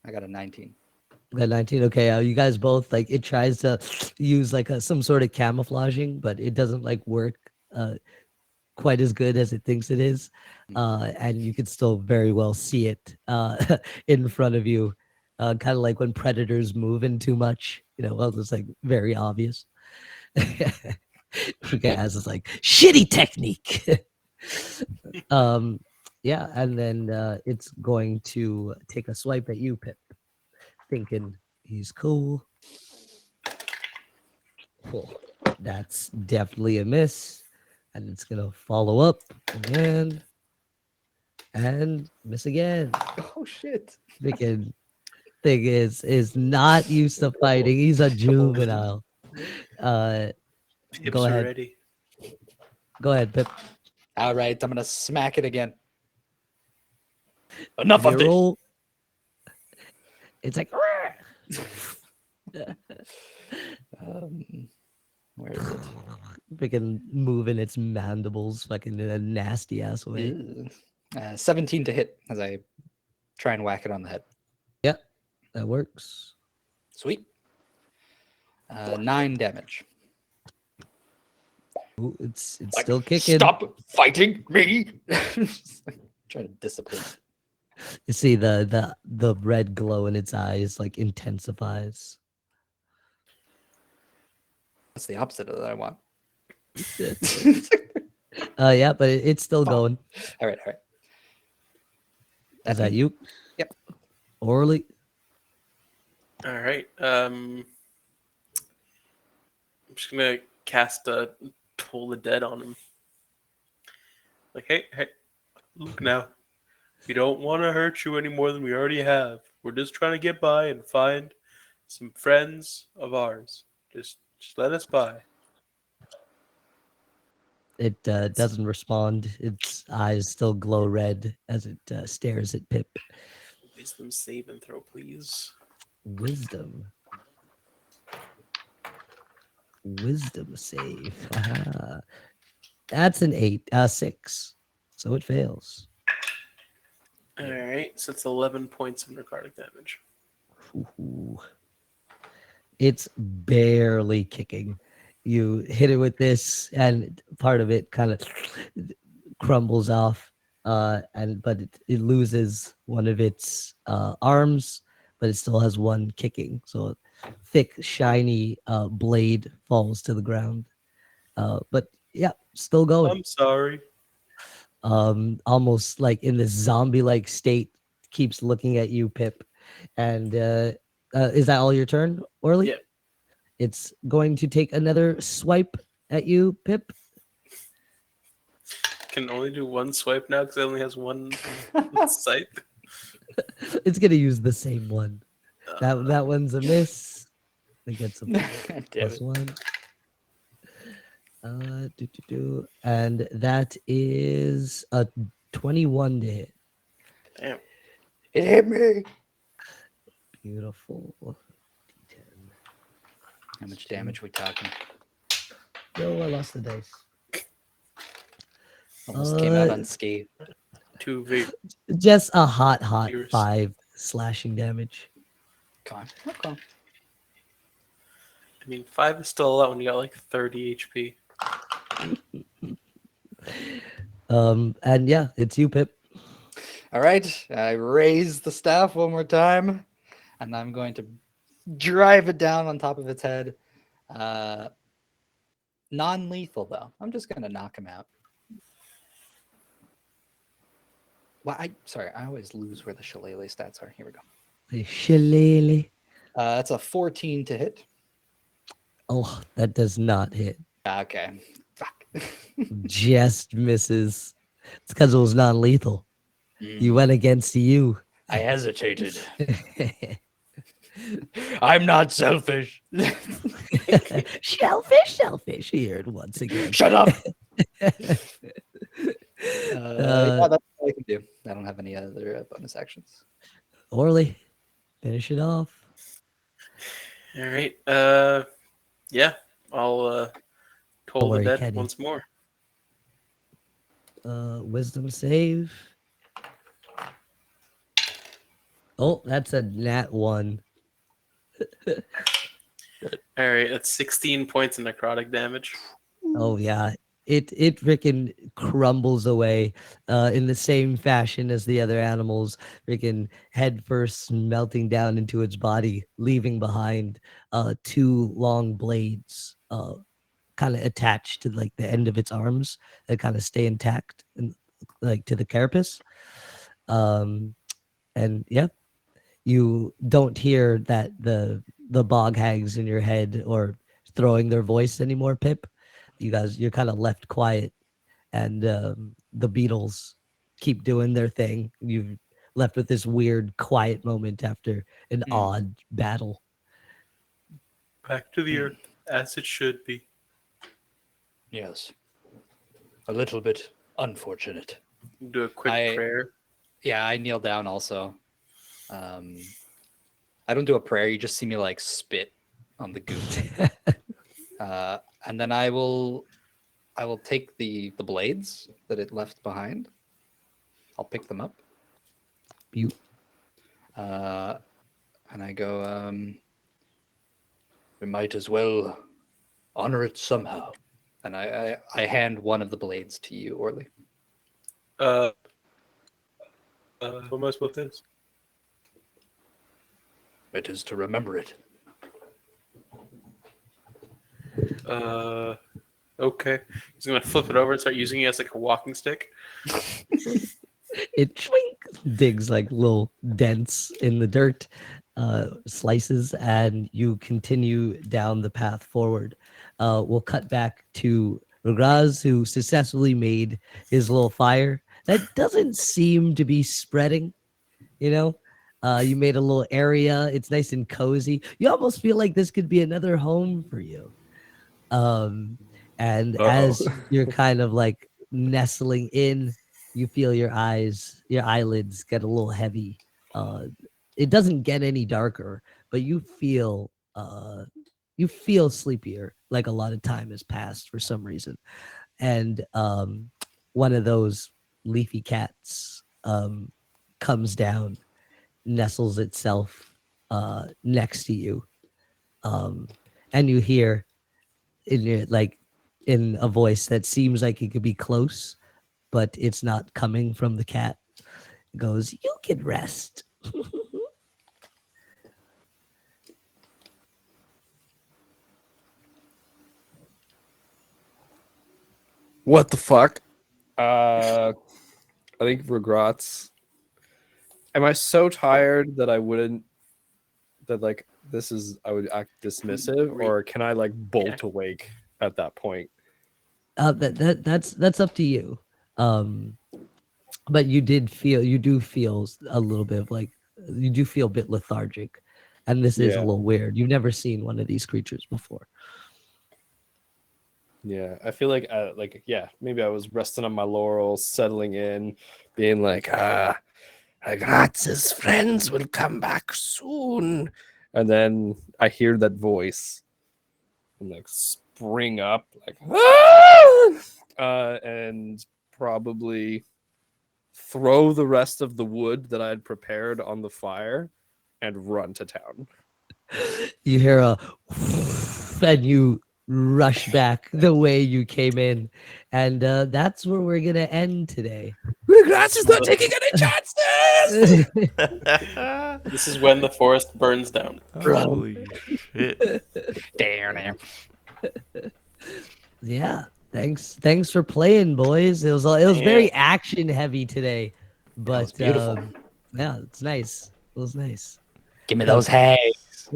I got a 19. Got 19. Okay, you guys both like it tries to use like some sort of camouflaging, but it doesn't like work quite as good as it thinks it is. And you can still very well see it in front of you, kind of like when predators move in too much. Well, it's like very obvious. As it's like shitty technique. Yeah, and then it's going to take a swipe at you, Pip, thinking he's cool. That's definitely a miss, and it's gonna follow up again and miss again. Oh shit. Freaking thing is not used to fighting. He's a juvenile. Pips Go ahead. already. Go ahead, Pip. All right, I'm gonna smack it again. Enough Your of this. roll. It's like. Where is it? Freaking moving its mandibles, fucking in a nasty ass way. Ew. 17 to hit as I try and whack it on the head. Yep, that works. Sweet. 9 damage. Ooh, it's Like, still kicking. Stop fighting me! Trying to discipline. You see the red glow in its eyes like intensifies. That's the opposite of that I want. Yeah, but it's still Fuck. going. All right. Is that you? Yep. Orally? All right. I'm just gonna cast a Toll the Dead on him. Like, hey, look now. We don't want to hurt you any more than we already have. We're just trying to get by and find some friends of ours. Just let us by. It doesn't respond. Its eyes still glow red as it stares at Pip. Wisdom save and throw, please. Wisdom save. That's an 6. So it fails. All right, so it's 11 points of necrotic damage. Ooh. It's barely kicking. You hit it with this, and part of it kind of crumbles off. But it loses one of its arms, but it still has one kicking. So a thick, shiny blade falls to the ground. But yeah, still going. I'm sorry. Almost like in this zombie-like state, keeps looking at you, Pip. And is that all your turn, Orly? Yeah. It's going to take another swipe at you, Pip. Can only do one swipe now because it only has one scythe. It's gonna use the same one. That one's a miss. It gets a plus 1. And that is a 21 to hit. Damn. It hit me. Beautiful. D10. How much damage we talking? No, I lost the dice. Almost came out unscathed. 2 V. Just a hot Fierce. 5 slashing damage. Okay. I mean, 5 is still a lot when you got like 30 HP. And yeah, it's you, Pip. All right. I raise the staff one more time, and I'm going to drive it down on top of its head. Non-lethal though. I'm just gonna knock him out. Well, I always lose where the shillelagh stats are. Here we go. The shillelagh. That's a 14 to hit. Oh, that does not hit. Okay. Fuck. Just misses. It's because it was non-lethal. You went against you. I hesitated. I'm not selfish. Selfish here once again. Shut up. Yeah, that's all I can do. I don't have any other bonus actions. Orly, finish it off. All right. Yeah. I'll Toll Don't the worry, Dead Kenny. once more. Wisdom save. Oh, that's a nat 1. All right. That's 16 points of necrotic damage. Oh yeah, it freaking crumbles away in the same fashion as the other animals, freaking head first melting down into its body, leaving behind 2 long blades kind of attached to like the end of its arms that kind of stay intact and like to the carapace. And yeah, you don't hear that the bog hags in your head or throwing their voice anymore, Pip. You're kind of left quiet, and the beetles keep doing their thing. You've left with this weird quiet moment after an odd battle. Back to the earth as it should be. Yes. A little bit unfortunate. Do a quick prayer. Yeah, I kneel down also. I don't do a prayer. You just see me like spit on the goop. And then I will take the blades that it left behind. I'll pick them up. You. And I go, We might as well honor it somehow. and I hand one of the blades to you, Orly. What am I supposed to do? It is to remember it. Okay. He's gonna flip it over and start using it as like a walking stick. It digs like little dents in the dirt, slices, and you continue down the path forward. We'll cut back to Ragraz, who successfully made his little fire. That doesn't seem to be spreading, you know? You made a little area. It's nice and cozy. You almost feel like this could be another home for you. And as you're kind of like nestling in, you feel your eyelids get a little heavy. It doesn't get any darker, but you feel sleepier, like a lot of time has passed for some reason. And one of those leafy cats comes down, nestles itself next to you, and you hear in a voice that seems like it could be close, but it's not coming from the cat. It goes, "You can rest." What the fuck? I think regrets. Am I so tired that I wouldn't? That like this is I would act dismissive, or can I like bolt awake at that point? That's up to you. But you do feel a little bit of like you do feel a bit lethargic, and this is a little weird. You've never seen one of these creatures before. Yeah, I feel like maybe I was resting on my laurels, settling in, being like, Gratz's friends will come back soon. And then I hear that voice and like spring up, like, and probably throw the rest of the wood that I had prepared on the fire and run to town. You hear a and you rush back the way you came in, and that's where we're gonna end today. Gratz is not taking any chances. This is when the forest burns down. Holy shit. Damn. Yeah, thanks for playing, boys. It was very action heavy today, but beautiful. Yeah, it's nice. It was nice. Give me those hags.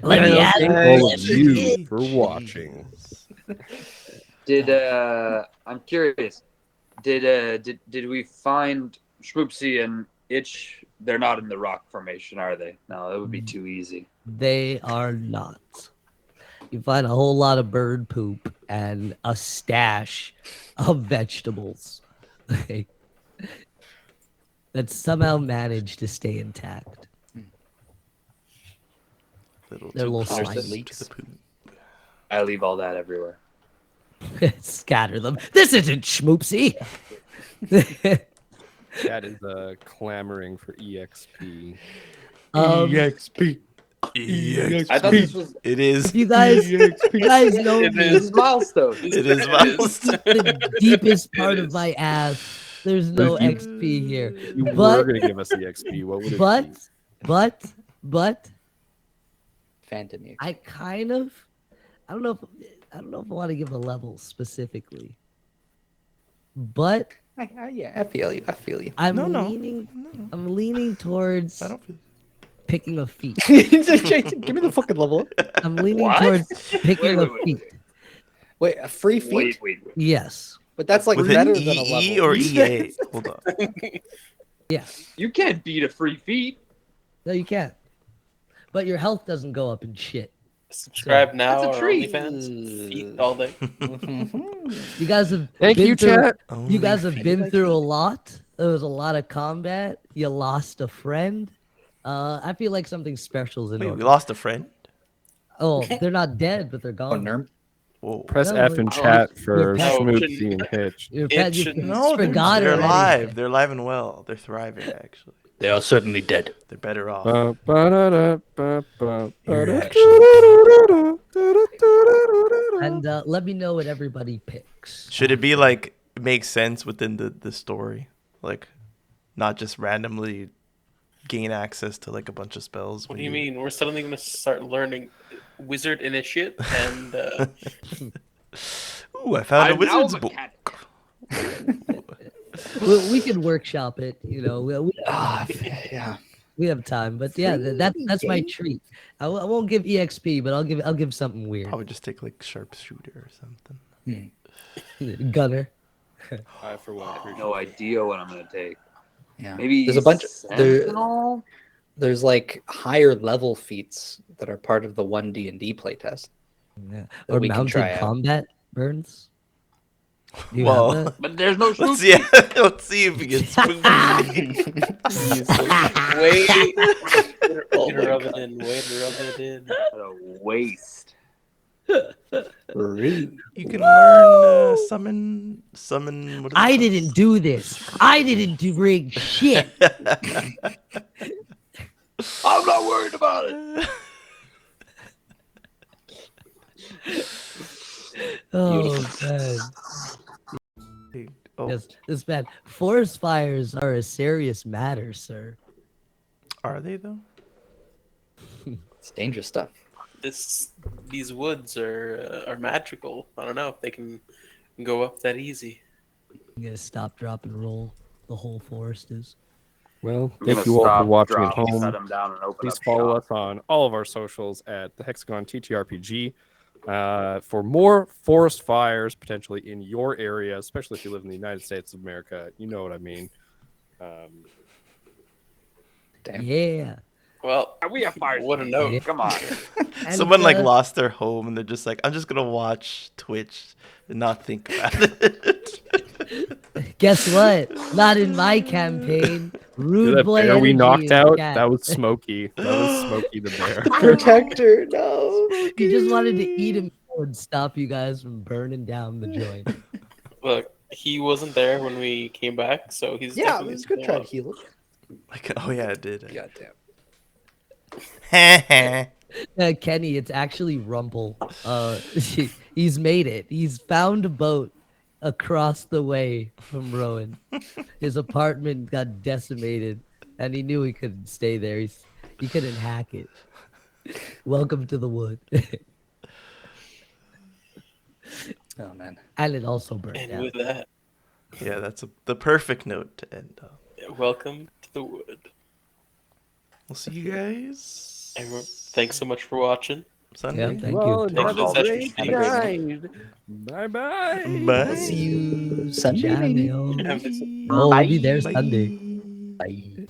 Let me add All of you for watching. I'm curious. Did we find Schmoopsy and Itch? They're not in the rock formation, are they? No, that would be too easy. They are not. You find a whole lot of bird poop and a stash of vegetables that somehow managed to stay intact. They're little slimy. I leave all that everywhere. Scatter them. This isn't Schmoopsy. That is clamoring for EXP. EXP. I thought this was It is. If you guys know It me, this is milestone. It is milestone. the deepest part of my ass. There's no XP here. You But- were going to give us EXP. What would it But Phantom you. I don't know if I want to give a level specifically. But I feel you. I'm No. leaning towards I don't feel. picking a feat. Jason, give me the fucking level. I'm leaning What? towards picking Wait. a feat. Wait, a free feat? Wait. Yes. But that's like With better an than a EE level. or EA? Hold on. Yeah. You can't beat a free feat. No, you can't. But your health doesn't go up in shit. Subscribe now That's a or treat. OnlyFans. Feet all day. You guys have Thank been you, through, chat. You guys have Only been feet. through a lot. There was a lot of combat. You lost a friend. I feel like something special is in Wait, order. we lost a friend? Oh, they're not dead, but they're Oh, gone. Nerm. Whoa. Press No, F in but- chat Your for pet- No, Schmoopsy and Hitch. Your It pet, you shouldn't- No, forgot they're already. alive. They're alive and well. They're thriving, actually. They are certainly dead. They're better off. You're And let me know what everybody picks. Should it be like make sense within the story? Like not just randomly gain access to like a bunch of spells? What when do you mean? We're suddenly going to start learning Wizard Initiate and Ooh, I found a I'm now wizard's a book. We can workshop it. You know, Yeah. we have time. But yeah, that's my treat. I won't give EXP, but I'll give something weird. Probably just take like sharpshooter or something. Gunner. I for one I have appreciate no idea what I'm gonna take. Yeah. Maybe There's a bunch. Sentinel? There's like higher level feats that are part of the 1D&D playtest. Yeah. That Or we can mounted try out. combat burns. Do you Well, have that? But there's no let's shooting. let's see if we get spooked. wait, Oh way to my rub God. it in, way to rub it in. What a waste. Rude. You can learn summon. What is I it didn't do this. I didn't do bring shit. I'm not worried about it. Oh man. Oh, Yes, this bad. Forest fires are a serious matter, sir. are they though? It's dangerous stuff. These woods are magical. I don't know if they can go up that easy. You gotta stop, drop, and roll. The whole forest is. Well, I'm thank gonna you all for stop, watching drop, at home. set 'em down and open Please up follow shop. us on all of our socials at the Hexagon TTRPG for more forest fires potentially in your area, especially if you live in the United States of America. You know what I mean. Damn. Yeah. Well, We have fires. what a note. Come on. And, Someone like lost their home and they're just like, I'm just gonna watch Twitch and not think about it. Guess what? Not in my campaign. Rude That boy bear we energy knocked in out, chat. that was Smokey. That was Smokey the bear. Protector, no. He just wanted to eat him and stop you guys from burning down the joint. Look, he wasn't there when we came back, so he's Yeah, definitely it's good still try to alive. heal Like, oh yeah, it did. it. Goddamn. Kenny, it's actually Rumble. He's made it. He's found a boat across the way from Rowan. His apartment got decimated, and he knew he couldn't stay there. He couldn't hack it. Welcome to the wood. Oh man. And it also burned And down. with that, Yeah, that's the perfect note to end on. welcome to the wood. We'll see you guys Everyone, thanks so much for watching. Sunday. Yeah, thank Well, you. Thanks have for a the session. great Have a night. Bye-bye. Bye. See you Sunday, maybe. Jamio. Have this- Oh, we'll be there Bye. Sunday. Bye.